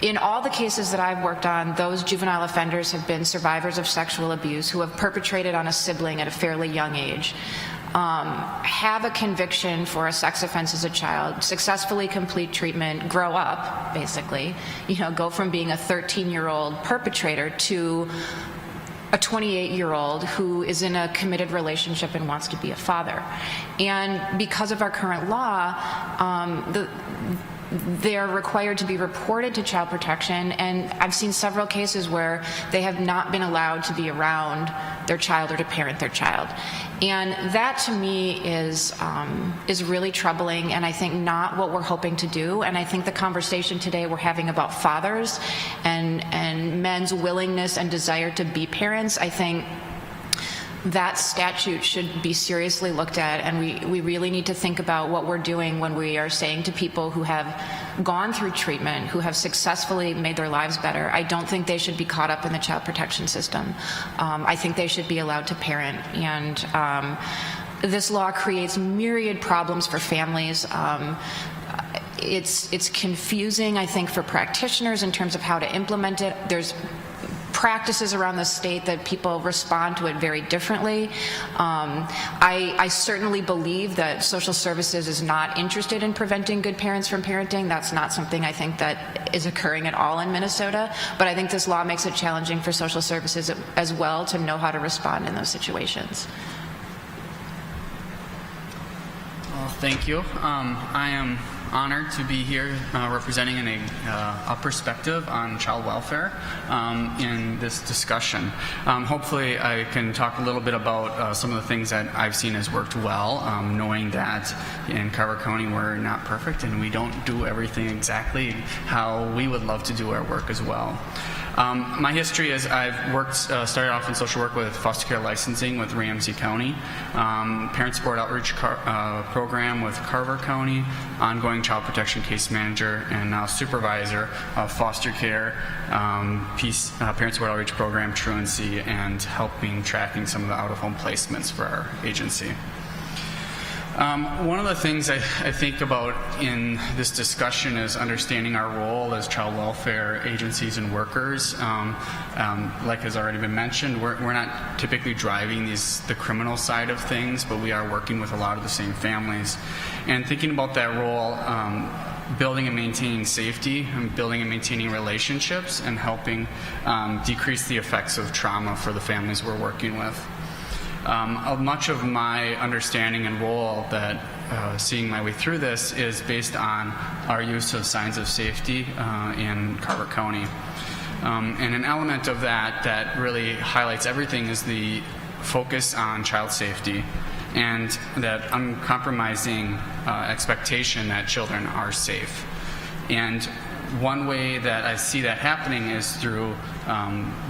in all the cases that I've worked on, those juvenile offenders have been survivors of sexual abuse who have perpetrated on a sibling at a fairly young age, have a conviction for a sex offense as a child, successfully complete treatment, grow up, basically, you know, go from being a 13-year-old perpetrator to a 28-year-old who is in a committed relationship and wants to be a father. And because of our current law, they're required to be reported to Child Protection, and I've seen several cases where they have not been allowed to be around their child or to parent their child. And that to me is really troubling, and I think not what we're hoping to do. And I think the conversation today we're having about fathers and men's willingness and desire to be parents, I think that statute should be seriously looked at, and we really need to think about what we're doing when we are saying to people who have gone through treatment, who have successfully made their lives better, I don't think they should be caught up in the child protection system. I think they should be allowed to parent, and this law creates myriad problems for families. It's confusing, I think, for practitioners in terms of how to implement it. There's practices around the state that people respond to it very differently. I certainly believe that social services is not interested in preventing good parents from parenting. That's not something I think that is occurring at all in Minnesota, but I think this law makes it challenging for social services as well to know how to respond in those situations. Well, thank you. I am honored to be here representing a perspective on child welfare in this discussion. Hopefully I can talk a little bit about some of the things that I've seen has worked well, knowing that in Carver County we're not perfect and we don't do everything exactly how we would love to do our work as well. My history is I've worked, started off in social work with foster care licensing with Ramsey County, parent support outreach program with Carver County, ongoing child protection case manager, and now supervisor of foster care, parent support outreach program, truancy, and helping tracking some of the out-of-home placements for our agency. One of the things I think about in this discussion is understanding our role as child welfare agencies and workers. Like has already been mentioned, we're not typically driving the criminal side of things, but we are working with a lot of the same families. And thinking about that role, building and maintaining safety, and building and maintaining relationships, and helping decrease the effects of trauma for the families we're working with. Much of my understanding and role that seeing my way through this is based on our use of signs of safety in Carver County. And an element of that really highlights everything is the focus on child safety and that uncompromising expectation that children are safe. And one way that I see that happening is through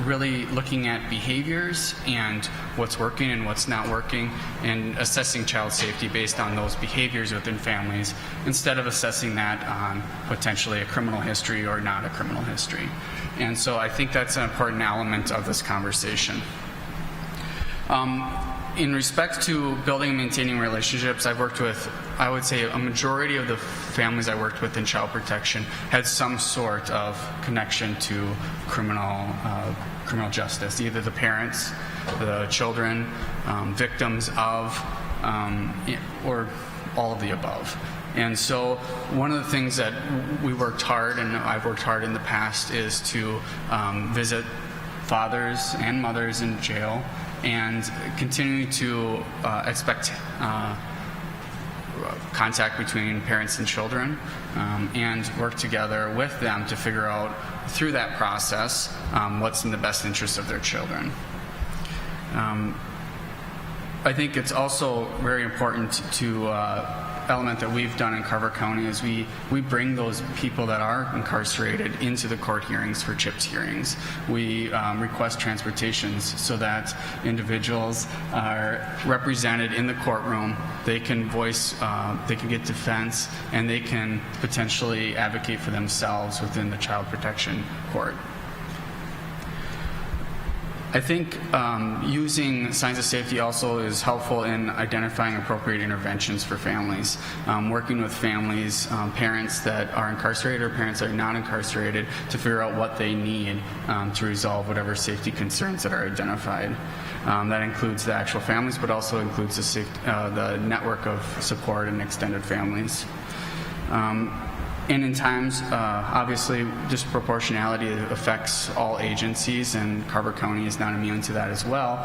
really looking at behaviors and what's working and what's not working, and assessing child safety based on those behaviors within families instead of assessing that on potentially a criminal history or not a criminal history. And so I think that's an important element of this conversation. In respect to building and maintaining relationships, I've worked with, I would say, a majority of the families I worked with in child protection had some sort of connection to criminal justice, either the parents, the children, victims of, or all of the above. And so one of the things that we worked hard, and I've worked hard in the past, is to visit fathers and mothers in jail and continue to expect contact between parents and children, and work together with them to figure out through that process what's in the best interest of their children. I think it's also very important to element that we've done in Carver County is we bring those people that are incarcerated into the court hearings for CHIPS hearings. We request transportations so that individuals are represented in the courtroom. They can voice, they can get defense, and they can potentially advocate for themselves within the child protection court. I think using signs of safety also is helpful in identifying appropriate interventions for families. Working with families, parents that are incarcerated or parents that are not incarcerated, to figure out what they need to resolve whatever safety concerns that are identified. That includes the actual families, but also includes the network of support and extended families. And in times, obviously, disproportionality affects all agencies, and Carver County is not immune to that as well.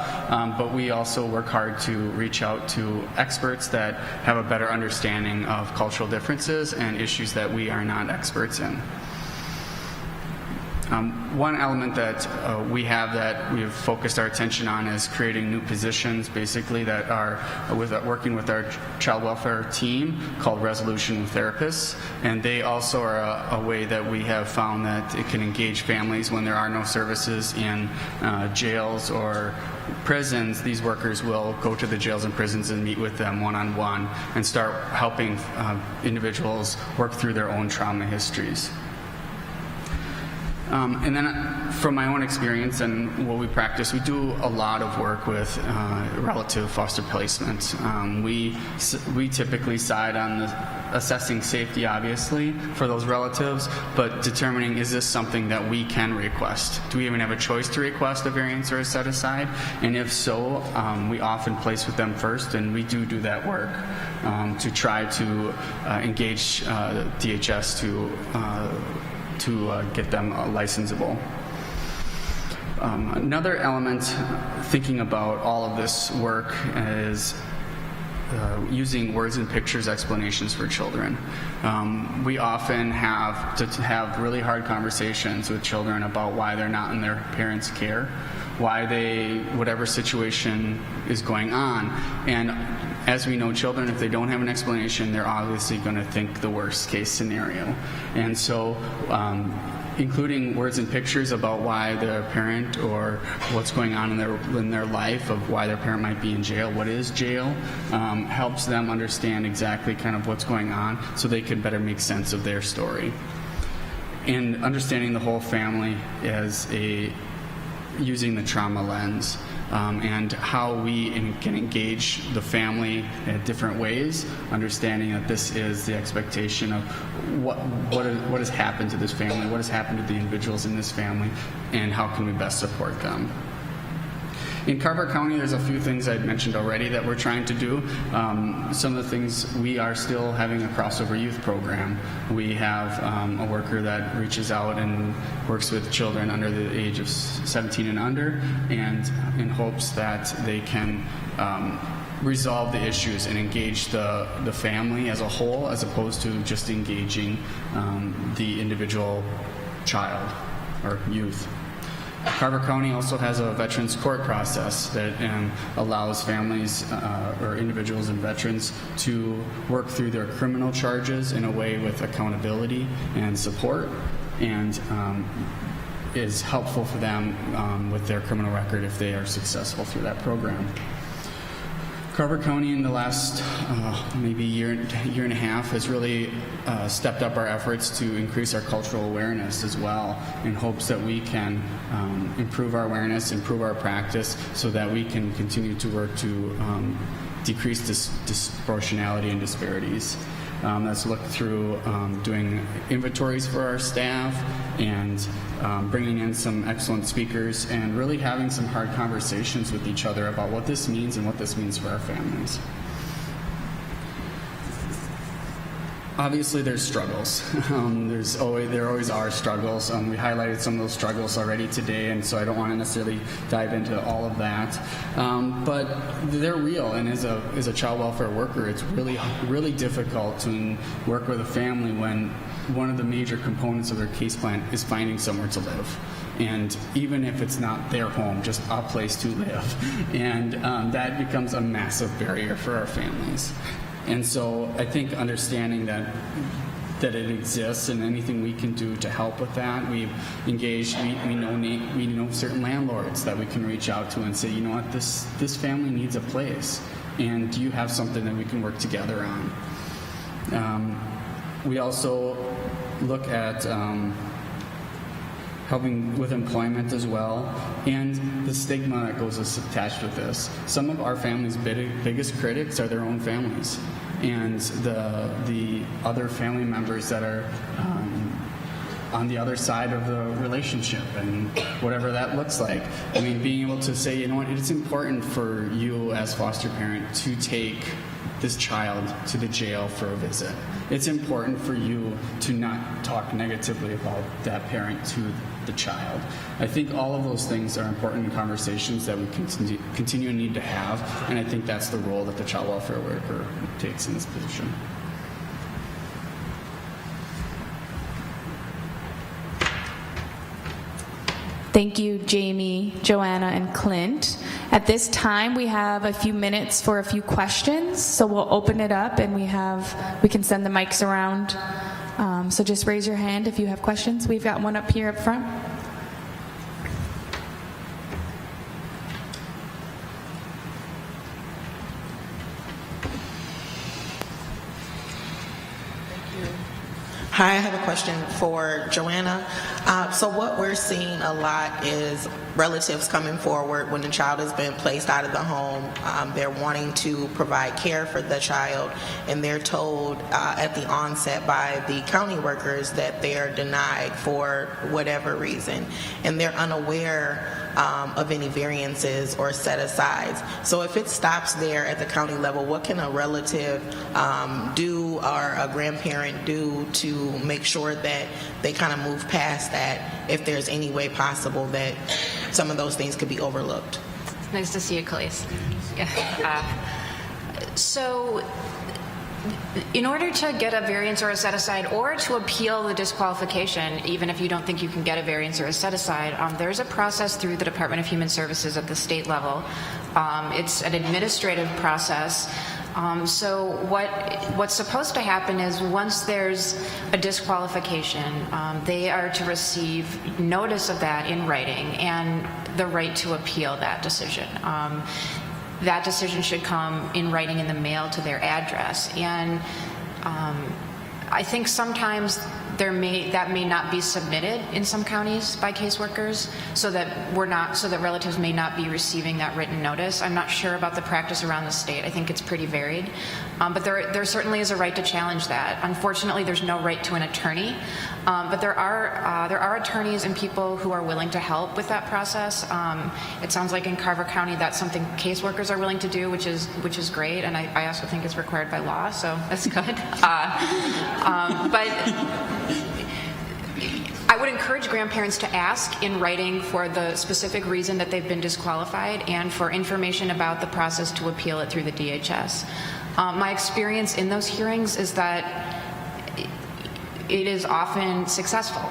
But we also work hard to reach out to experts that have a better understanding of cultural differences and issues that we are not experts in. One element that we have that we've focused our attention on is creating new positions, basically, that are working with our child welfare team called Resolution Therapists. And they also are a way that we have found that it can engage families when there are no services in jails or prisons. These workers will go to the jails and prisons and meet with them one-on-one and start helping individuals work through their own trauma histories. And then from my own experience and what we practice, we do a lot of work with relative foster placement. We typically side on assessing safety, obviously, for those relatives, but determining, is this something that we can request? Do we even have a choice to request a variance or a set aside? And if so, we often place with them first, and we do that work to try to engage DHS to get them licensable. Another element, thinking about all of this work, is using words and pictures explanations for children. We often have to have really hard conversations with children about why they're not in their parents' care, why whatever situation is going on. And as we know, children, if they don't have an explanation, they're obviously going to think the worst case scenario. And so including words and pictures about why their parent or what's going on in their life, of why their parent might be in jail, what is jail, helps them understand exactly kind of what's going on so they can better make sense of their story. And understanding the whole family as using the trauma lens. And how we can engage the family in different ways, understanding that this is the expectation of what has happened to this family, what has happened to the individuals in this family, and how can we best support them. In Carver County, there's a few things I'd mentioned already that we're trying to do. Some of the things, we are still having a crossover youth program. We have a worker that reaches out and works with children under the age of 17 and under, and in hopes that they can resolve the issues and engage the family as a whole, as opposed to just engaging the individual child or youth. Carver County also has a veterans court process that allows families or individuals and veterans to work through their criminal charges in a way with accountability and support, and is helpful for them with their criminal record if they are successful through that program. Carver County in the last maybe year and a half has really stepped up our efforts to increase our cultural awareness as well, in hopes that we can improve our awareness, improve our practice, so that we can continue to work to decrease disproportionality and disparities. Let's look through doing inventories for our staff and bringing in some excellent speakers and really having some hard conversations with each other about what this means and what this means for our families. Obviously, there's struggles. There always are struggles. We highlighted some of those struggles already today, and so I don't want to necessarily dive into all of that. But they're real, and as a child welfare worker, it's really difficult to work with a family when one of the major components of their case plan is finding somewhere to live. And even if it's not their home, just a place to live. And that becomes a massive barrier for our families. And so I think understanding that it exists and anything we can do to help with that, we've engaged, we know certain landlords that we can reach out to and say, you know what, this family needs a place, and do you have something that we can work together on? We also look at helping with employment as well, and the stigma that goes attached with this. Some of our family's biggest critics are their own families, and the other family members that are on the other side of the relationship, and whatever that looks like. I mean, being able to say, you know what, it's important for you as foster parent to take this child to the jail for a visit. It's important for you to not talk negatively about that parent to the child. I think all of those things are important conversations that we continue to need to have, and I think that's the role that the child welfare worker takes in this position. Thank you, Jamie, Joanna, and Clint. At this time, we have a few minutes for a few questions, so we'll open it up, and we can send the mics around. So just raise your hand if you have questions. We've got one up here up front. Hi, I have a question for Joanna. So what we're seeing a lot is relatives coming forward when the child has been placed out of the home. They're wanting to provide care for the child, and they're told at the onset by the county workers that they are denied for whatever reason, and they're unaware of any variances or set-asides. So if it stops there at the county level, what can a relative do or a grandparent do to make sure that they kind of move past that, if there's any way possible that some of those things could be overlooked? Nice to see you, Khalees. Yeah. So in order to get a variance or a set-aside, or to appeal the disqualification, even if you don't think you can get a variance or a set-aside, there's a process through the Department of Human Services at the state level. It's an administrative process. So what's supposed to happen is, once there's a disqualification, they are to receive notice of that in writing and the right to appeal that decision. That decision should come in writing in the mail to their address. And I think sometimes that may not be submitted in some counties by caseworkers, so that relatives may not be receiving that written notice. I'm not sure about the practice around the state. I think it's pretty varied, but there certainly is a right to challenge that. Unfortunately, there's no right to an attorney, but there are attorneys and people who are willing to help with that process. It sounds like in Carver County that's something caseworkers are willing to do, which is great, and I also think it's required by law, so that's good. But I would encourage grandparents to ask in writing for the specific reason that they've been disqualified, and for information about the process to appeal it through the DHS. My experience in those hearings is that it is often successful.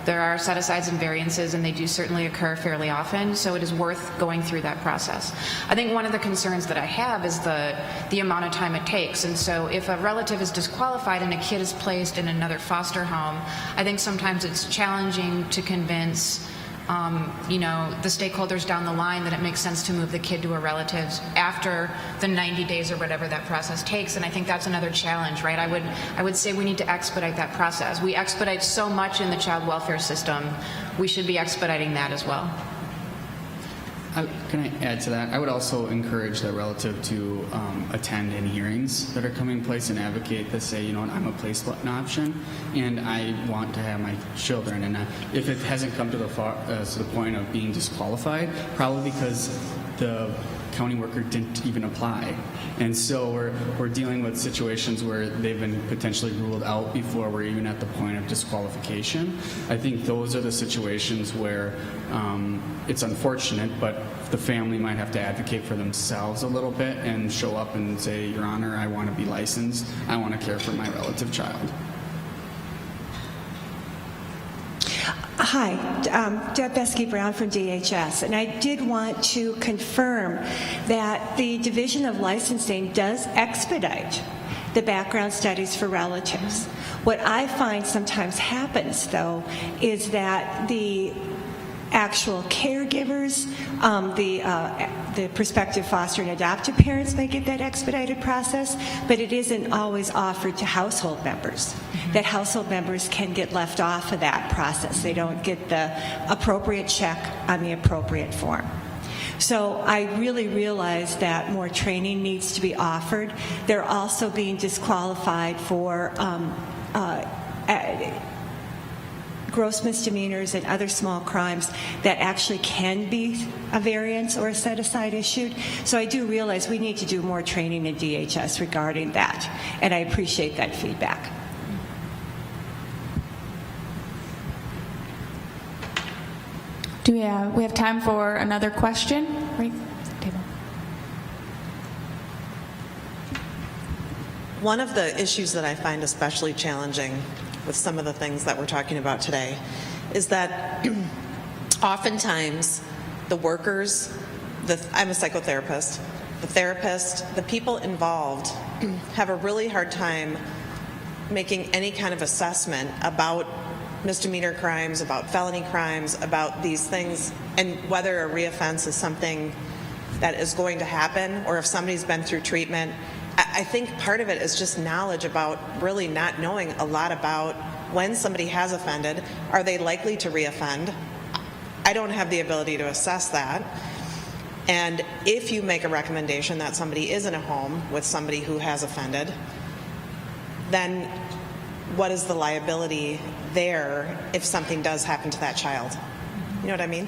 There are set-asides and variances, and they do certainly occur fairly often, so it is worth going through that process. I think one of the concerns that I have is the amount of time it takes, and so if a relative is disqualified and a kid is placed in another foster home, I think sometimes it's challenging to convince the stakeholders down the line that it makes sense to move the kid to a relative's after the 90 days or whatever that process takes. And I think that's another challenge, right? I would say we need to expedite that process. We expedite so much in the child welfare system. We should be expediting that as well. Can I add to that? I would also encourage the relative to attend any hearings that are coming in place and advocate that say, you know what, I'm a placement option and I want to have my children. And if it hasn't come to the point of being disqualified, probably because the county worker didn't even apply. And so we're dealing with situations where they've been potentially ruled out before we're even at the point of disqualification. I think those are the situations where it's unfortunate, but the family might have to advocate for themselves a little bit and show up and say, Your Honor, I want to be licensed. I want to care for my relative child. Hi, Deb Beskey-Brown from DHS, and I did want to confirm that the Division of Licensing does expedite the background studies for relatives. What I find sometimes happens, though, is that the actual caregivers, the prospective foster and adoptive parents may get that expedited process, but it isn't always offered to household members. That household members can get left off of that process. They don't get the appropriate check on the appropriate form. So I really realize that more training needs to be offered. They're also being disqualified for gross misdemeanors and other small crimes that actually can be a variance or a set-aside issued. So I do realize we need to do more training in DHS regarding that, and I appreciate that feedback. Do we have time for another question? Right, table. One of the issues that I find especially challenging with some of the things that we're talking about today is that oftentimes the workers, I'm a psychotherapist, the therapist, the people involved have a really hard time making any kind of assessment about misdemeanor crimes, about felony crimes, about these things, and whether a reoffense is something that is going to happen or if somebody's been through treatment. I think part of it is just knowledge about really not knowing a lot about when somebody has offended. Are they likely to reoffend? I don't have the ability to assess that. And if you make a recommendation that somebody is in a home with somebody who has offended, then what is the liability there if something does happen to that child? You know what I mean?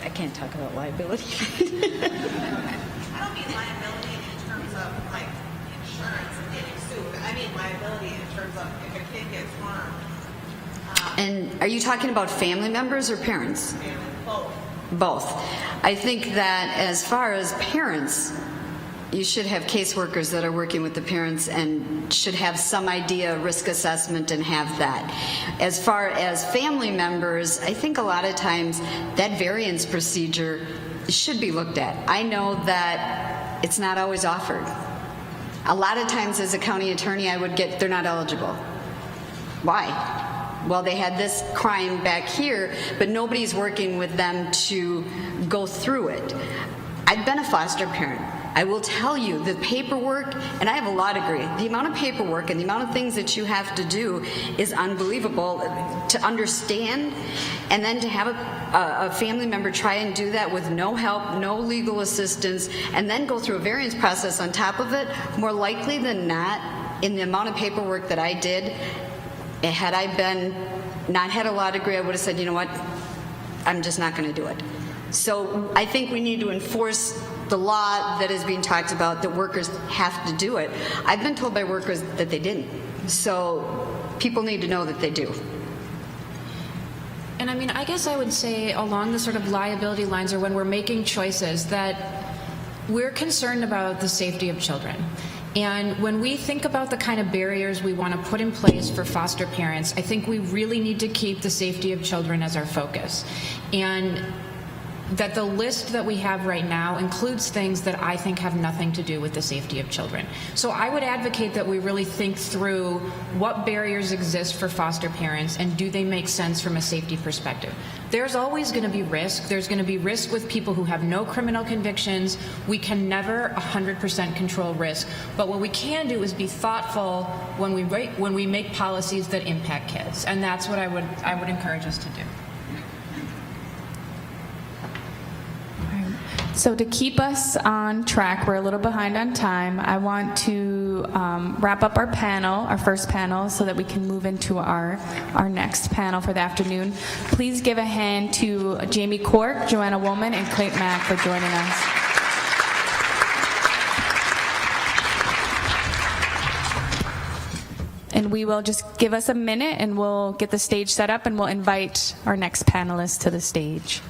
I can't talk about liability. I don't mean liability in terms of like insurance and getting sued. I mean liability in terms of if a kid gets harmed. And are you talking about family members or parents? Both. Both. I think that as far as parents, you should have caseworkers that are working with the parents and should have some idea of risk assessment and have that. As far as family members, I think a lot of times that variance procedure should be looked at. I know that it's not always offered. A lot of times as a county attorney I would get, they're not eligible. Why? Well, they had this crime back here, but nobody's working with them to go through it. I've been a foster parent. I will tell you the paperwork, and I have a law degree, the amount of paperwork and the amount of things that you have to do is unbelievable to understand, and then to have a family member try and do that with no help, no legal assistance, and then go through a variance process on top of it, more likely than not, in the amount of paperwork that I did, had I not had a law degree, I would have said, you know what, I'm just not going to do it. So I think we need to enforce the law that is being talked about, that workers have to do it. I've been told by workers that they didn't. So people need to know that they do. And I mean, I guess I would say along the sort of liability lines, or when we're making choices, that we're concerned about the safety of children. And when we think about the kind of barriers we want to put in place for foster parents, I think we really need to keep the safety of children as our focus. And that the list that we have right now includes things that I think have nothing to do with the safety of children. So I would advocate that we really think through what barriers exist for foster parents and do they make sense from a safety perspective. There's always going to be risk. There's going to be risk with people who have no criminal convictions. We can never 100% control risk, but what we can do is be thoughtful when we make policies that impact kids, and that's what I would encourage us to do. So to keep us on track, we're a little behind on time. I want to wrap up our first panel, so that we can move into our next panel for the afternoon. Please give a hand to Jamie Cork, Joanna Woolman, and Clayton Mack for joining us. And we will just give us a minute and we'll get the stage set up and we'll invite our next panelists to the stage.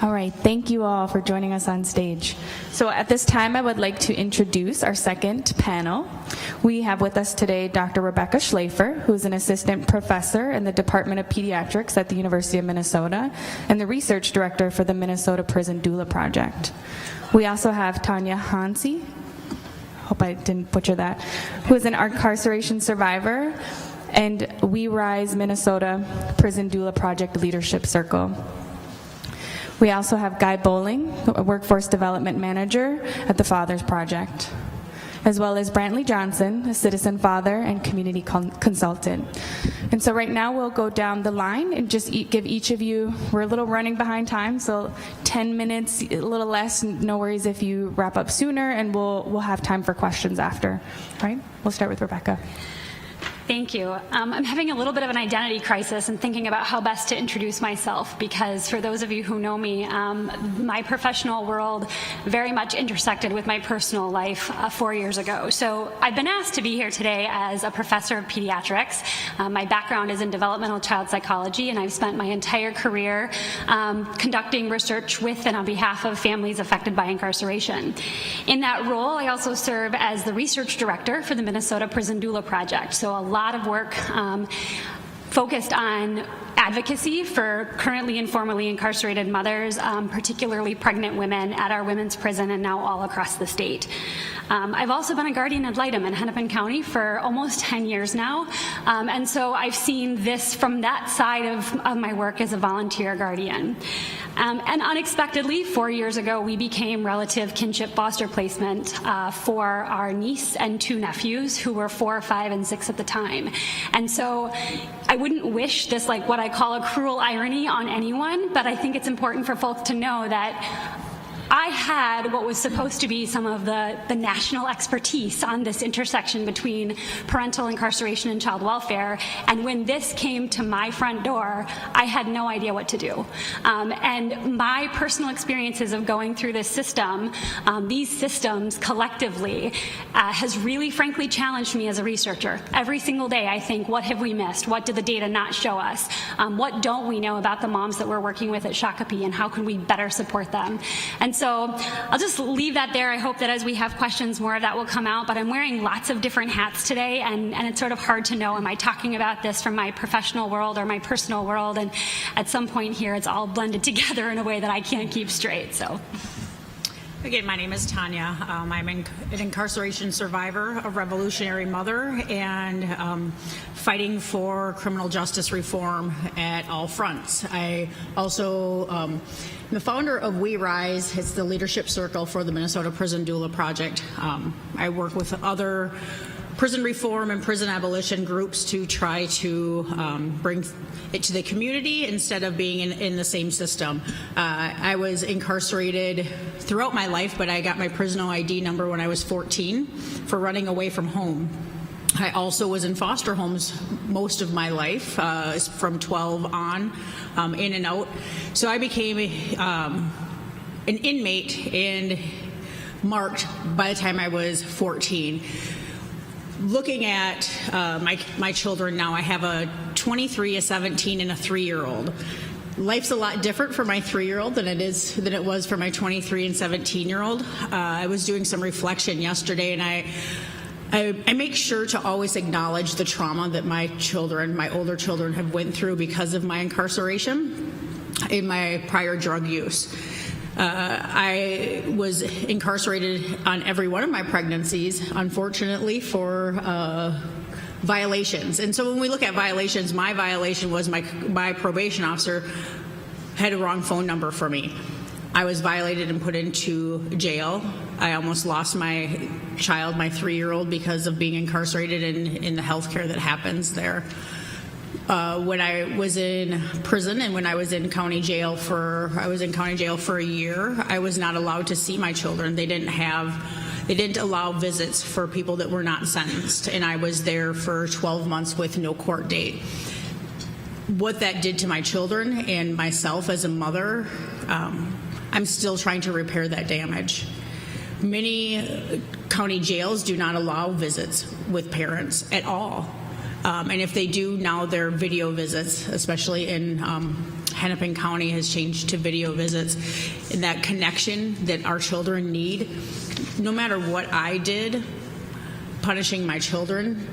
All right, thank you all for joining us on stage. So at this time, I would like to introduce our second panel. We have with us today Dr. Rebecca Schlafer, who is an assistant professor in the Department of Pediatrics at the University of Minnesota and the research director for the Minnesota Prison Doula Project. We also have Tanya Hansi, hope I didn't butcher that, who is an incarceration survivor and We Rise Minnesota Prison Doula Project Leadership Circle. We also have Guy Bowling, a workforce development manager at the Fathers Project, as well as Brantley Johnson, a citizen father and community consultant. And so right now we'll go down the line and just give each of you, we're a little running behind time, so 10 minutes, a little less, no worries if you wrap up sooner, and we'll have time for questions after. All right, we'll start with Rebecca. Thank you. I'm having a little bit of an identity crisis and thinking about how best to introduce myself, because for those of you who know me, my professional world very much intersected with my personal life 4 years ago. So I've been asked to be here today as a professor of pediatrics. My background is in developmental child psychology, and I've spent my entire career conducting research with and on behalf of families affected by incarceration. In that role, I also serve as the research director for the Minnesota Prison Doula Project. So a lot of work focused on advocacy for currently and formerly incarcerated mothers, particularly pregnant women at our women's prison and now all across the state. I've also been a guardian ad litem in Hennepin County for almost 10 years now, and so I've seen this from that side of my work as a volunteer guardian. And unexpectedly, 4 years ago, we became relative kinship foster placement for our niece and 2 nephews who were 4, 5, and 6 at the time. And so I wouldn't wish this, like what I call a cruel irony, on anyone, but I think it's important for folks to know that I had what was supposed to be some of the national expertise on this intersection between parental incarceration and child welfare, and when this came to my front door, I had no idea what to do. And my personal experiences of going through this system, these systems collectively, has really frankly challenged me as a researcher. Every single day I think, what have we missed? What did the data not show us? What don't we know about the moms that we're working with at Shakopee, and how can we better support them? And so I'll just leave that there. I hope that as we have questions, more of that will come out, but I'm wearing lots of different hats today, and it's sort of hard to know, am I talking about this from my professional world or my personal world? And at some point here, it's all blended together in a way that I can't keep straight, so. Again, my name is Tanya. I'm an incarceration survivor, a revolutionary mother, and fighting for criminal justice reform at all fronts. I also the founder of We Rise. It's the leadership circle for the Minnesota Prison Doula Project. I work with other prison reform and prison abolition groups to try to bring it to the community instead of being in the same system. I was incarcerated throughout my life, but I got my prison ID number when I was 14 for running away from home. I also was in foster homes most of my life, from 12 on, in and out. So I became an inmate and marked by the time I was 14. Looking at my children now, I have a 23, a 17, and a 3-year-old. Life's a lot different for my 3-year-old than it was for my 23 and 17-year-old. I was doing some reflection yesterday, and I make sure to always acknowledge the trauma that my older children have went through because of my incarceration in my prior drug use. I was incarcerated on every one of my pregnancies, unfortunately, for violations. And so when we look at violations, my violation was my probation officer had a wrong phone number for me. I was violated and put into jail. I almost lost my child, my 3-year-old, because of being incarcerated in the health care that happens there. When I was in prison and when I was in county jail for a year, I was not allowed to see my children. They didn't allow visits for people that were not sentenced, and I was there for 12 months with no court date. What that did to my children and myself as a mother, I'm still trying to repair that damage. Many county jails do not allow visits with parents at all. And if they do, now they're video visits, especially in Hennepin County has changed to video visits. And that connection that our children need, no matter what I did, punishing my children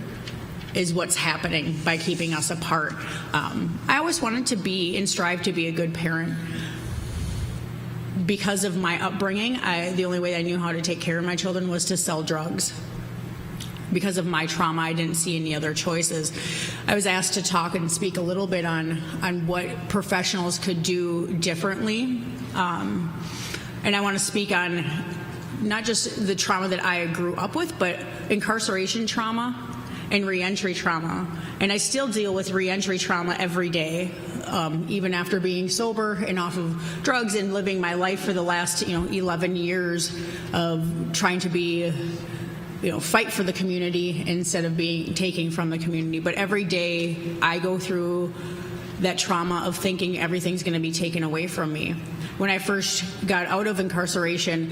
is what's happening by keeping us apart. I always wanted to be and strive to be a good parent. Because of my upbringing, the only way I knew how to take care of my children was to sell drugs. Because of my trauma, I didn't see any other choices. I was asked to talk and speak a little bit on what professionals could do differently. And I want to speak on not just the trauma that I grew up with, but incarceration trauma and reentry trauma. And I still deal with reentry trauma every day, even after being sober and off of drugs and living my life for the last 11 years of trying to be fight for the community instead of taking from the community. But every day I go through that trauma of thinking everything's going to be taken away from me. When I first got out of incarceration,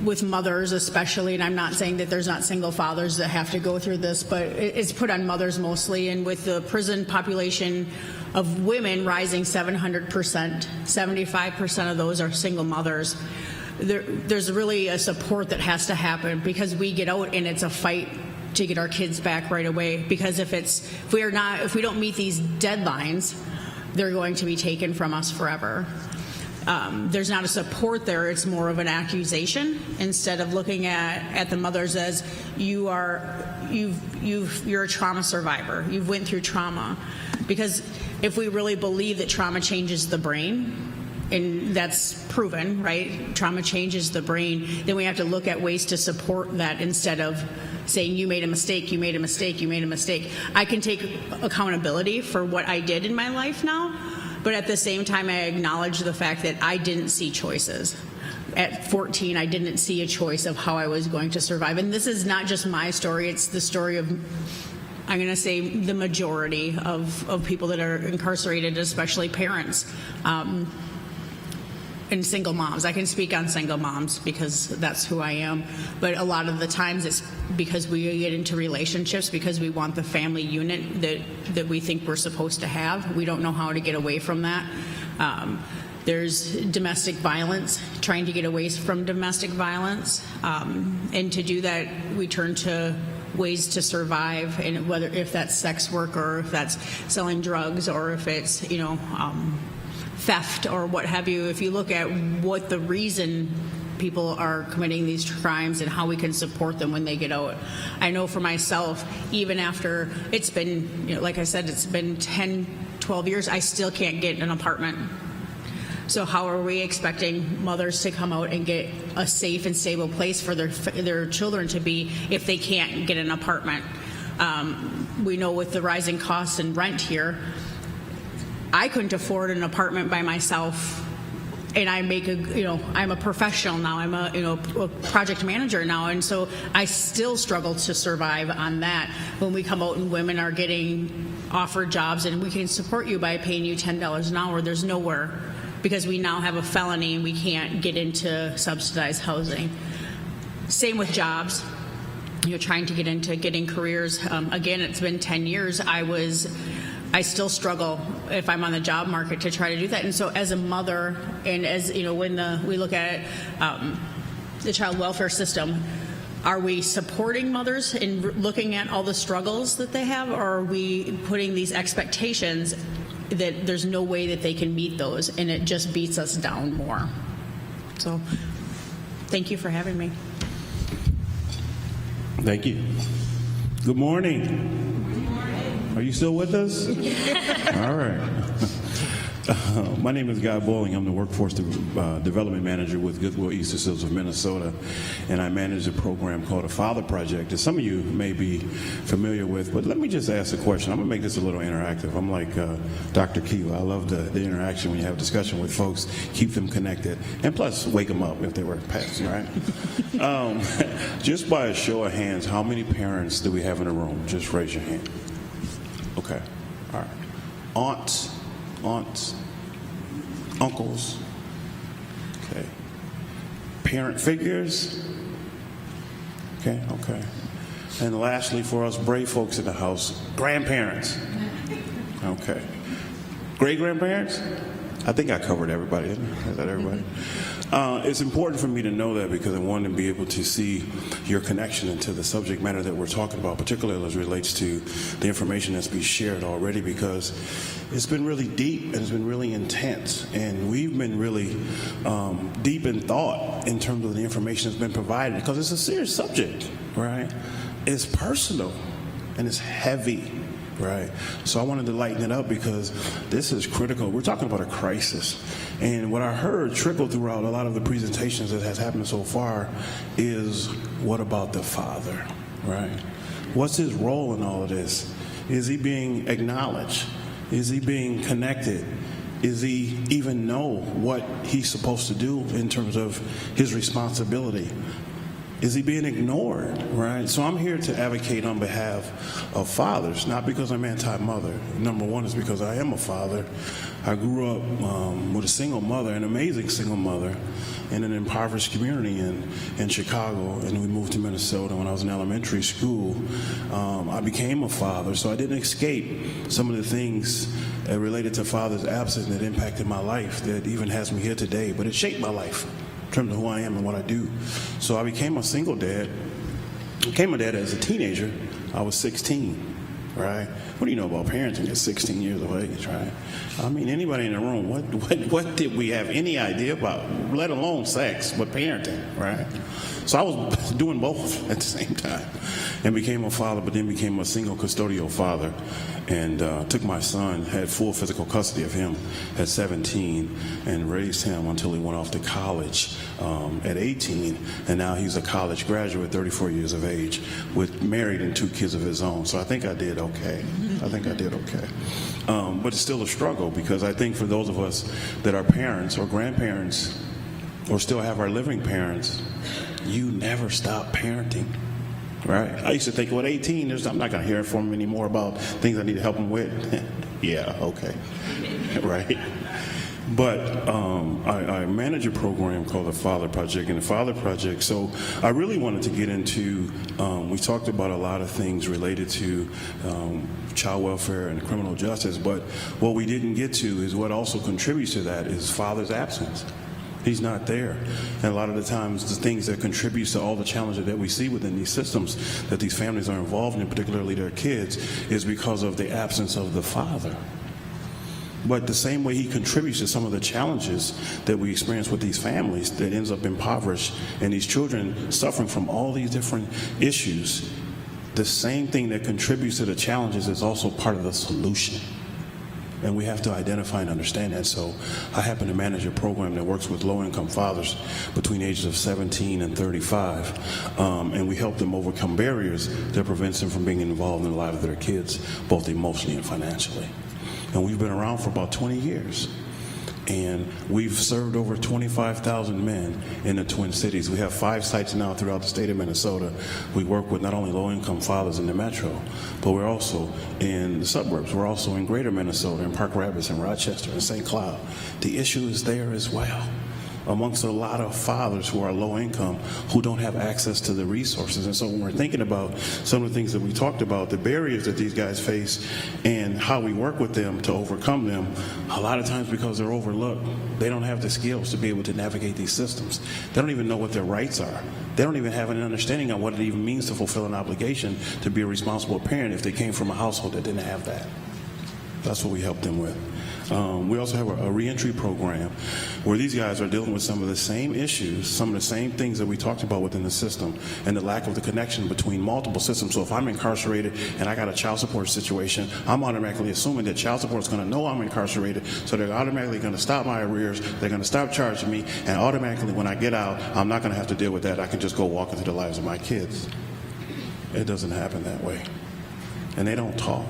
with mothers especially, and I'm not saying that there's not single fathers that have to go through this, but it's put on mothers mostly, and with the prison population of women rising 700%, 75% of those are single mothers. There's really a support that has to happen because we get out and it's a fight to get our kids back right away. Because if we don't meet these deadlines, they're going to be taken from us forever. There's not a support there; it's more of an accusation. Instead of looking at the mothers as you're a trauma survivor, you've went through trauma. Because if we really believe that trauma changes the brain, and that's proven, right? Trauma changes the brain. Then we have to look at ways to support that instead of saying, you made a mistake, you made a mistake, you made a mistake. I can take accountability for what I did in my life now, but at the same time, I acknowledge the fact that I didn't see choices. At 14, I didn't see a choice of how I was going to survive. And this is not just my story, it's the story of, I'm going to say, the majority of people that are incarcerated, especially parents. And single moms. I can speak on single moms because that's who I am. But a lot of the times it's because we get into relationships because we want the family unit that we think we're supposed to have. We don't know how to get away from that. There's domestic violence, trying to get away from domestic violence. And to do that, we turn to ways to survive, and if that's sex work or if that's selling drugs or if it's, theft or what have you. If you look at what the reason people are committing these crimes and how we can support them when they get out. I know for myself, even after it's been, like I said, it's been 10, 12 years, I still can't get an apartment. So how are we expecting mothers to come out and get a safe and stable place for their children to be if they can't get an apartment? We know with the rising costs and rent here, I couldn't afford an apartment by myself. And I make I'm a professional now. I'm a project manager now, and so I still struggle to survive on that. When we come out and women are getting offered jobs, and we can support you by paying you $10 an hour, there's nowhere, because we now have a felony and we can't get into subsidized housing. Same with jobs. Trying to get into getting careers. Again, it's been 10 years. I still struggle if I'm on the job market to try to do that. And so as a mother, and as when we look at the child welfare system, are we supporting mothers in looking at all the struggles that they have, or are we putting these expectations that there's no way that they can meet those, and it just beats us down more? So thank you for having me. Thank you. Good morning. Are you still with us? All right. My name is Guy Bowling. I'm the Workforce Development Manager with Goodwill East Associates of Minnesota, and I manage a program called the Father Project that some of you may be familiar with. But let me just ask a question. I'm going to make this a little interactive. I'm like Dr. Key. I love the interaction when you have discussion with folks, keep them connected, and plus wake them up if they were pets, right? Just by a show of hands, how many parents do we have in the room? Just raise your hand. Okay. All right. Aunts, uncles. Okay. Parent figures. Okay. And lastly, for us brave folks in the house, grandparents. Okay. Great-grandparents? I think I covered everybody, didn't I? Is that everybody? It's important for me to know that because I want to be able to see your connection into the subject matter that we're talking about, particularly as it relates to the information that's been shared already, because it's been really deep and it's been really intense. And we've been really deep in thought in terms of the information that's been provided, because it's a serious subject, right? It's personal and it's heavy. Right. So I wanted to lighten it up because this is critical. We're talking about a crisis. And what I heard trickle throughout a lot of the presentations that has happened so far is, what about the father? Right. What's his role in all of this? Is he being acknowledged? Is he being connected? Is he even know what he's supposed to do in terms of his responsibility? Is he being ignored, right? So I'm here to advocate on behalf of fathers, not because I'm anti-mother. Number one is because I am a father. I grew up with a single mother, an amazing single mother, in an impoverished community in Chicago, and we moved to Minnesota when I was in elementary school. I became a father, so I didn't escape some of the things related to father's absence that impacted my life, that even has me here today, but it shaped my life in terms of who I am and what I do. So I became a single dad. I became a dad as a teenager. I was 16, right? What do you know about parenting at 16 years of age, right? I mean, anybody in the room, what did we have any idea about, let alone sex, but parenting, right? So I was doing both at the same time and became a father, but then became a single custodial father, and took my son, had full physical custody of him at 17, and raised him until he went off to college at 18, and now he's a college graduate, 34 years of age, with married and 2 kids of his own. So I think I did okay. But it's still a struggle, because I think for those of us that are parents or grandparents or still have our living parents, you never stop parenting. Right? I used to think, well, at 18, I'm not going to hear from him anymore about things I need to help him with. Yeah, okay. Right? But I manage a program called the Father Project, and the Father Project, so I really wanted to get into, we talked about a lot of things related to child welfare and criminal justice, but what we didn't get to is what also contributes to that is father's absence. He's not there. And a lot of the times, the things that contributes to all the challenges that we see within these systems that these families are involved in, particularly their kids, is because of the absence of the father. But the same way he contributes to some of the challenges that we experience with these families that ends up impoverished and these children suffering from all these different issues, the same thing that contributes to the challenges is also part of the solution. And we have to identify and understand that. So I happen to manage a program that works with low-income fathers between the ages of 17 and 35. And we help them overcome barriers that prevents them from being involved in the life of their kids, both emotionally and financially. And we've been around for about 20 years. And we've served over 25,000 men in the Twin Cities. We have 5 sites now throughout the state of Minnesota. We work with not only low-income fathers in the metro, but we're also in the suburbs. We're also in greater Minnesota, in Park Rapids, and Rochester, and St. Cloud. The issue is there as well, amongst a lot of fathers who are low income, who don't have access to the resources. And so when we're thinking about some of the things that we talked about, the barriers that these guys face and how we work with them to overcome them, a lot of times because they're overlooked, they don't have the skills to be able to navigate these systems. They don't even know what their rights are. They don't even have an understanding of what it even means to fulfill an obligation to be a responsible parent if they came from a household that didn't have that. That's what we help them with. We also have a reentry program where these guys are dealing with some of the same issues, some of the same things that we talked about within the system, and the lack of the connection between multiple systems. So if I'm incarcerated and I got a child support situation, I'm automatically assuming that child support is going to know I'm incarcerated, so they're automatically going to stop my arrears, they're going to stop charging me, and automatically when I get out, I'm not going to have to deal with that. I can just go walk into the lives of my kids. It doesn't happen that way. And they don't talk.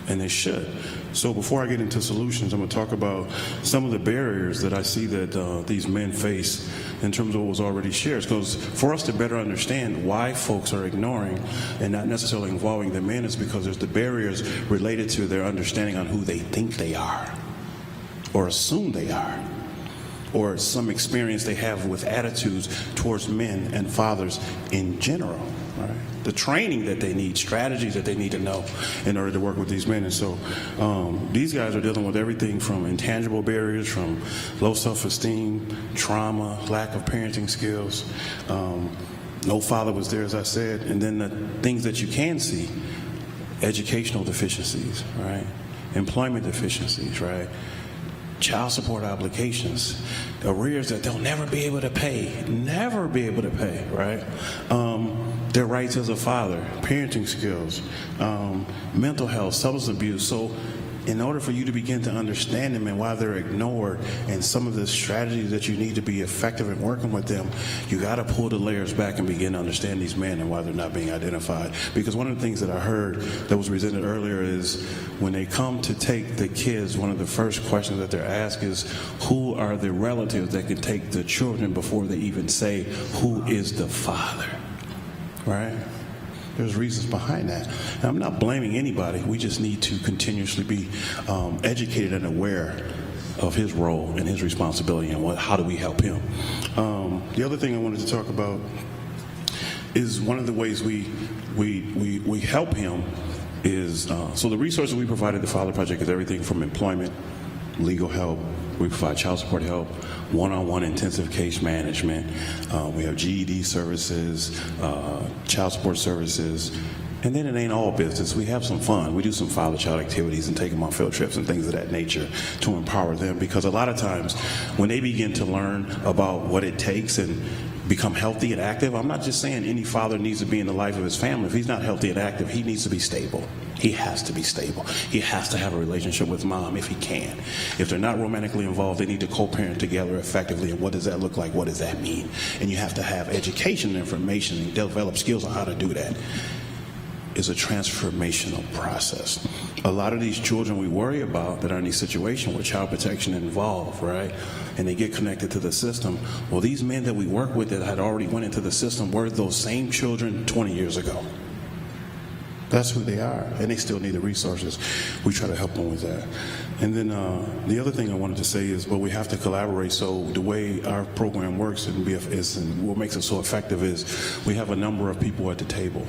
And they should. So before I get into solutions, I'm going to talk about some of the barriers that I see that these men face in terms of what was already shared. Because for us to better understand why folks are ignoring and not necessarily involving the men is because there's the barriers related to their understanding on who they think they are or assume they are, or some experience they have with attitudes towards men and fathers in general, right? The training that they need, strategies that they need to know in order to work with these men. And so these guys are dealing with everything from intangible barriers, from low self-esteem, trauma, lack of parenting skills. No father was there, as I said. And then the things that you can see, educational deficiencies, right? Employment deficiencies, right? Child support obligations, arrears that they'll never be able to pay, right? Their rights as a father, parenting skills, mental health, substance abuse. So in order for you to begin to understand them and why they're ignored and some of the strategies that you need to be effective in working with them, you got to pull the layers back and begin to understand these men and why they're not being identified. Because one of the things that I heard that was presented earlier is when they come to take the kids, one of the first questions that they're asked is, who are the relatives that can take the children before they even say, who is the father, right? There's reasons behind that. And I'm not blaming anybody. We just need to continuously be educated and aware of his role and his responsibility and how do we help him. The other thing I wanted to talk about is one of the ways we help him is, so the resources we provide at the Father Project is everything from employment, legal help. We provide child support help, one-on-one intensive case management. We have GED services, child support services. And then it ain't all business. We have some fun. We do some father-child activities and take them on field trips and things of that nature to empower them. Because a lot of times when they begin to learn about what it takes and become healthy and active, I'm not just saying any father needs to be in the life of his family. If he's not healthy and active, he needs to be stable. He has to be stable. He has to have a relationship with mom if he can. If they're not romantically involved, they need to co-parent together effectively. And what does that look like? What does that mean? And you have to have education and information and develop skills on how to do that. Is a transformational process. A lot of these children we worry about that are in these situations with child protection involved, right? And they get connected to the system. Well, these men that we work with that had already went into the system were those same children 20 years ago. That's who they are, and they still need the resources. We try to help them with that. And then the other thing I wanted to say is, well, we have to collaborate. So the way our program works and what makes it so effective is we have a number of people at the table.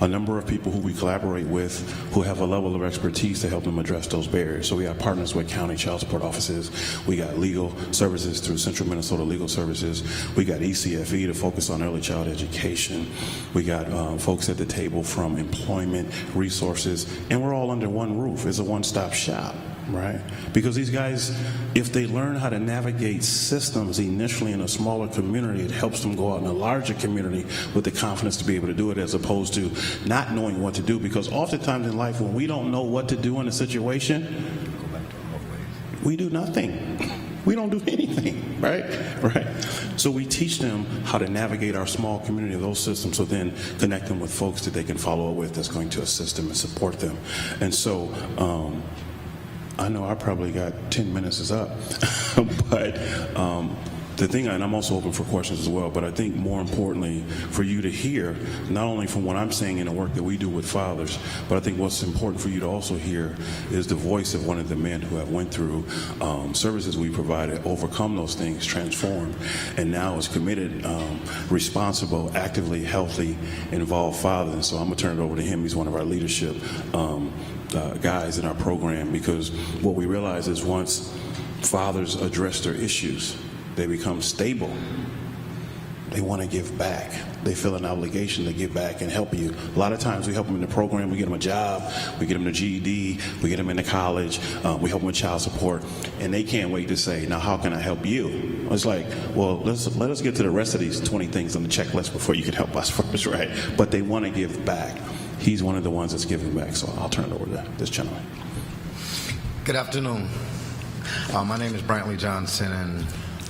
A number of people who we collaborate with who have a level of expertise to help them address those barriers. So we have partners with county child support offices. We got legal services through Central Minnesota Legal Services. We got ECFE to focus on early child education. We got folks at the table from employment, resources, and we're all under one roof. It's a one-stop shop, right? Because these guys, if they learn how to navigate systems initially in a smaller community, it helps them go out in a larger community with the confidence to be able to do it, as opposed to not knowing what to do. Because oftentimes in life, when we don't know what to do in a situation, We do nothing. We don't do anything, right? Right. So we teach them how to navigate our small community of those systems, so then connect them with folks that they can follow up with that's going to assist them and support them. And so I know I probably got 10 minutes is up, but the thing, and I'm also open for questions as well, but I think more importantly for you to hear, not only from what I'm saying in the work that we do with fathers, but I think what's important for you to also hear is the voice of one of the men who have went through services we provided, overcome those things, transformed, and now is committed, responsible, actively healthy, involved father. And so I'm gonna turn it over to him. He's one of our leadership guys in our program, because what we realize is once fathers address their issues, they become stable. They want to give back. They feel an obligation to give back and help you. A lot of times we help them in the program, we get them a job, we get them a GED, we get them into college, we help them with child support, and they can't wait to say, now how can I help you? It's like, well, let us get to the rest of these 20 things on the checklist before you can help us first, right? But they want to give back. He's one of the ones that's giving back, so I'll turn it over to this gentleman. Good afternoon. My name is Brantley Johnson, and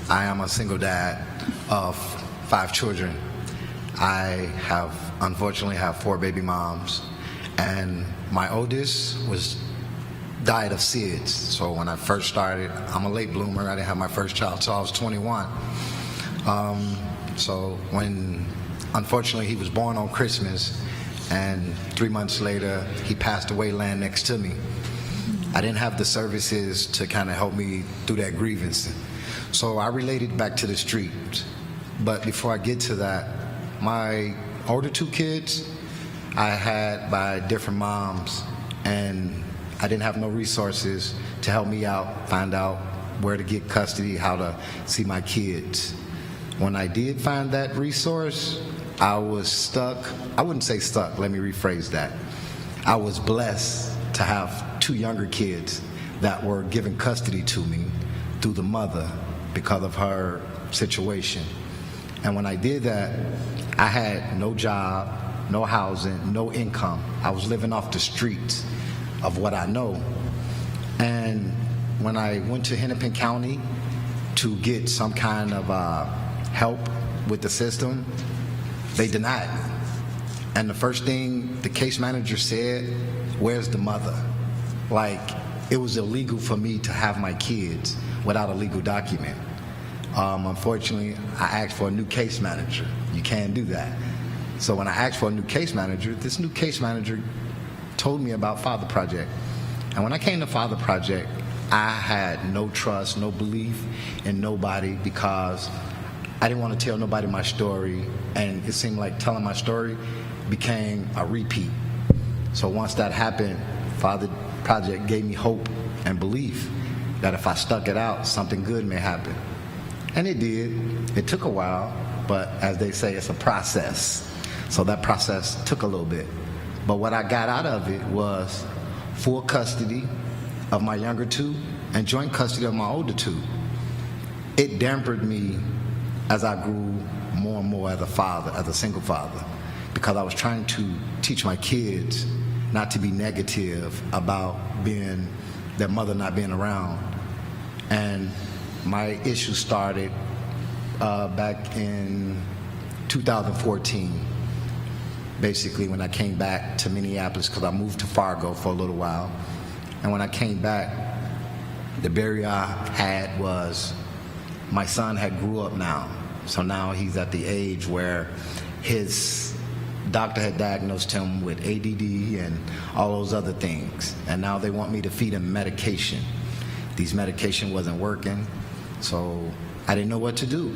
I am a single dad of 5 children. I unfortunately have 4 baby moms, and my oldest died of SIDS. So when I first started, I'm a late bloomer. I didn't have my first child till I was 21. So when, unfortunately, he was born on Christmas, and 3 months later, he passed away laying next to me. I didn't have the services to kind of help me through that grievance. So I related back to the street. But before I get to that, my older 2 kids I had by different moms, and I didn't have no resources to help me out, find out where to get custody, how to see my kids. When I did find that resource, I was stuck. I wouldn't say stuck, let me rephrase that. I was blessed to have 2 younger kids that were given custody to me through the mother because of her situation. And when I did that, I had no job, no housing, no income. I was living off the streets of what I know. And when I went to Hennepin County to get some kind of help with the system, they denied me. And the first thing the case manager said, where's the mother? Like, it was illegal for me to have my kids without a legal document. Unfortunately, I asked for a new case manager. You can't do that. So when I asked for a new case manager, this new case manager told me about Father Project. And when I came to Father Project, I had no trust, no belief in nobody, because I didn't want to tell nobody my story, and it seemed like telling my story became a repeat. So once that happened, Father Project gave me hope and belief that if I stuck it out, something good may happen. And it did. It took a while, but as they say, it's a process. So that process took a little bit. But what I got out of it was full custody of my younger 2 and joint custody of my older 2. It dampened me as I grew more and more as a father, as a single father, because I was trying to teach my kids not to be negative about their mother not being around. And my issue started back in 2014, basically when I came back to Minneapolis, because I moved to Fargo for a little while. And when I came back, the barrier I had was my son had grew up now. So now he's at the age where his doctor had diagnosed him with ADD and all those other things. And now they want me to feed him medication. These medication wasn't working, so I didn't know what to do.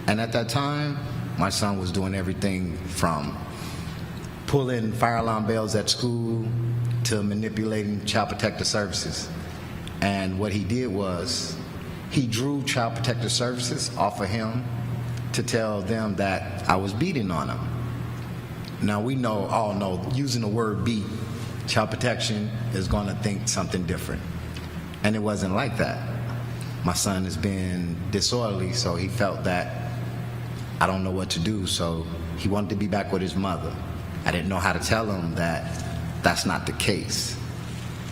And at that time, my son was doing everything from pulling fire alarm bells at school to manipulating Child Protective Services. And what he did was he drew Child Protective Services off of him to tell them that I was beating on him. Now we all know, using the word beat, Child Protection is going to think something different. And it wasn't like that. My son has been disorderly, so he felt that I don't know what to do, so he wanted to be back with his mother. I didn't know how to tell him that that's not the case.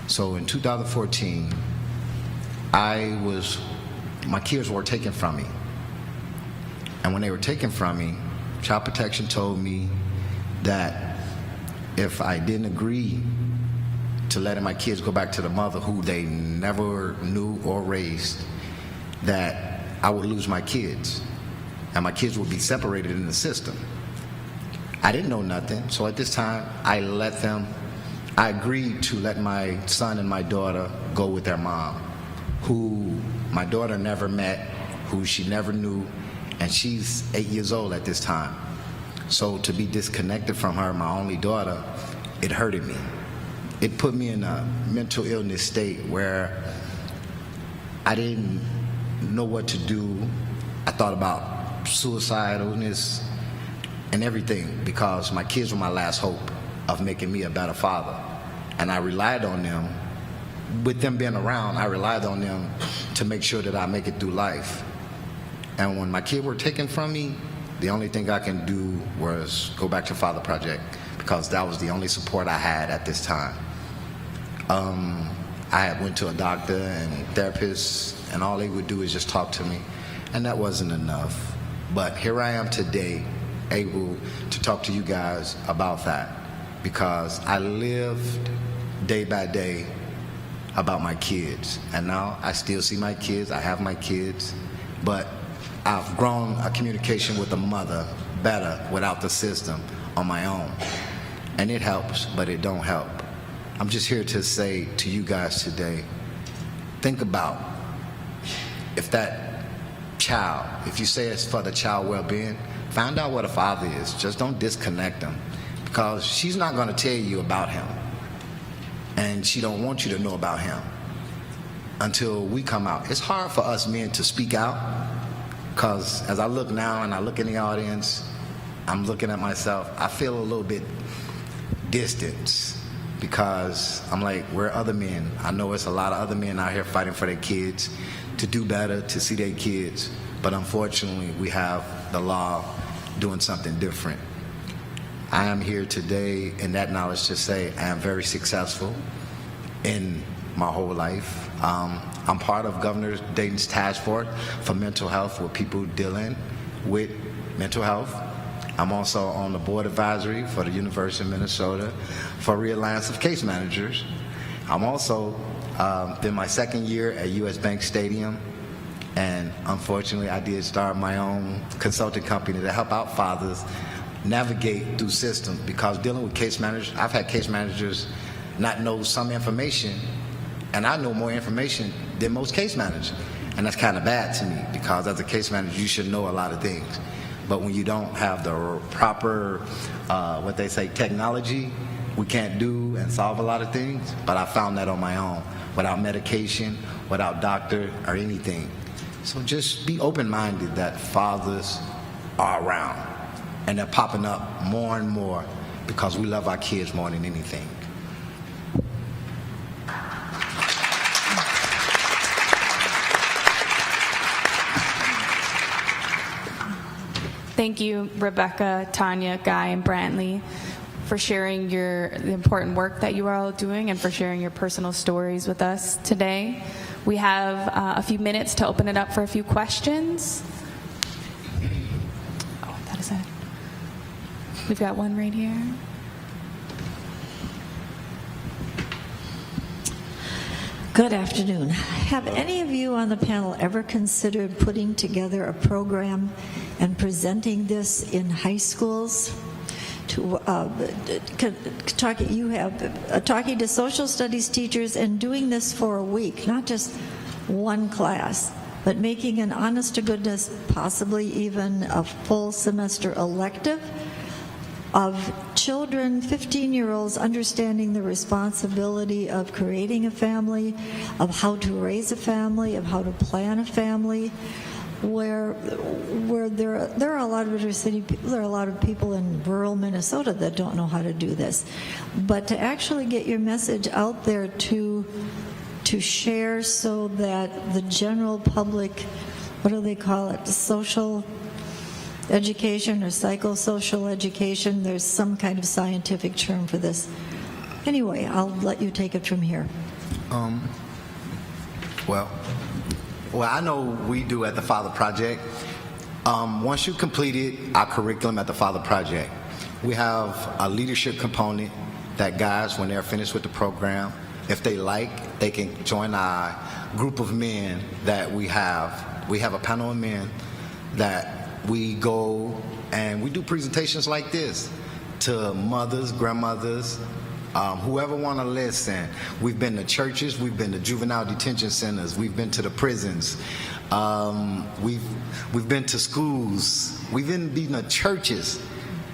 So in 2014, my kids were taken from me. And when they were taken from me, Child Protection told me that if I didn't agree to letting my kids go back to the mother who they never knew or raised, that I would lose my kids, and my kids would be separated in the system. I didn't know nothing, so at this time, I agreed to let my son and my daughter go with their mom, who my daughter never met, who she never knew, and she's 8 years old at this time. So to be disconnected from her, my only daughter, it hurted me. It put me in a mental illness state where I didn't know what to do. I thought about suicidalness and everything because my kids were my last hope of making me a better father. And I relied on them. With them being around, I relied on them to make sure that I make it through life. And when my kids were taken from me, the only thing I can do was go back to Father Project because that was the only support I had at this time. I went to a doctor and therapist, and all they would do is just talk to me, and that wasn't enough. But here I am today, able to talk to you guys about that because I lived day by day about my kids, and now I still see my kids, I have my kids, but I've grown a communication with a mother better without the system on my own. And it helps, but it don't help. I'm just here to say to you guys today, think about if that child, if you say it's for the child well-being, find out what a father is. Just don't disconnect them because she's not going to tell you about him. And she don't want you to know about him until we come out. It's hard for us men to speak out because as I look now and I look in the audience, I'm looking at myself, I feel a little bit distant because I'm like, where are other men? I know it's a lot of other men out here fighting for their kids to do better, to see their kids, but unfortunately we have the law doing something different. I am here today in that knowledge to say I am very successful in my whole life. I'm part of Governor Dayton's task force for mental health with people dealing with mental health. I'm also on the board advisory for the University of Minnesota for Realliance of Case Managers. I'm also in my second year at U.S. Bank Stadium, and unfortunately I did start my own consulting company to help out fathers navigate through systems because dealing with case managers, I've had case managers not know some information, and I know more information than most case managers, and that's kind of bad to me because as a case manager you should know a lot of things, but when you don't have the proper what they say technology, we can't do and solve a lot of things. But I found that on my own without medication, without doctor or anything. So just be open-minded that fathers are around and they're popping up more and more because we love our kids more than anything. Thank you, Rebecca, Tanya, Guy, and Brantley, for sharing the important work that you are all doing and for sharing your personal stories with us today. We have a few minutes to open it up for a few questions. Oh, that is it. We've got one right here. Good afternoon. Have any of you on the panel ever considered putting together a program and presenting this in high schools? Talking to social studies teachers and doing this for a week, not just one class, but making an honest to goodness, possibly even a full semester elective of children, 15-year-olds, understanding the responsibility of creating a family, of how to raise a family, of how to plan a family, where there are a lot of inner city people, there are a lot of people in rural Minnesota that don't know how to do this. But to actually get your message out there to share so that the general public, what do they call it, social education or psychosocial education, there's some kind of scientific term for this. Anyway, I'll let you take it from here. Well, Well, I know we do at the Father Project. Once you completed our curriculum at the Father Project, we have a leadership component that guys, when they're finished with the program, if they like, they can join our group of men that we have. We have a panel of men that we go and we do presentations like this to mothers, grandmothers, whoever want to listen. We've been to churches, we've been to juvenile detention centers, we've been to the prisons, we've been to schools, we've even been to churches,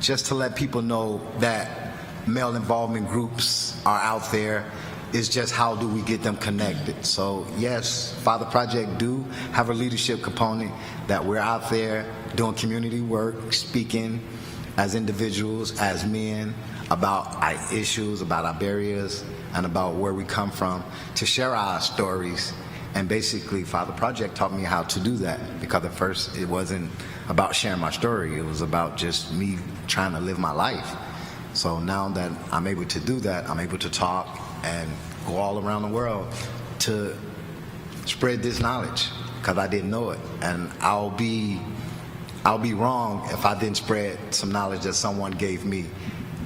just to let people know that male involvement groups are out there. It's just how do we get them connected. So yes, Father Project do have a leadership component that we're out there doing community work, speaking as individuals, as men, about our issues, about our barriers, and about where we come from, to share our stories. And basically, Father Project taught me how to do that, because at first it wasn't about sharing my story. It was about just me trying to live my life. So now that I'm able to do that, I'm able to talk and go all around the world to spread this knowledge, because I didn't know it. And I'll be wrong if I didn't spread some knowledge that someone gave me.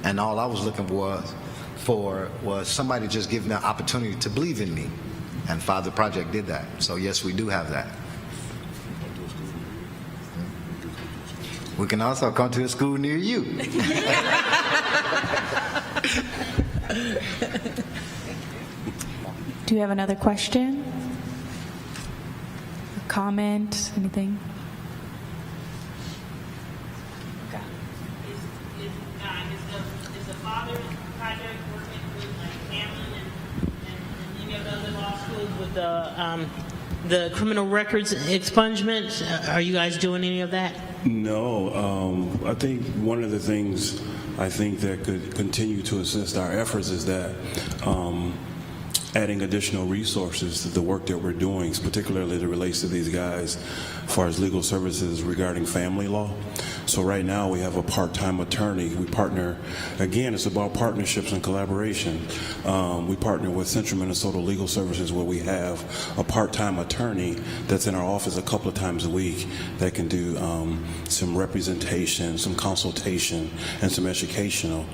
And all I was looking for was somebody just giving me an opportunity to believe in me. And Father Project did that. So yes, we do have that. We can also come to a school near you. Do you have another question? Comment? Anything? Is the Father Project working with like Hammond and any of the other law schools with the criminal records expungement? Are you guys doing any of that? No, I think one of the things I think that could continue to assist our efforts is that adding additional resources to the work that we're doing, particularly as it relates to these guys as far as legal services regarding family law. So right now we have a part-time attorney. We partner, again, it's about partnerships and collaboration. We partner with Central Minnesota Legal Services, where we have a part-time attorney that's in our office a couple of times a week that can do some representation, some consultation, and some educational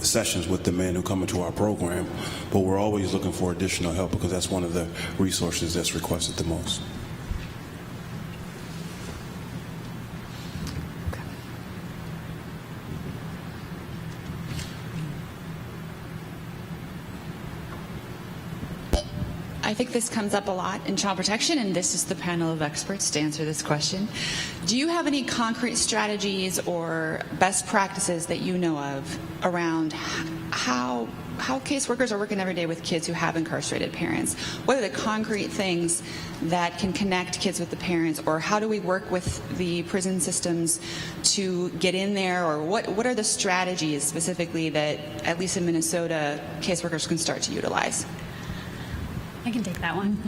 sessions with the men who come into our program. But we're always looking for additional help, because that's one of the resources that's requested the most. I think this comes up a lot in child protection, and this is the panel of experts to answer this question. Do you have any concrete strategies or best practices that you know of around how caseworkers are working every day with kids who have incarcerated parents? What are the concrete things that can connect kids with the parents, or how do we work with the prison systems to get in there, or what are the strategies specifically that, at least in Minnesota, caseworkers can start to utilize? I can take that one.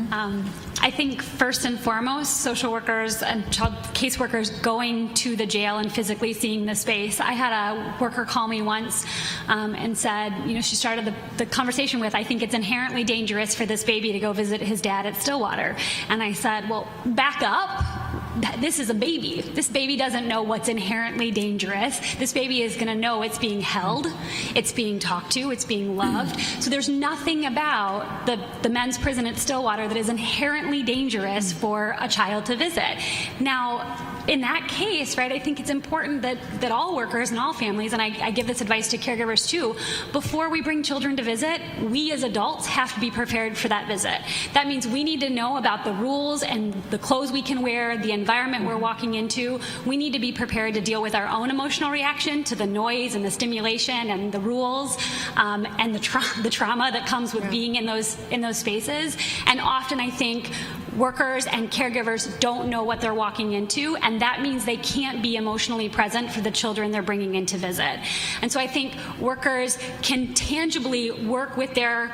I think first and foremost, social workers and child caseworkers going to the jail and physically seeing the space. I had a worker call me once and said, she started the conversation with, I think it's inherently dangerous for this baby to go visit his dad at Stillwater. And I said, well, back up. This is a baby. This baby doesn't know what's inherently dangerous. This baby is going to know it's being held, it's being talked to, it's being loved. So there's nothing about the men's prison at Stillwater that is inherently dangerous for a child to visit. Now, in that case, right, I think it's important that all workers and all families, and I give this advice to caregivers too, before we bring children to visit, we as adults have to be prepared for that visit. That means we need to know about the rules and the clothes we can wear, the environment we're walking into. We need to be prepared to deal with our own emotional reaction to the noise and the stimulation and the rules and the trauma that comes with being in those spaces. And often I think workers and caregivers don't know what they're walking into, and that means they can't be emotionally present for the children they're bringing in to visit. And so I think workers can tangibly work with their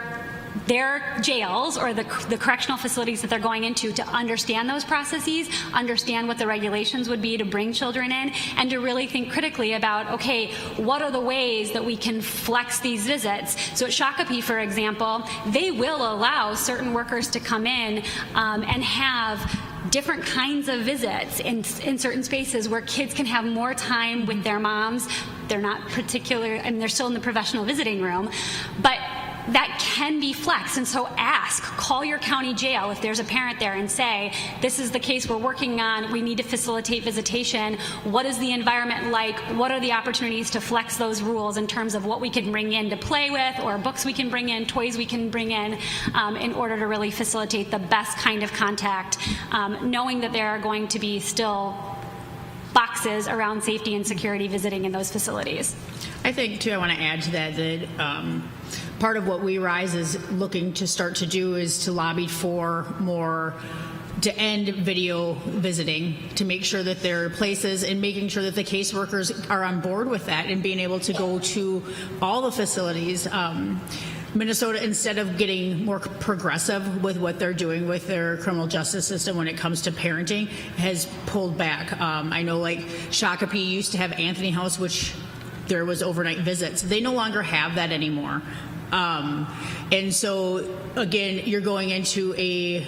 their jails or the correctional facilities that they're going into to understand those processes, understand what the regulations would be to bring children in, and to really think critically about, okay, what are the ways that we can flex these visits? So at Shakopee, for example, they will allow certain workers to come in and have different kinds of visits in certain spaces where kids can have more time with their moms. They're not particular, and they're still in the professional visiting room, but that can be flexed. And so call your county jail if there's a parent there and say, this is the case we're working on, we need to facilitate visitation. What is the environment like? What are the opportunities to flex those rules in terms of what we can bring in to play with, or books we can bring in, toys we can bring in order to really facilitate the best kind of contact, knowing that there are going to be still boxes around safety and security visiting in those facilities. I think, too, I want to add to that part of what We Rise is looking to start to do is to lobby for more, to end video visiting, to make sure that there are places, and making sure that the caseworkers are on board with that and being able to go to all the facilities. Minnesota, instead of getting more progressive with what they're doing with their criminal justice system when it comes to parenting, has pulled back. I know, like, Shakopee used to have Anthony House, which there was overnight visits. They no longer have that anymore. And so, again, you're going into a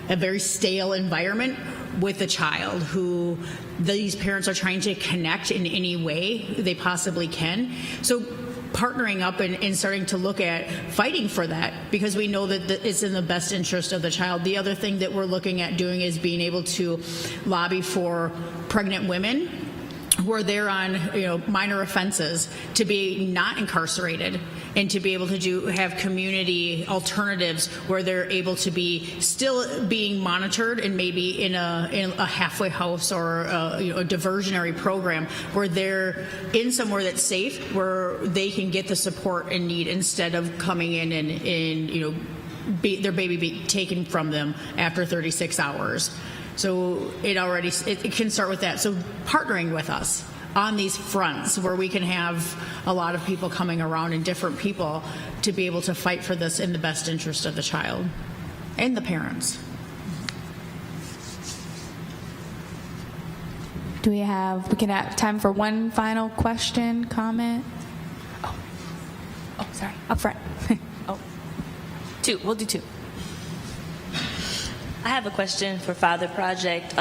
very stale environment with a child who these parents are trying to connect in any way they possibly can. So partnering up and starting to look at fighting for that, because we know that it's in the best interest of the child. The other thing that we're looking at doing is being able to lobby for pregnant women where they're on minor offenses to be not incarcerated, and to be able to have community alternatives where they're able to be still being monitored, and maybe in a halfway house or a diversionary program where they're in somewhere that's safe, where they can get the support and need, instead of coming in and their baby be taken from them after 36 hours. So it can start with that. So partnering with us on these fronts where we can have a lot of people coming around and different people to be able to fight for this in the best interest of the child and the parents. We can have time for one final question, comment? Oh, sorry, up front. Two, we'll do two. I have a question for Father Project.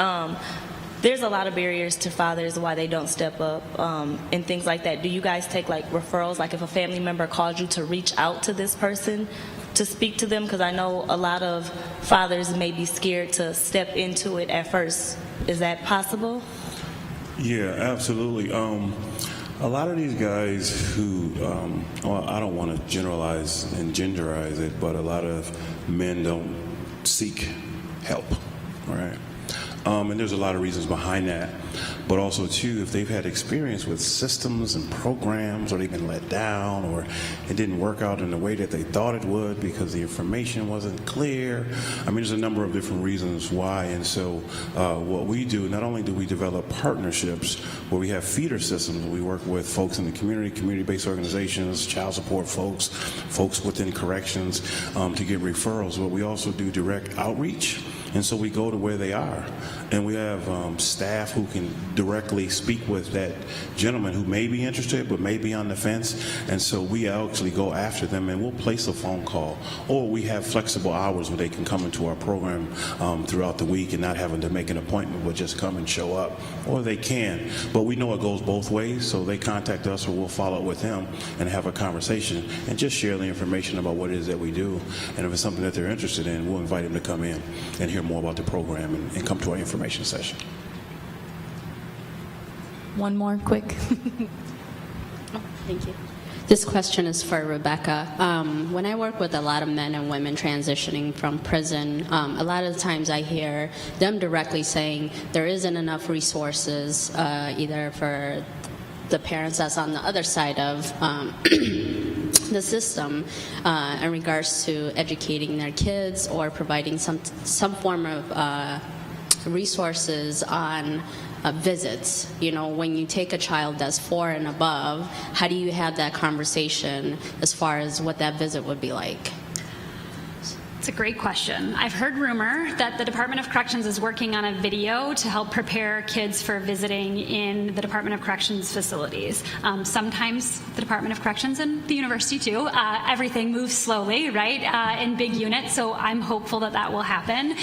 There's a lot of barriers to fathers why they don't step up and things like that. Do you guys take referrals? Like if a family member calls you to reach out to this person to speak to them? Because I know a lot of fathers may be scared to step into it at first. Is that possible? Yeah, absolutely. A lot of these guys who, I don't want to generalize and genderize it, but a lot of men don't seek help, right? And there's a lot of reasons behind that. But also, too, if they've had experience with systems and programs, or they've been let down, or it didn't work out in the way that they thought it would because the information wasn't clear. I mean, there's a number of different reasons why. And so what we do, not only do we develop partnerships where we have feeder systems, we work with folks in the community-based organizations, child support folks within corrections to get referrals, but we also do direct outreach. And so we go to where they are, and we have staff who can directly speak with that gentleman who may be interested but may be on the fence. And so we actually go after them, and we'll place a phone call, or we have flexible hours where they can come into our program throughout the week and not having to make an appointment, but just come and show up, or they can. But we know it goes both ways, so they contact us, or we'll follow up with them and have a conversation and just share the information about what it is that we do. And if it's something that they're interested in, we'll invite them to come in and hear more about the program and come to our information session. One more quick. Thank you. This question is for Rebecca. When I work with a lot of men and women transitioning from prison, a lot of the times I hear them directly saying there isn't enough resources, either for the parents that's on the other side of the system in regards to educating their kids or providing some form of resources on visits. When you take a child that's 4 and above, how do you have that conversation as far as what that visit would be like? It's a great question. I've heard rumor that the Department of Corrections is working on a video to help prepare kids for visiting in the Department of Corrections facilities. Sometimes the Department of Corrections and the university too, everything moves slowly, right, in big units, so I'm hopeful that that will happen.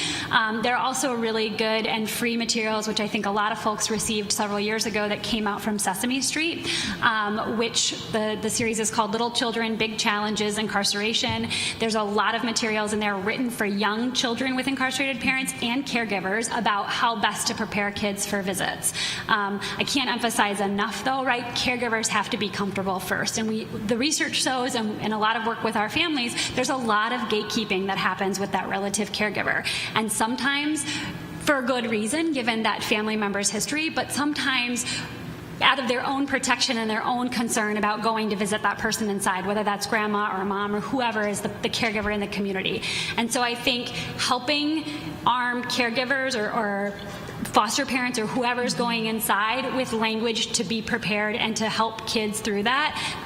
There are also really good and free materials, which I think a lot of folks received several years ago, that came out from Sesame Street, which the series is called Little Children, Big Challenges, Incarceration. There's a lot of materials in there written for young children with incarcerated parents and caregivers about how best to prepare kids for visits. I can't emphasize enough though, right? Caregivers have to be comfortable first. And the research shows, and a lot of work with our families, there's a lot of gatekeeping that happens with that relative caregiver. And sometimes for good reason, given that family member's history, but sometimes out of their own protection and their own concern about going to visit that person inside, whether that's grandma or mom or whoever is the caregiver in the community. And so I think helping armed caregivers or foster parents or whoever's going inside with language to be prepared and to help kids through that.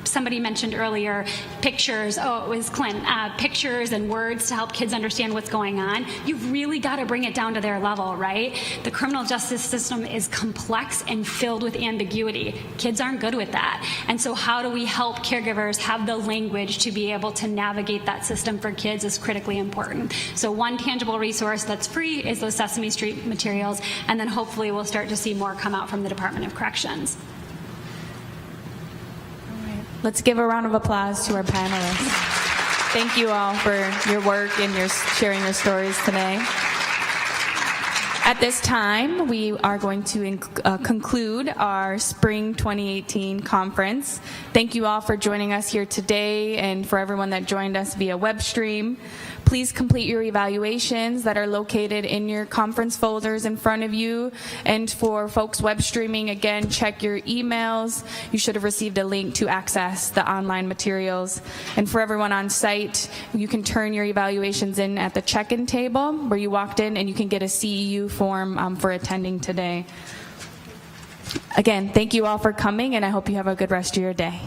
Somebody mentioned earlier pictures, it was Clint, pictures and words to help kids understand what's going on. You've really got to bring it down to their level, right? The criminal justice system is complex and filled with ambiguity. Kids aren't good with that. And so how do we help caregivers have the language to be able to navigate that system for kids is critically important. So one tangible resource that's free is those Sesame Street materials, and then hopefully we'll start to see more come out from the Department of Corrections. Let's give a round of applause to our panelists. Thank you all for your work and your sharing your stories today. At this time, we are going to conclude our Spring 2018 conference. Thank you all for joining us here today and for everyone that joined us via web stream. Please complete your evaluations that are located in your conference folders in front of you. And for folks web streaming, again, check your emails. You should have received a link to access the online materials. And for everyone on site, you can turn your evaluations in at the check-in table where you walked in, and you can get a CEU form for attending today. Again, thank you all for coming, and I hope you have a good rest of your day.